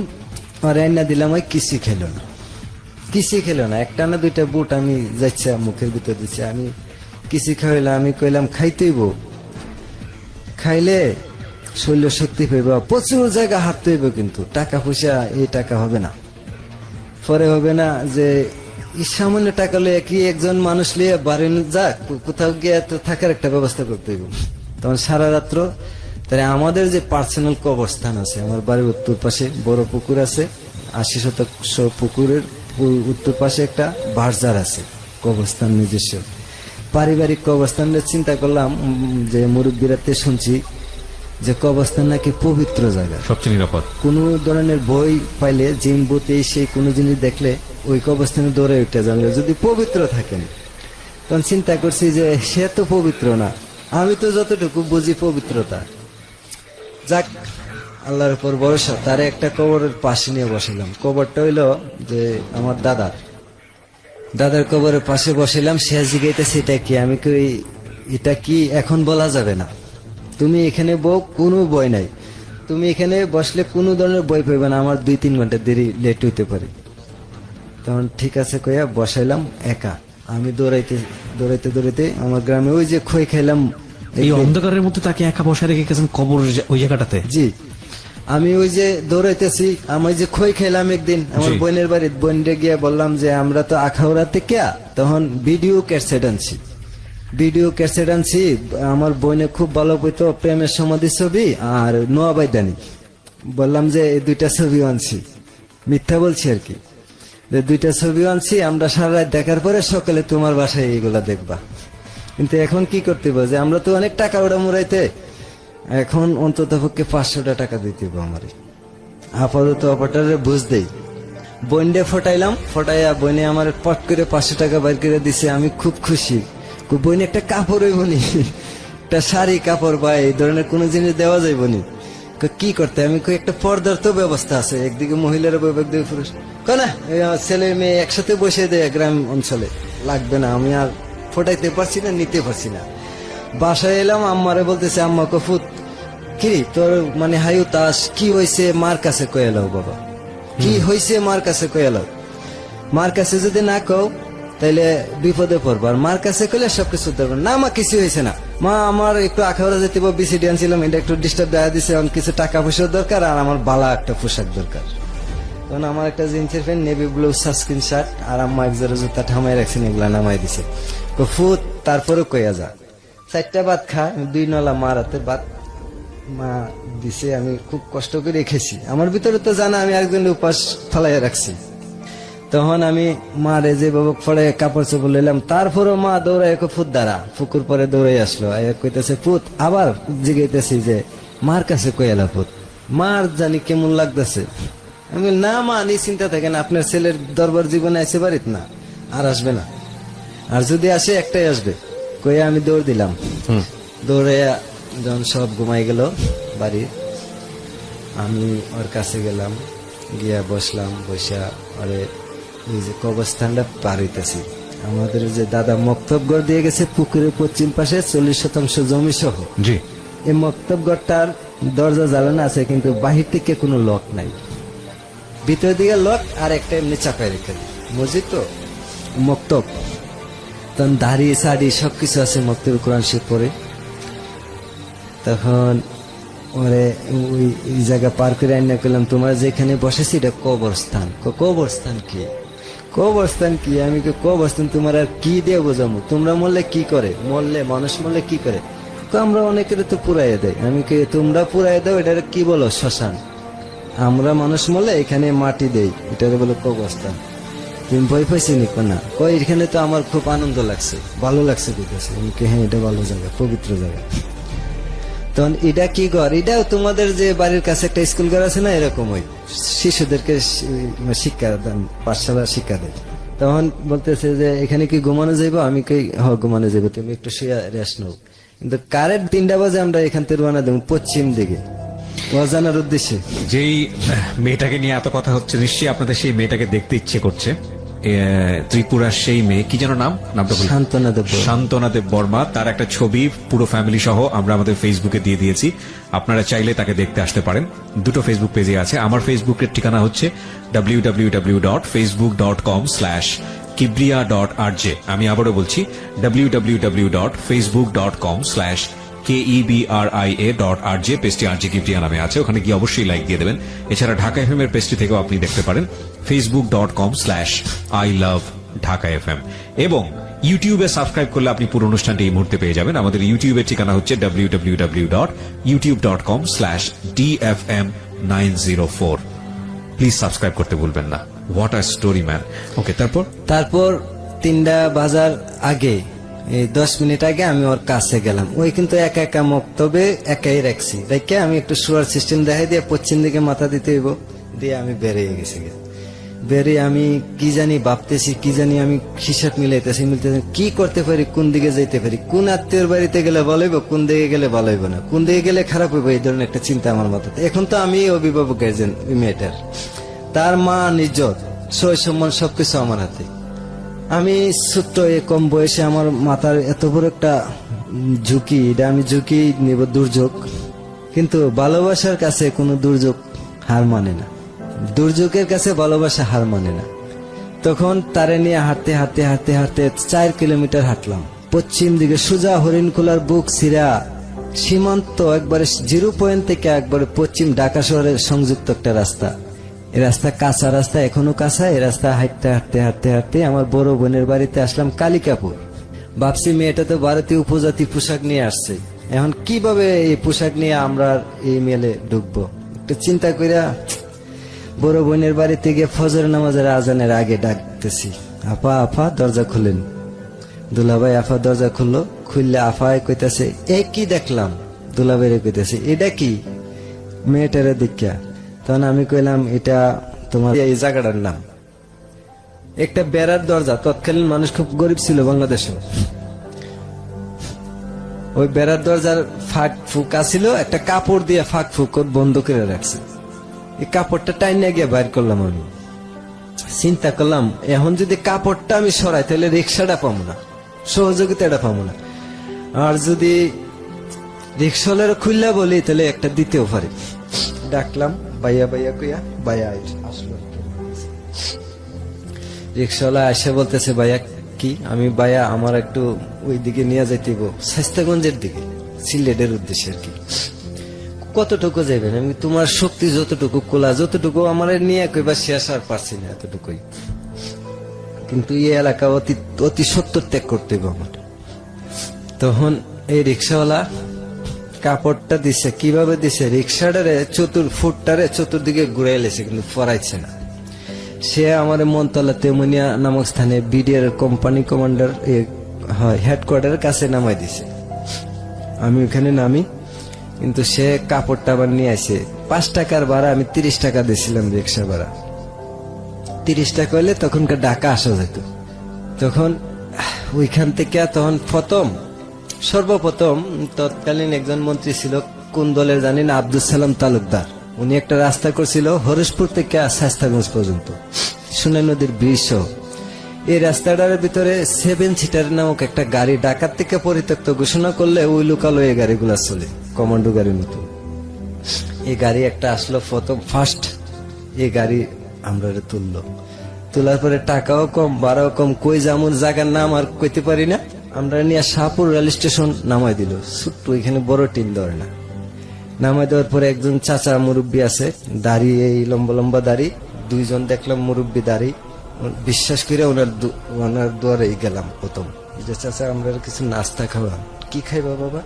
রান্না দিলাম, ওই কিছুই খেলো না, একটা না 2টা বুট আমি যাচ্ছে মুখের ভিতর দিচ্ছে, আমি কিছু খাইলাম। আমি কইলাম খাইতেইব, খাইলে শরীর শক্তি পাইব, প্রচুর জায়গা হাঁটতে হইব, কিন্তু টাকা পয়সা এই টাকা হবে না, পরে হবে না, যে সামান্য টাকা লইয়া কি একজন মানুষ লিয়ে বাড়ি যাক, কোথাও গিয়ে তো থাকার একটা ব্যবস্থা করতে হইব। তখন সারা রাত্র, তাই আমাদের যে পার্সোনাল কবরস্থান আছে, আমার বাড়ির উত্তর পাশে বড় পুকুর আছে, 80 শতাংশ পুকুরের উত্তর পাশে একটা বারজার আছে, কবরস্থান নিজস্ব পারিবারিক কবরস্থান। চিন্তা করলাম যে মুরব্বীরাতে শুনছি যে কবরস্থান নাকি পবিত্র জায়গা, সবচেয়ে নিরাপদ, কোন ধরনের বই পাইলে, জিন বুতে সেই কোনো জিনিস দেখলে ওই কবরস্থানে দৌড়ে উঠে জানলে যদি পবিত্র থাকেন। তখন চিন্তা করছি যে সে তো পবিত্র না, আমি তো যতটুকু বুঝি পবিত্রতা, যাক আল্লাহর উপর ভরসা। তারে একটা কবরের পাশে নিয়ে বসিলাম, কবরটা হইলো যে আমার দাদার কবরের পাশে বসিলাম। সে জিগাইতেছে এটা কি? আমি কই এটা কি এখন বলা যাবে না, তুমি এখানে বউ, কোনো বই নাই, তুমি এখানে বসলে কোনো ধরনের বই পাইবে না, আমার 2-3 ঘন্টা দেরি লেট হইতে পারে। তখন ঠিক আছে কইয়া বসাইলাম, একা আমি দৌড়াইতে দৌড়াইতে আমার গ্রামে ওই যে খই খাইলাম এই অন্ধকারের মধ্যে তাকে একা বসায় রেখে গেছেন কবর ওই জায়গাটাতে? জি, আমি ওই যে দৌড়াইতেছি, আমি যে খই খাইলাম একদিন আমার জি। বোনের বাড়ির, বোনরে গিয়ে বললাম যে আমরা তো আখাউড়া থেকে তখন ভিডিও ক্যাসেট আনছি, আমার বোনে খুব ভালো বইতো প্রেমের সমাধি ছবি আর নোয়া বাইদানি, বললাম যে এই দুইটা ছবি আনছি, মিথ্যা বলছি আর কি, যে দুইটা ছবি আনছি, আমরা সারা রাত দেখার পরে সকালে তোমার বাসায় এইগুলা দেখবা। কিন্তু এখন কি করতে হবে, যে আমরা তো অনেক টাকা ওটা মুড়াইতে, এখন অন্তত পক্ষে 500 টাকা দিতে হবে আমারে, আপাতত অপারেটরে বুঝ দেই। বইন্ডে ফটাইয়া বইনে আমার পট করে 500 টাকা বাইর করে দিছে, আমি খুব খুশি। বইনে একটা কাপড়ই বনি, একটা শাড়ি কাপড় বা এই ধরনের কোন জিনিস দেওয়া যাইব নি, কি করতে, আমি একটা পর্দার তো ব্যবস্থা আছে, একদিকে মহিলারা বইবে একদিকে পুরুষ, না ছেলে মেয়ে একসাথে বসে দেয় গ্রাম অঞ্চলে, লাগবে না, আমি আর ফোটাইতে পারছি না, নিতে পারছি না। বাসায় এলাম, আম্মারে বলতেছে, আম্মা কফুত কিরি তোর মানে হায়ু তাস কি হয়েছে, মার কাছে কয়ে এলাও বাবা, কি হয়েছে মার কাছে কয়ে এলাও, মার কাছে যদি না কও তাইলে বিপদে পড়বো, আর মার কাছে কইলে সবকিছু ধরবো না। মা কিছু হয়েছে না, মা আমার একটু আখাউড়া যেতে বিসিডি আনছিলাম, এটা একটু ডিস্টার্ব দেখা দিছে, কিছু টাকা পয়সার দরকার আর আমার বালা একটা পোশাক দরকার, তখন আমার একটা জিন্সের pant, navy blue sunscreen shirt আর আম্মা এক জোড়া জুতা ঠামাই রাখছেন, এগুলা নামাই দিছে। তো ফুট তারপরে কইয়া যা 4টা ভাত খা, 2 নলা মার হাতে ভাত মা দিছে, আমি খুব কষ্ট করে রেখেছি, আমার ভিতরে তো জানা আমি একজন উপাস ফেলাইয়া রাখছি। তখন আমি মারে যে বাবু পরে কাপড় চোপড় লইলাম, তারপরে মা দৌড়াই ফুট দ্বারা পুকুর পরে দৌড়াই আসলো, কইতেছে পুত, আবার জিগাইতেছি যে মার কাছে কইলা পুত, মার জানি কেমন লাগতেছে, আমি না মা নিশ্চিন্তা থাকেন, আপনার ছেলের দরবার জীবনে আসে বাড়িত না, আর আসবে না, আর যদি আসে একটাই আসবে, কইয়া আমি দৌড় দিলাম। দৌড়াইয়া যখন সব ঘুমাই গেল বাড়ি, আমি ওর কাছে গেলাম, গিয়া বসলাম, বসা ওরে এই যে কবরস্থানটা পার হইতেছি, আমাদের যে দাদা মক্তবঘর দিয়ে গেছে পুকুরের পশ্চিম পাশে 40% জমি সহ, জি। এই মক্তবঘরটার দরজা জ্বালানো আছে, কিন্তু বাহির থেকে কোনো লক নাই, ভিতর দিকে লক আর একটা এমনি চাপাই রেখে, মসজিদ তো মক্তব, তখন দাড়ি সাড়ি সবকিছু আছে, মক্তব কোরআন শরীফ পড়ে। তখন ওরে ওই জায়গা পার করে আইনা করলাম, তোমার যেখানে বসেছি এটা কবরস্থান। কবরস্থান কি, কবরস্থান কি, আমি কবরস্থান তোমার আর কি দিয়ে বোঝাবো, তোমরা মরলে কি করে, মরলে মানুষ মরলে কি করে, আমরা অনেকের তো পুরাইয়া দেয়, আমি তোমরা পুরাইয়া দাও, এটা কি বলো শ্মশান, আমরা মানুষ মরলে এখানে মাটি দেই, এটা বলো কবরস্থান। তুমি ভয় পাইছি নি না, কই এখানে তো আমার খুব আনন্দ লাগছে, ভালো লাগছে, বুঝতেছি আমি, হ্যাঁ এটা ভালো জায়গা, পবিত্র জায়গা। তখন এটা কি ঘর, এটাও তোমাদের যে বাড়ির কাছে একটা স্কুল ঘর আছে না, এরকম ওই শিশুদেরকে শিক্ষা দান, পাঠশালা শিক্ষা দেয়। তখন বলতেছে যে এখানে কি ঘুমানো যাইবো, আমি কই ঘুমানো যাইবো, তুমি একটু শুয়ে রেস্ট নাও, কিন্তু কারেন্ট 3টা বাজে আমরা এখান থেকে রওনা দেবো পশ্চিম দিকে অজানার উদ্দেশ্যে। যেই মেয়েটাকে নিয়ে এত কথা হচ্ছে, নিশ্চয়ই আপনাদের সেই মেয়েটাকে দেখতে ইচ্ছে করছে, ত্রিপুরার সেই মেয়ে, কি যেন নামটা বলি, শান্তনা দেব বর্মা, তার একটা ছবি পুরো ফ্যামিলি সহ আমরা আমাদের ফেসবুকে দিয়ে দিয়েছি, আপনারা চাইলে তাকে দেখতে আসতে পারেন, 2টো ফেসবুক পেজে আছে। আমার ফেসবুকের ঠিকানা হচ্ছে www.facebook.com/kibriya.rj, আমি আবারও বলছি www.facebook.com/KEBRIA.RJ, পেজটি RJ কিবরিয়া নামে আছে, ওখানে গিয়ে অবশ্যই লাইক দিয়ে দেবেন। এছাড়া ঢাকা এফএম এর পেজটি থেকেও আপনি দেখতে পারেন facebook.com/ILoveDhakaFM, এবং ইউটিউবে সাবস্ক্রাইব করলে আপনি পুরো অনুষ্ঠানটি এই মুহূর্তে পেয়ে যাবেন। আমাদের ইউটিউবের ঠিকানা হচ্ছে www.youtube.com/DFM904, প্লিজ সাবস্ক্রাইব করতে ভুলবেন না। What a story man. Okay, তারপর 3টা বাজার আগে, এই 10 মিনিট আগে আমি ওর কাছে গেলাম, ওই কিন্তু একা একা মক্তবে একাই রাখছি, রেখে আমি একটু শোয়ার সিস্টেম দেখাই দিয়ে পশ্চিম দিকে মাথা দিতে হইব, দিয়ে আমি বেরিয়ে গেছি। বেরিয়ে আমি কি জানি ভাবতেছি, কি জানি আমি হিসাব মিলাইতেছি, কি করতে পারি, কোন দিকে যাইতে পারি, কোন আত্মীয়র বাড়িতে গেলে ভালো হইব, কোন দিকে গেলে ভালো হইব না, কোন দিকে গেলে খারাপ হইব, এই ধরনের একটা চিন্তা আমার মাথাতে। এখন তো আমি অভিভাবক গার্জেন, ওই মেয়েটার, তার মা ইজ্জত সই সম্মান সবকিছু আমার হাতে, আমি ছোট্ট কম বয়সে আমার মাথার এত বড় একটা ঝুঁকি, এটা আমি ঝুঁকি নিব, দুর্যোগ, কিন্তু ভালোবাসার কাছে কোনো দুর্যোগ হার মানে না, দুর্যোগের কাছে ভালোবাসা হার মানে না। তখন তারে নিয়ে হাঁটতে হাঁটতে হাঁটতে হাঁটতে 4 কিলোমিটার হাঁটলাম। পশ্চিম দিকে সোজা হরিণখোলার বুক ছিঁড়া সীমান্ত একবারে 0 পয়েন্ট থেকে একবারে পশ্চিম ঢাকা শহরের সংযুক্ত একটা রাস্তা। এই রাস্তা কাঁচা রাস্তা, এখনো কাঁচা। এই রাস্তা হাঁটতে হাঁটতে হাঁটতে হাঁটতে আমার বড় বোনের বাড়িতে আসলাম কালিকাপুর। ভাবছি মেয়েটা তো ভারতীয় উপজাতি পোশাক নিয়ে আসছে, এখন কিভাবে এই পোশাক নিয়ে আমরা এই মেলে ঢুকবো। একটু চিন্তা কইরা বড় বোনের বাড়িতে গিয়ে ফজর নামাজের আজানের আগে ডাকতেছি, আপা আপা দরজা খুলেন। দুলাভাই আফা দরজা খুললো, খুললে আফায় কইতাছে এ কি দেখলাম। দুলাভাইরে কইতাছে এটা কি, মেয়েটারে দেখিয়া। তখন আমি কইলাম এটা তোমার এই জায়গাটার নাম। একটা বেড়ার দরজা, তৎকালীন মানুষ খুব গরিব ছিল বাংলাদেশে। ওই বেড়ার দরজার ফাঁক ফুক আছিল, একটা কাপড় দিয়ে ফাঁক ফুক বন্ধ করে রাখছে। এই কাপড়টা টাইনে গিয়ে বাইর করলাম। আমি চিন্তা করলাম এখন যদি কাপড়টা আমি সরাই তাহলে রিক্সাটা পাবো না, সহযোগিতাটা পাবো না। আর যদি রিক্সাওয়ালার খুললা বলি তাহলে একটা দিতেও পারি। ডাকলাম বাইয়া বাইয়া কইয়া, বাইয়া আসলো। রিক্সাওয়ালা এসে বলতেছে ভাইয়া কি, আমি ভাইয়া আমার একটু ওই দিকে নিয়ে যাইতে, স্বাস্থ্যগঞ্জের দিকে, সিলেটের উদ্দেশ্যে আর কি। কতটুকু যাবেন, আমি তোমার শক্তি যতটুকু কোলা যতটুকু আমার নিয়ে কইবা শেষ আর পারছি না, এতটুকুই। কিন্তু এই এলাকা অতি অতি সত্তর ত্যাগ করতে হবে আমার। তখন এই রিক্সাওয়ালা কাপড়টা দিছে, কিভাবে দিছে, রিক্সাটারে ফুটটারে চতুর্দিকে ঘুরে এলেছে, কিন্তু ফরাইছে না। সে আমার মনতলা তেমনিয়া নামক স্থানে বিডিআর কোম্পানি কমান্ডার হেডকোয়ার্টারের কাছে নামাই দিছে। আমি ওখানে নামি, কিন্তু সে কাপড়টা আবার নিয়ে আসে। 5 টাকার ভাড়া, আমি 30 টাকা দিয়েছিলাম রিক্সা ভাড়া। 30 টাকা হলে তখনকার ঢাকা আসা যেত। তখন ওইখান থেকে তখন সর্বপ্রথম তৎকালীন একজন মন্ত্রী ছিল, কোন দলের জানি না, আব্দুল সালাম তালুকদার। উনি একটা রাস্তা করছিল হরিশপুর থেকে শাস্তাগঞ্জ পর্যন্ত, সুনাই নদীর ব্রিজ সহ। এই রাস্তাটার ভিতরে 7 সিটার নামক একটা গাড়ি ঢাকার থেকে পরিত্যক্ত ঘোষণা করলে ওই লোকালো এই গাড়িগুলা চলে, কমান্ডো গাড়ির মতো। এই গাড়ি একটা আসলো ফার্স্ট, এই গাড়ি আমরা তুললো। তোলার পরে টাকাও কম, ভাড়াও কম, কই যেমন জায়গার নাম আর কইতে পারি না। আমরা নিয়ে শাহপুর রেল স্টেশন নামাই দিল, ছোট্ট, ওইখানে বড় টিন ধরে না। নামাই দেওয়ার পরে একজন চাচা মুরব্বী আছে, দাড়ি, এই লম্বা লম্বা দাড়ি, 2 জন দেখলাম মুরব্বী দাড়ি। বিশ্বাস করে ওনার দুয়ারে গেলাম প্রথম, যে চাচা আমরা কিছু নাস্তা খাওয়া। কি খাইবা বাবা,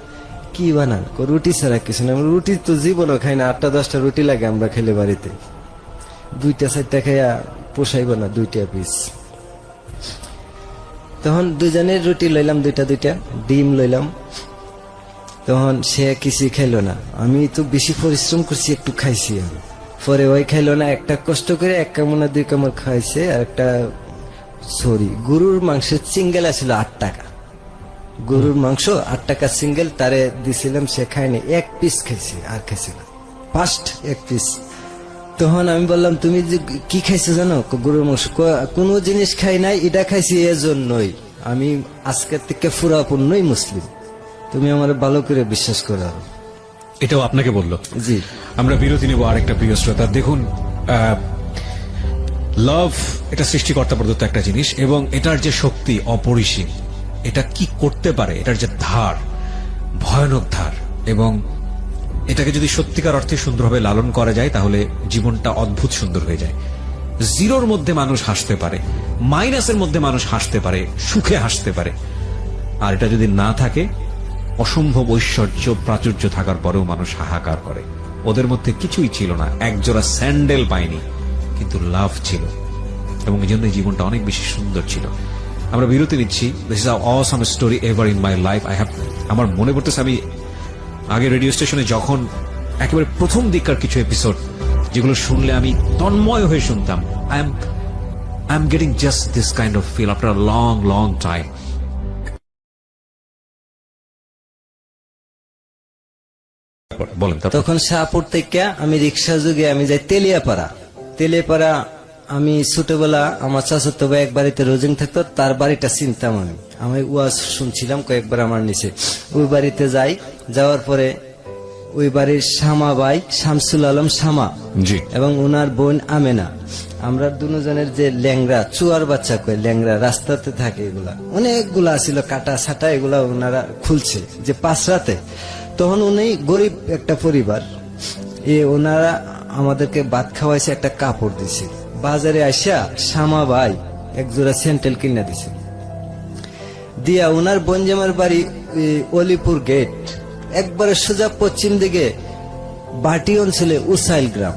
কি বানান? রুটি ছাড়া কিছু না। রুটি তো জীবনও খাই না, 8-10টা রুটি লাগে আমরা খেলে বাড়িতে। 2-4টা খাইয়া পোষাইব না, 2টা পিস। তখন 2 জনের রুটি লইলাম, 2টা ডিম লইলাম। তখন সে কিছু খাইলো না। আমি তো বেশি পরিশ্রম করছি, একটু খাইছি আমি। পরে ওই খাইলো না, একটা কষ্ট করে 1 কামড় 2 কামড় খাইছে। আর একটা গরুর মাংসের সিঙ্গেল আছিল 8 টাকা। গরুর মাংস 8 টাকা সিঙ্গেল, তারে দিছিলাম, সে খায়নি, 1 পিস খাইছে, আর খাইছে না, ফার্স্ট 1 পিস। তখন আমি বললাম তুমি কি খাইছো জানো? গরুর মাংস। কোনো জিনিস খাই নাই, এটা খাইছি এজন্যই, আমি আজকের থেকে পুরাপূর্ণই মুসলিম, তুমি আমার ভালো করে বিশ্বাস করো। এটাও আপনাকে বললো? জি। আমরা বিরতি নেব। আরেকটা প্রিয় শ্রোতা, দেখুন, লাভ এটা সৃষ্টিকর্তা প্রদত্ত একটা জিনিস, এবং এটার যে শক্তি অপরিসীম, এটা কি করতে পারে, এটার যে ধার, ভয়ানক ধার, এবং এটাকে যদি সত্যিকার অর্থে সুন্দরভাবে লালন করা যায় তাহলে জীবনটা অদ্ভুত সুন্দর হয়ে যায়। 0-র মধ্যে মানুষ হাসতে পারে, মাইনাসের মধ্যে মানুষ হাসতে পারে, সুখে হাসতে পারে। আর এটা যদি না থাকে, অসম্ভব ঐশ্বর্য প্রাচুর্য থাকার পরেও মানুষ হাহাকার করে। ওদের মধ্যে কিছুই ছিল না, একজোড়া স্যান্ডেল পায়নি, কিন্তু লাভ ছিল, এবং এই জন্য জীবনটা অনেক বেশি সুন্দর ছিল। আমরা বিরতি নিচ্ছি। This is a awesome story ever in my life. আমার মনে পড়তেছে, আমি আগে রেডিও স্টেশনে যখন একেবারে প্রথম দিককার কিছু এপিসোড যেগুলো শুনলে আমি তন্ময় হয়ে শুনতাম, I am getting just this kind of feel after a long time. বলেন। তখন শাহপুর থেকে আমি রিক্সা যুগে আমি যাই তেলিয়াপাড়া। আমি ছোটবেলা আমার চাচাতো ভাই এক বাড়িতে রোজিং থাকতো, তার বাড়িটা চিনতাম আমি ওয়াজ শুনছিলাম কয়েকবার আমার নিচে। ওই বাড়িতে যাওয়ার পরে ওই বাড়ির শামা ভাই, শামসুল আলম শামা, জি। এবং ওনার বোন আমেনা। আমরা দুজনের যে ল্যাংরা চুয়ার বাচ্চা কই ল্যাংরা রাস্তাতে থাকে, এগুলা অনেকগুলা ছিল, কাটা ছাটা এগুলা ওনারা খুলছে যে 5 রাতে। তখন উনি গরিব একটা পরিবার, ওনারা আমাদেরকে ভাত খাওয়াইছে, একটা কাপড় দিছে। বাজারে আইসা শামা ভাই এক জোড়া স্যান্ডেল কিনে দিছে দিয়া। ওনার বনজামার বাড়ি অলিপুর গেট, একবারে সোজা পশ্চিম দিকে বাটি অঞ্চলে উসাইল গ্রাম।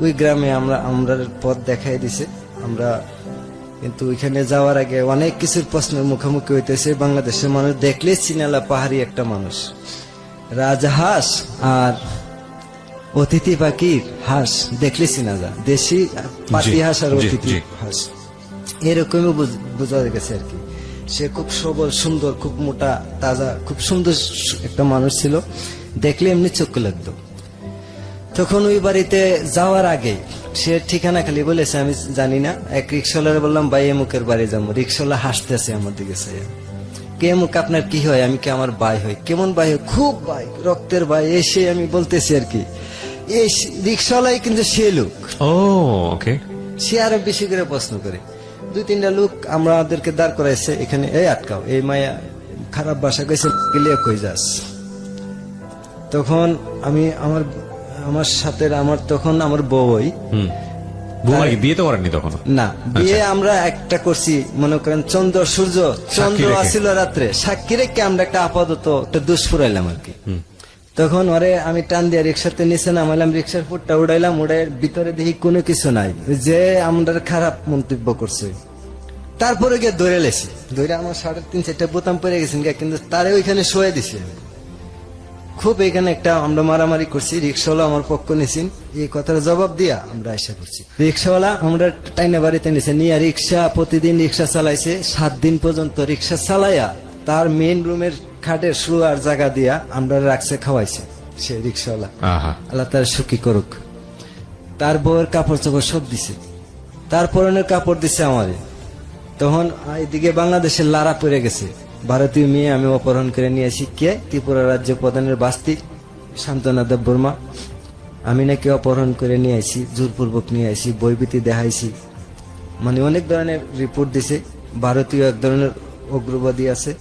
ওই গ্রামে আমরা পথ দেখাই দিছে। আমরা কিন্তু ওইখানে যাওয়ার আগে অনেক কিছুর প্রশ্নের মুখোমুখি হইতেছে। বাংলাদেশের মানুষ দেখলে চিনালা পাহাড়ি একটা মানুষ, রাজহাঁস আর অতিথি পাখির হাঁস দেখলে চিনা যা, দেশি পাতি হাঁস আর জি, অতিথি জি। হাঁস এরকমই বোঝা গেছে আর কি। সে খুব সবল, সুন্দর, খুব মোটা, তাজা, খুব সুন্দর একটা মানুষ ছিল, দেখলে এমনি চোখে লাগতো। তখন ওই বাড়িতে যাওয়ার আগে সে ঠিকানা খালি বলেছে, আমি জানি না। এক রিক্সাওয়ালার বললাম, ভাই এমুকের বাড়ি যাবো। রিক্সাওয়ালা হাসতেছে আমার দিকে, কে এমুক আপনার কি হয়? আমি কি আমার ভাই হয়? কেমন ভাই হয়? খুব ভাই, রক্তের ভাই। এসে আমি বলতেছি আর কি, এই রিক্সাওয়ালাই কিন্তু সে লোক। ও ওকে। সে আরো বেশি করে প্রশ্ন করে। 2-3টা লোক আমাদেরকে দাঁড় করাইছে এখানে, এই আটকাও, এই মায়া খারাপ ভাষা কইছে, গেলে কই যাস। তখন আমি আমার সাথে তখন আমার বউই বৌমা কি বিয়ে তো করেননি তখন? না, বিয়ে আমরা একটা করছি, মনে করেন চন্দ্র সূর্য, চন্দ্র রেখে। আসিল রাত্রে, সাক্ষী রেখে আমরা একটা আপাতত একটা দুষ ফুরাইলাম আর কি। তখন ওরে আমি টান দিয়ে রিক্সাতে নিচে নামাইলাম, রিক্সার ফুটটা উড়াইলাম, উড়াই ভিতরে দেখি কোনো কিছু নাই, যে আমরা খারাপ মন্তব্য করছে। তারপরে গিয়ে ধরে লেছি, ধরে আমার 3.5-4টা বোতাম পরে গেছেন, কিন্তু তারে ওইখানে শোয়ে দিছি। খুব এখানে একটা আমরা মারামারি করছি, রিক্সাওয়ালা আমার পক্ষ নিয়েছেন, এই কথার জবাব দিয়া আমরা এসে করছি। রিক্সাওয়ালা আমরা টাইনা বাড়িতে নিয়েছে, নিয়ে রিক্সা প্রতিদিন রিক্সা চালাইছে। 7 দিন পর্যন্ত রিক্সা চালাইয়া তার মেইন রুমের খাটের শোয়ার জায়গা দিয়া আমরা রাখছে, খাওয়াইছে সে রিক্সাওয়ালা। আহা। আল্লাহ তার সুখী করুক। তার বউয়ের কাপড় চোপড় সব দিছে, তার পরনের কাপড় দিছে আমারে। তখন এদিকে বাংলাদেশের লারা পড়ে গেছে, ভারতীয় মেয়ে আমি অপহরণ করে নিয়ে আসি। কে? ত্রিপুরা রাজ্য প্রধানের বাস্তি শান্তনা দেব বর্মা। আমি নাকি অপহরণ করে নিয়ে আসি, জোরপূর্বক নিয়ে আসি, বইবিতি দেখাইছি, মানে অনেক ধরনের রিপোর্ট দিছে। ভারতীয় এক ধরনের উগ্রবাদী আছে,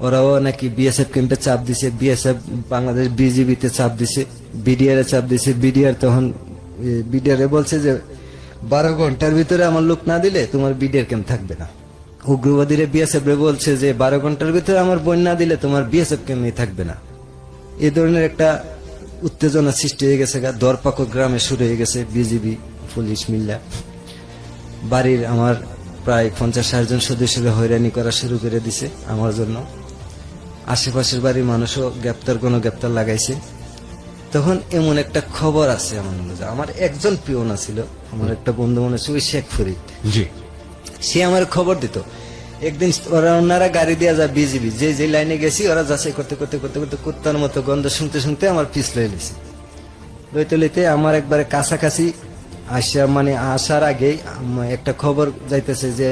ওরাও নাকি বিএসএফ ক্যাম্পে চাপ দিছে, বিএসএফ বাংলাদেশ বিজিবিতে চাপ দিছে, বিডিআর এ চাপ দিছে। বিডিআর তখন বিডিআর বলছে যে 12 ঘন্টার ভিতরে আমার লোক না দিলে তোমার বিডিআর ক্যাম্প থাকবে না। উগ্রবাদীরা বিএসএফ বলছে যে 12 ঘন্টার ভিতরে আমার বোন না দিলে তোমার বিএসএফ ক্যাম্পে থাকবে না। এই ধরনের একটা উত্তেজনা সৃষ্টি হয়ে গেছে। দরপাকড় গ্রামে শুরু হয়ে গেছে, বিজিবি পুলিশ মিল্লা বাড়ির আমার প্রায় 50-60 জন সদস্যকে হয়রানি করা শুরু করে দিছে আমার জন্য। আশেপাশের বাড়ির মানুষও গ্রেপ্তার লাগাইছে। তখন এমন একটা খবর আছে আমার মনে হয়, আমার একজন পিওনা ছিল, আমার একটা বন্ধু মনে হচ্ছে, ওই শেখ ফরিদ, জি। সে আমার খবর দিত। একদিন ওনারা গাড়ি দিয়ে যায় বিজিবি, যে লাইনে গেছি ওরা যাচাই করতে করতে করতে করতে কুত্তার মতো গন্ধ শুনতে শুনতে আমার পিছ লয়ে গেছে। লইতে লইতে আমার একবারে কাছাকাছি আসা, মানে আসার আগে একটা খবর যাইতেছে যে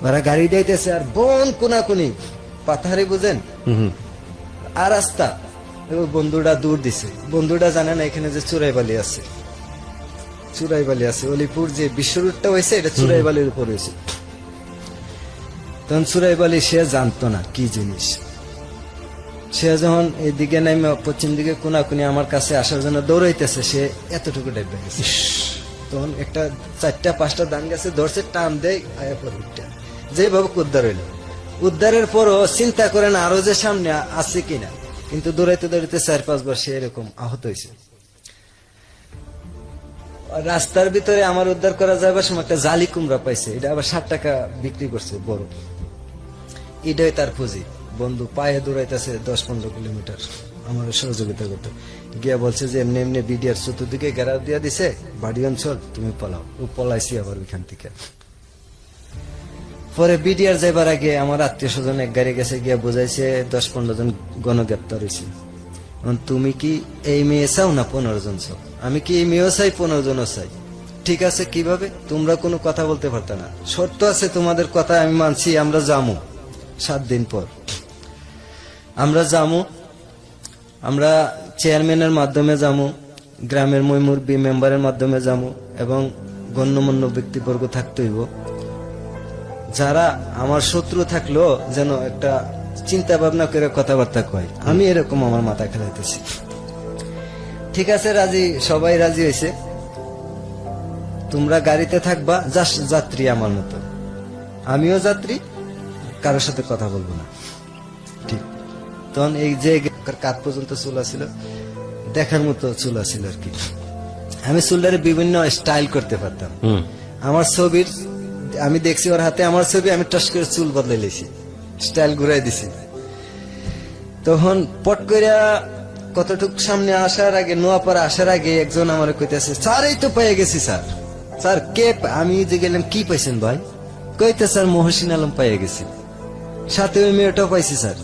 ওরা গাড়ি যাইতেছে, আর বন কোনাকুনি পাথারি বুঝেন আর রাস্তা। বন্ধুটা দূর দিছে, বন্ধুটা জানে না এখানে যে চুরাইবালি আছে, অলিপুর যে বিশ্ব রুটটা হয়েছে এটা চুরাইবালির উপর হয়েছে। তখন চুরাইবালি সে জানতো না কি জিনিস। সে যখন এইদিকে নামে পশ্চিম দিকে কোনাকুনি আমার কাছে আসার জন্য দৌড়াইতেছে, সে এতটুকু ডাইবা গেছে। তখন একটা 4টা-5টা ধান গাছে ধরছে, টান দেয়, আয়া পরে যেভাবে উদ্ধার হইল। উদ্ধারের পরও চিন্তা করেন আরো যে সামনে আছে কিনা, কিন্তু দৌড়াইতে দৌড়াইতে 4-5 বার সে এরকম আহত হয়েছে। রাস্তার ভিতরে আমার উদ্ধার করা যাবার সময় একটা জালি কুমড়া পাইছে, এটা আবার 60 টাকা বিক্রি করছে বড়। এটাই তার পুঁজি। বন্ধু পায়ে দৌড়াইতেছে 10-15 কিলোমিটার আমার সহযোগিতা করতে গিয়া বলছে যে এমনি এমনি বিডিআর চতুর্দিকে ঘেরাও দিয়া দিছে, বাড়ি অঞ্চল, তুমি পলাও। ও পলাইছি আবার ওইখান থেকে। পরে বিডিআর যাইবার আগে আমার আত্মীয় স্বজন এক গাড়ি গেছে, গিয়া বোঝাইছে 10-15 জন গণগ্রেপ্তার হয়েছে। তুমি কি এই মেয়ে চাও না 15 জন চাও? আমি কি এই মেয়েও চাই, 15 জনও চাই। ঠিক আছে, কিভাবে? তোমরা কোনো কথা বলতে পারত না, শর্ত আছে তোমাদের কথা আমি মানছি, আমরা যামু 7 দিন পর আমরা যামু। আমরা চেয়ারম্যানের মাধ্যমে যাবো, গ্রামের মুরব্বী মেম্বারের মাধ্যমে যাবো, এবং গণ্যমান্য ব্যক্তিবর্গ থাকতে হইব। যারা আমার শত্রু থাকলো যেন একটা চিন্তা ভাবনা করে কথাবার্তা কয়। আমি এরকম আমার মাথা খেলাইতেছি। ঠিক আছে, রাজি, সবাই রাজি হয়েছে। তোমরা গাড়িতে থাকবা, জাস্ট যাত্রী আমার মতো, আমিও যাত্রী, কারোর সাথে কথা বলবো না। ঠিক তখন এই যে কাত পর্যন্ত চুল ছিল, দেখার মতো চুল ছিল আর কি। আমি চুলটারে বিভিন্ন স্টাইল করতে পারতাম। আমার ছবির আমি দেখছি ওর হাতে আমার ছবি, আমি টস করে চুল বদলে লেছি, স্টাইল ঘুরাই দিছি। তখন পট করে কতটুকু সামনে আসার আগে, নোয়াপাড়া আসার আগে একজন আমার কইতেছে, স্যার এই তো পেয়ে গেছি স্যার। স্যার কে? আমি যে গেলাম, কি পাইছেন ভাই? কইতে স্যার মহসিন আলম পেয়ে গেছি, সাথে ওই মেয়েটাও পাইছি স্যার।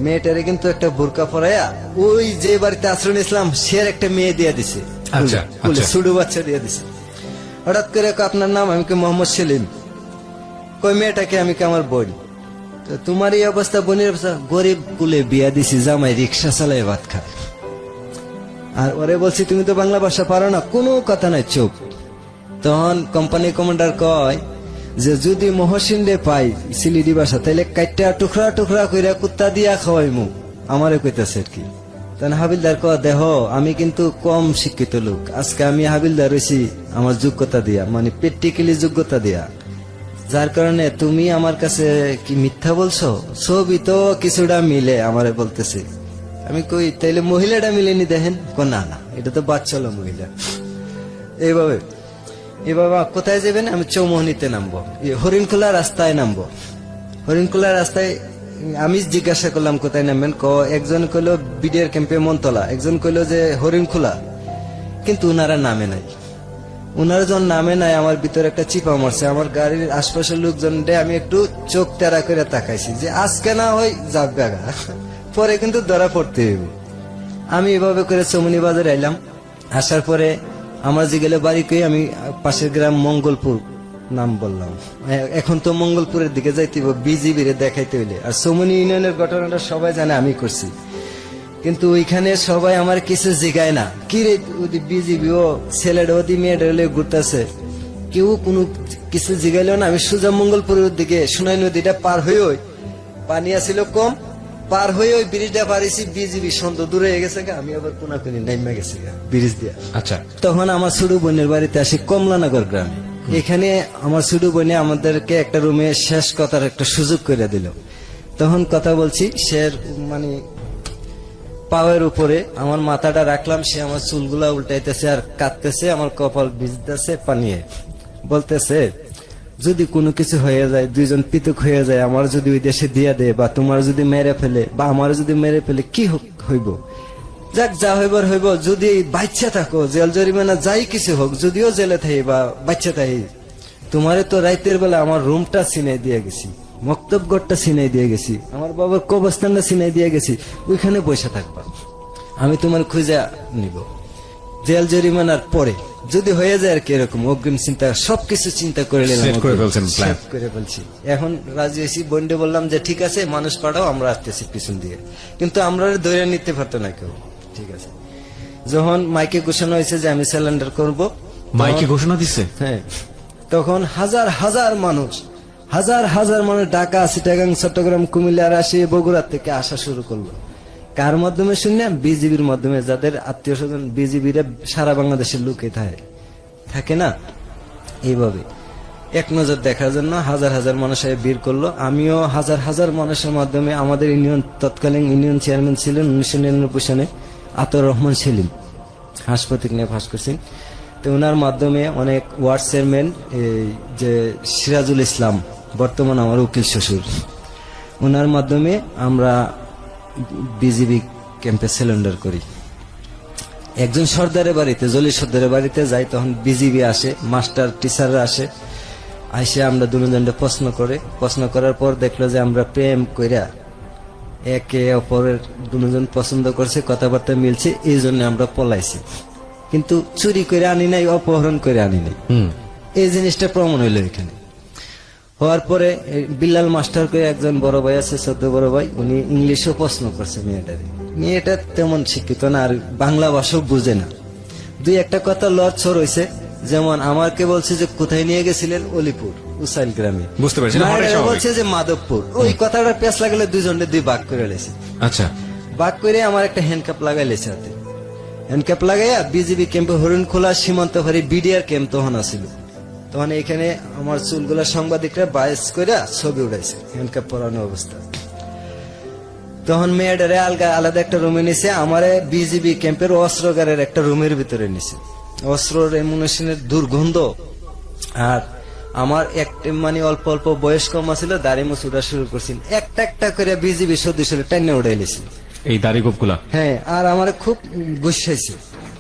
মেয়েটারে কিন্তু একটা বোরকা পরাইয়া ওই যে বাড়িতে আশ্রয় নিয়েছিলাম সে একটা মেয়ে দিয়ে দিছে, আচ্ছা, আচ্ছা। ছোট বাচ্চা দিয়ে দিছে। হঠাৎ করে আপনার নাম? আমি কে মোহাম্মদ সেলিম। কই মেয়েটাকে? আমি কে আমার বোন। তো তোমার এই অবস্থা, বোনের অবস্থা? গরিব কুলে বিয়া দিছি, জামাই রিক্সা চালায় ভাত খায়। আর ওরে বলছি তুমি তো বাংলা ভাষা পারো না, কোনো কথা নাই, চুপ। তখন কোম্পানি কমান্ডার কয় যে যদি মহসিন রে পাই সিলিডি ভাষা, তাইলে কাইটা টুকরা টুকরা কইরা কুত্তা দিয়া খাওয়াইমু, আমারে কইতাছে আর কি। তখন হাবিলদার কয়, দেহ আমি কিন্তু কম শিক্ষিত লোক, আজকে আমি হাবিলদার হইছি আমার যোগ্যতা দিয়া, মানে প্র্যাকটিক্যালি যোগ্যতা দিয়া, যার কারণে তুমি আমার কাছে কি মিথ্যা বলছো? ছবি তো কিছুটা মিলে, আমারে বলতেছে। আমি কই তাইলে মহিলাটা মিলেনি দেখেন? না না, এটা তো বাচ্চালো মহিলা। এইভাবে এভাবে কোথায় যাবেন? আমি চৌমোহনীতে নামবো, হরিণখোলা রাস্তায় নামবো। হরিণখোলা রাস্তায় আমি জিজ্ঞাসা করলাম কোথায় নামবেন, একজন কইলো বিডিআর ক্যাম্পে মনতলা, একজন কইলো যে হরিণখোলা, কিন্তু উনারা নামে নাই। উনারা যখন নামে নাই, আমার ভিতরে একটা চিপা মারছে। আমার গাড়ির আশপাশের লোকজন আমি একটু চোখ তেরা করে তাকাইছি যে আজকে না হয় যাবে, পরে কিন্তু ধরা পড়তে হইব। আমি এভাবে করে চৌমনি বাজারে এলাম। আসার পরে আমার যে গেলে বাড়ি কই, আমি পাশের গ্রাম মঙ্গলপুর নাম বললাম। এখন তো মঙ্গলপুরের দিকে যাইতে বিজিবি রে দেখাইতে হইলে। আর চৌমনি ইউনিয়নের ঘটনাটা সবাই জানে আমি করছি, কিন্তু ওইখানে সবাই আমার কিছু জিগায় না। কি রে বিজিবি ও ছেলেটা ওদি মেয়েটা ঘুরতেছে, কেউ কোনো কিছু জিগাইলো না। আমি সোজা মঙ্গলপুরের দিকে সোনাই নদীটা পার হয়ে, পানি আসছিল কম, পার হয়ে ওই ব্রিজটা পারিছি, বিজিবি সন্ধ্যা দূরে হয়ে গেছে, আমি আবার কোনাকুনি নাইমা গেছি ব্রিজ দিয়া। আচ্ছা, তখন আমার ছোট বোনের বাড়িতে আসি কমলানগর গ্রামে। এখানে আমার ছোট বোনে আমাদেরকে একটা রুমে শেষ কথার একটা সুযোগ করে দিল। তখন কথা বলছি, সে মানে পাওয়ের উপরে আমার মাথাটা রাখলাম, সে আমার চুলগুলা উল্টাইতেছে আর কাঁদতেছে, আমার কপাল ভিজতেছে পানিয়ে। বলতেছে যদি কোনো কিছু হয়ে যায়, দুইজন পৃথক হয়ে যায়, আমার যদি ওই দেশে দিয়ে দেয়, বা তোমার যদি মেরে ফেলে, বা আমার যদি মেরে ফেলে, কি হইব? যাক, যা হইবার হইব। যদি বাচ্চা থাকো, জেল জরিমানা যাই কিছু হোক, যদিও জেলে থাকি বা বাচ্চা থাকি, তোমারে তো রাইতের বেলা আমার রুমটা চিনাই দিয়ে গেছি, মক্তবগড়টা চিনাই দিয়ে গেছি, আমার বাবার কবরস্থানটা চিনাই দিয়ে গেছি, ওইখানে বসে থাকবা, আমি তোমার খুঁজে নিব। জেল জরিমানার পরে যদি হয়ে যায় আর কি, এরকম অগ্রিম চিন্তা সবকিছু চিন্তা করে নিলাম, Set করে ফেলছেন plan। Set করে ফেলছি। এখন রাজি হয়েছি, বন্ডে বললাম যে ঠিক আছে মানুষ পাঠাও, আমরা আসতেছি পিছন দিয়ে, কিন্তু আমরা ধরে নিতে পারতো না কেউ। ঠিক আছে, যখন মাইকে ঘোষণা হয়েছে যে আমি স্যালেন্ডার করব, মাইকে ঘোষণা দিচ্ছে, হ্যাঁ, তখন হাজার হাজার মানুষ ঢাকা, চিটাগাং, চট্টগ্রাম, কুমিল্লা, রাজশাহী, বগুড়া থেকে আসা শুরু করলো। কার মাধ্যমে শুনলাম? বিজিবির মাধ্যমে, যাদের আত্মীয় স্বজন বিজিবির সারা বাংলাদেশের লোকে থাকে না, এইভাবে এক নজর দেখার জন্য হাজার হাজার মানুষ ভিড় করলো। আমিও হাজার হাজার মানুষের মাধ্যমে, আমাদের ইউনিয়ন তৎকালীন ইউনিয়ন চেয়ারম্যান ছিলেন 1999 সালে আতর রহমান সেলিম, হাসপাতাল নিয়ে ফাঁস করছেন। তো ওনার মাধ্যমে অনেক ওয়ার্ড চেয়ারম্যান, যে সিরাজুল ইসলাম, বর্তমান আমার উকিল শ্বশুর, ওনার মাধ্যমে আমরা বিজিবি ক্যাম্পে সিলিন্ডার করি। একজন সর্দারের বাড়িতে, জলি সর্দারের বাড়িতে যাই, তখন বিজিবি আসে, মাস্টার টিচাররা আসে, আইসে আমরা দুজনকে প্রশ্ন করার পর দেখলো যে আমরা প্রেম কইরা একে অপরের দুজন পছন্দ করছে, কথাবার্তা মিলছে, এই জন্য আমরা পলাইছি, কিন্তু চুরি করে আনি নাই, অপহরণ করে আনি নাই। এই জিনিসটা প্রমাণ হইলো এখানে। হওয়ার পরে এই বিল্লাল মাস্টার করে একজন বড় ভাই আছে, ছোট বড় ভাই, উনি ইংলিশও প্রশ্ন করছে মেয়েটারে। মেয়েটা তেমন শিক্ষিত না, আর বাংলা ভাষাও বুঝে না। দুই একটা কথা লড়ছড় হয়েছে, যেমন আমাকে বলছে যে কোথায় নিয়ে গেছিলেন, অলিপুর উসাইল গ্রামে। বুঝতে পেরেছি, এটা হঠাৎ মায়েরা স্বাভাবিক। বলছে যে মাধবপুর। ওই কথাটা পেঁচ লাগলে দুজনে দুই ভাগ করে লেছে। আচ্ছা, বাক করে আমার একটা হ্যান্ডকাপ লাগাই লেছে হাতে। হ্যান্ডকাপ লাগাইয়া বিজিবি ক্যাম্পে হরিণখোলা সীমান্ত ফাঁড়ি বিডিআর ক্যাম্প তখন আসিল। তখন এখানে আমার চুলগুলা সাংবাদিকরা বাইস করে ছবি উঠাইছে হ্যান্ডকাপ পরানো অবস্থা। তখন মেয়েটারে আলাদা একটা রুমে নিছে, আমার বিজিবি ক্যাম্পের অস্ত্রাগারের একটা রুমের ভিতরে নিছে। অস্ত্র এমুনেশনের দুর্গন্ধ, আর আমার একটা মানে অল্প অল্প বয়স কম ছিল, দাড়ি মুছ উঠা শুরু করছিল। একটা একটা করে বিজিবি সদস্য টাইনে উড়াই লেছিল। এই দাড়ি গোপগুলা। হ্যাঁ, আর আমার খুব গুসাইছে,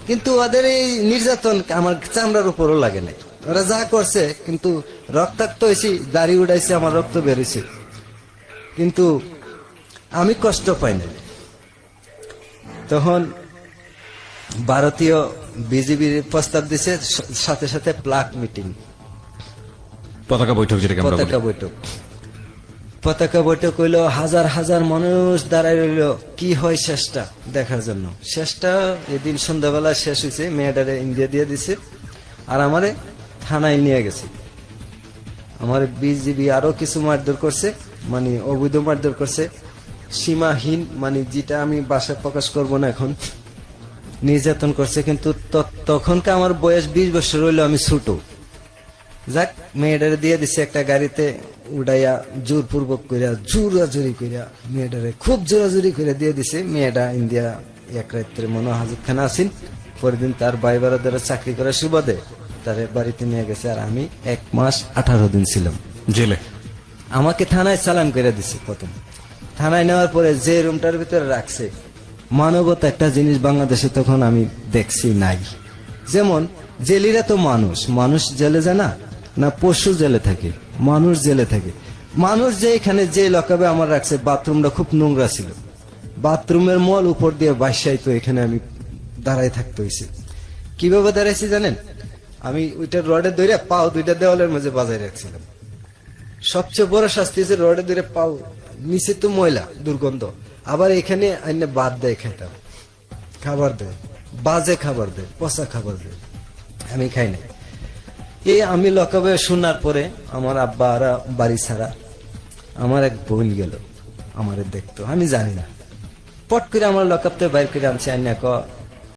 কিন্তু ওদের এই নির্যাতন আমার চামড়ার উপরও লাগে নাই। ওরা যা করছে, কিন্তু রক্তাক্ত হয়েছি, দাড়ি উড়াইছে, আমার রক্ত বেরোছে, কিন্তু আমি কষ্ট পাই না। তখন ভারতীয় বিজিবির প্রস্তাব দিছে, সাথে সাথে প্লাক মিটিং, পতাকা বৈঠক, যেটাকে আমরা বলি। পতাকা বৈঠক। পতাকা বৈঠক হইলো, হাজার হাজার মানুষ দাঁড়ায় রইল কি হয় শেষটা দেখার জন্য। শেষটা এদিন সন্ধ্যাবেলা শেষ হয়েছে, মেয়েটারে ইন্ডিয়া দিয়ে দিছে, আর আমারে থানায় নিয়ে গেছে। আমার বিজিবি আরো কিছু মারধর করছে, মানে অবৈধ মারধর করছে, সীমাহীন, মানে যেটা আমি বাসায় প্রকাশ করব না এখন, নির্যাতন করছে। কিন্তু তখনকার আমার বয়স 20 বছর হইলো, আমি ছোট। যাক, মেয়েটারে দিয়ে দিছে একটা গাড়িতে উড়াইয়া, জোরপূর্বক করিয়া, জোরাজুরি করিয়া মেয়েটারে খুব জোরাজুরি করে দিয়ে দিছে। মেয়েটা ইন্ডিয়া এক রাত্রে মনে হাজতখানা আসিন। পরের দিন তার ভাই বারাদারে চাকরি করার সুবাদে তার বাড়িতে নিয়ে গেছে, আর আমি 1 মাস 18 দিন ছিলাম জেলে। আমাকে থানায় চালান করে দিছে। প্রথম থানায় নেওয়ার পরে যে রুমটার ভিতরে রাখছে, মানবতা একটা জিনিস বাংলাদেশে তখন আমি দেখছি নাই। যেমন জেলিরা তো মানুষ, মানুষ জেলে যায় না, না পশু জেলে থাকে, মানুষ জেলে থাকে। মানুষ যে এখানে যে লকাবে আমার রাখছে, বাথরুমটা খুব নোংরা ছিল, বাথরুমের মল উপর দিয়ে বাসাই, তো এখানে আমি দাঁড়াই থাকতে হয়েছে। কিভাবে দাঁড়াইছি জানেন? আমি ওইটা রডে ধরে পাও দুইটা দেওয়ালের মাঝে বাজায় রাখছিলাম। সবচেয়ে বড় শাস্তি হচ্ছে রডে ধরে পাও, নিচে তো ময়লা দুর্গন্ধ, আবার এখানে আইনে বাদ দেয়, খাইতাম খাবার দেয়, বাজে খাবার দেয়, পচা খাবার দেয়, আমি খাই নাই। এই আমি লকাবে শোনার পরে আমার আব্বা আর বাড়ি ছাড়া, আমার এক বোন গেল আমারে দেখতো, আমি জানি না, পট করে আমার লকাপতে বাইর করে আনছে, আইনা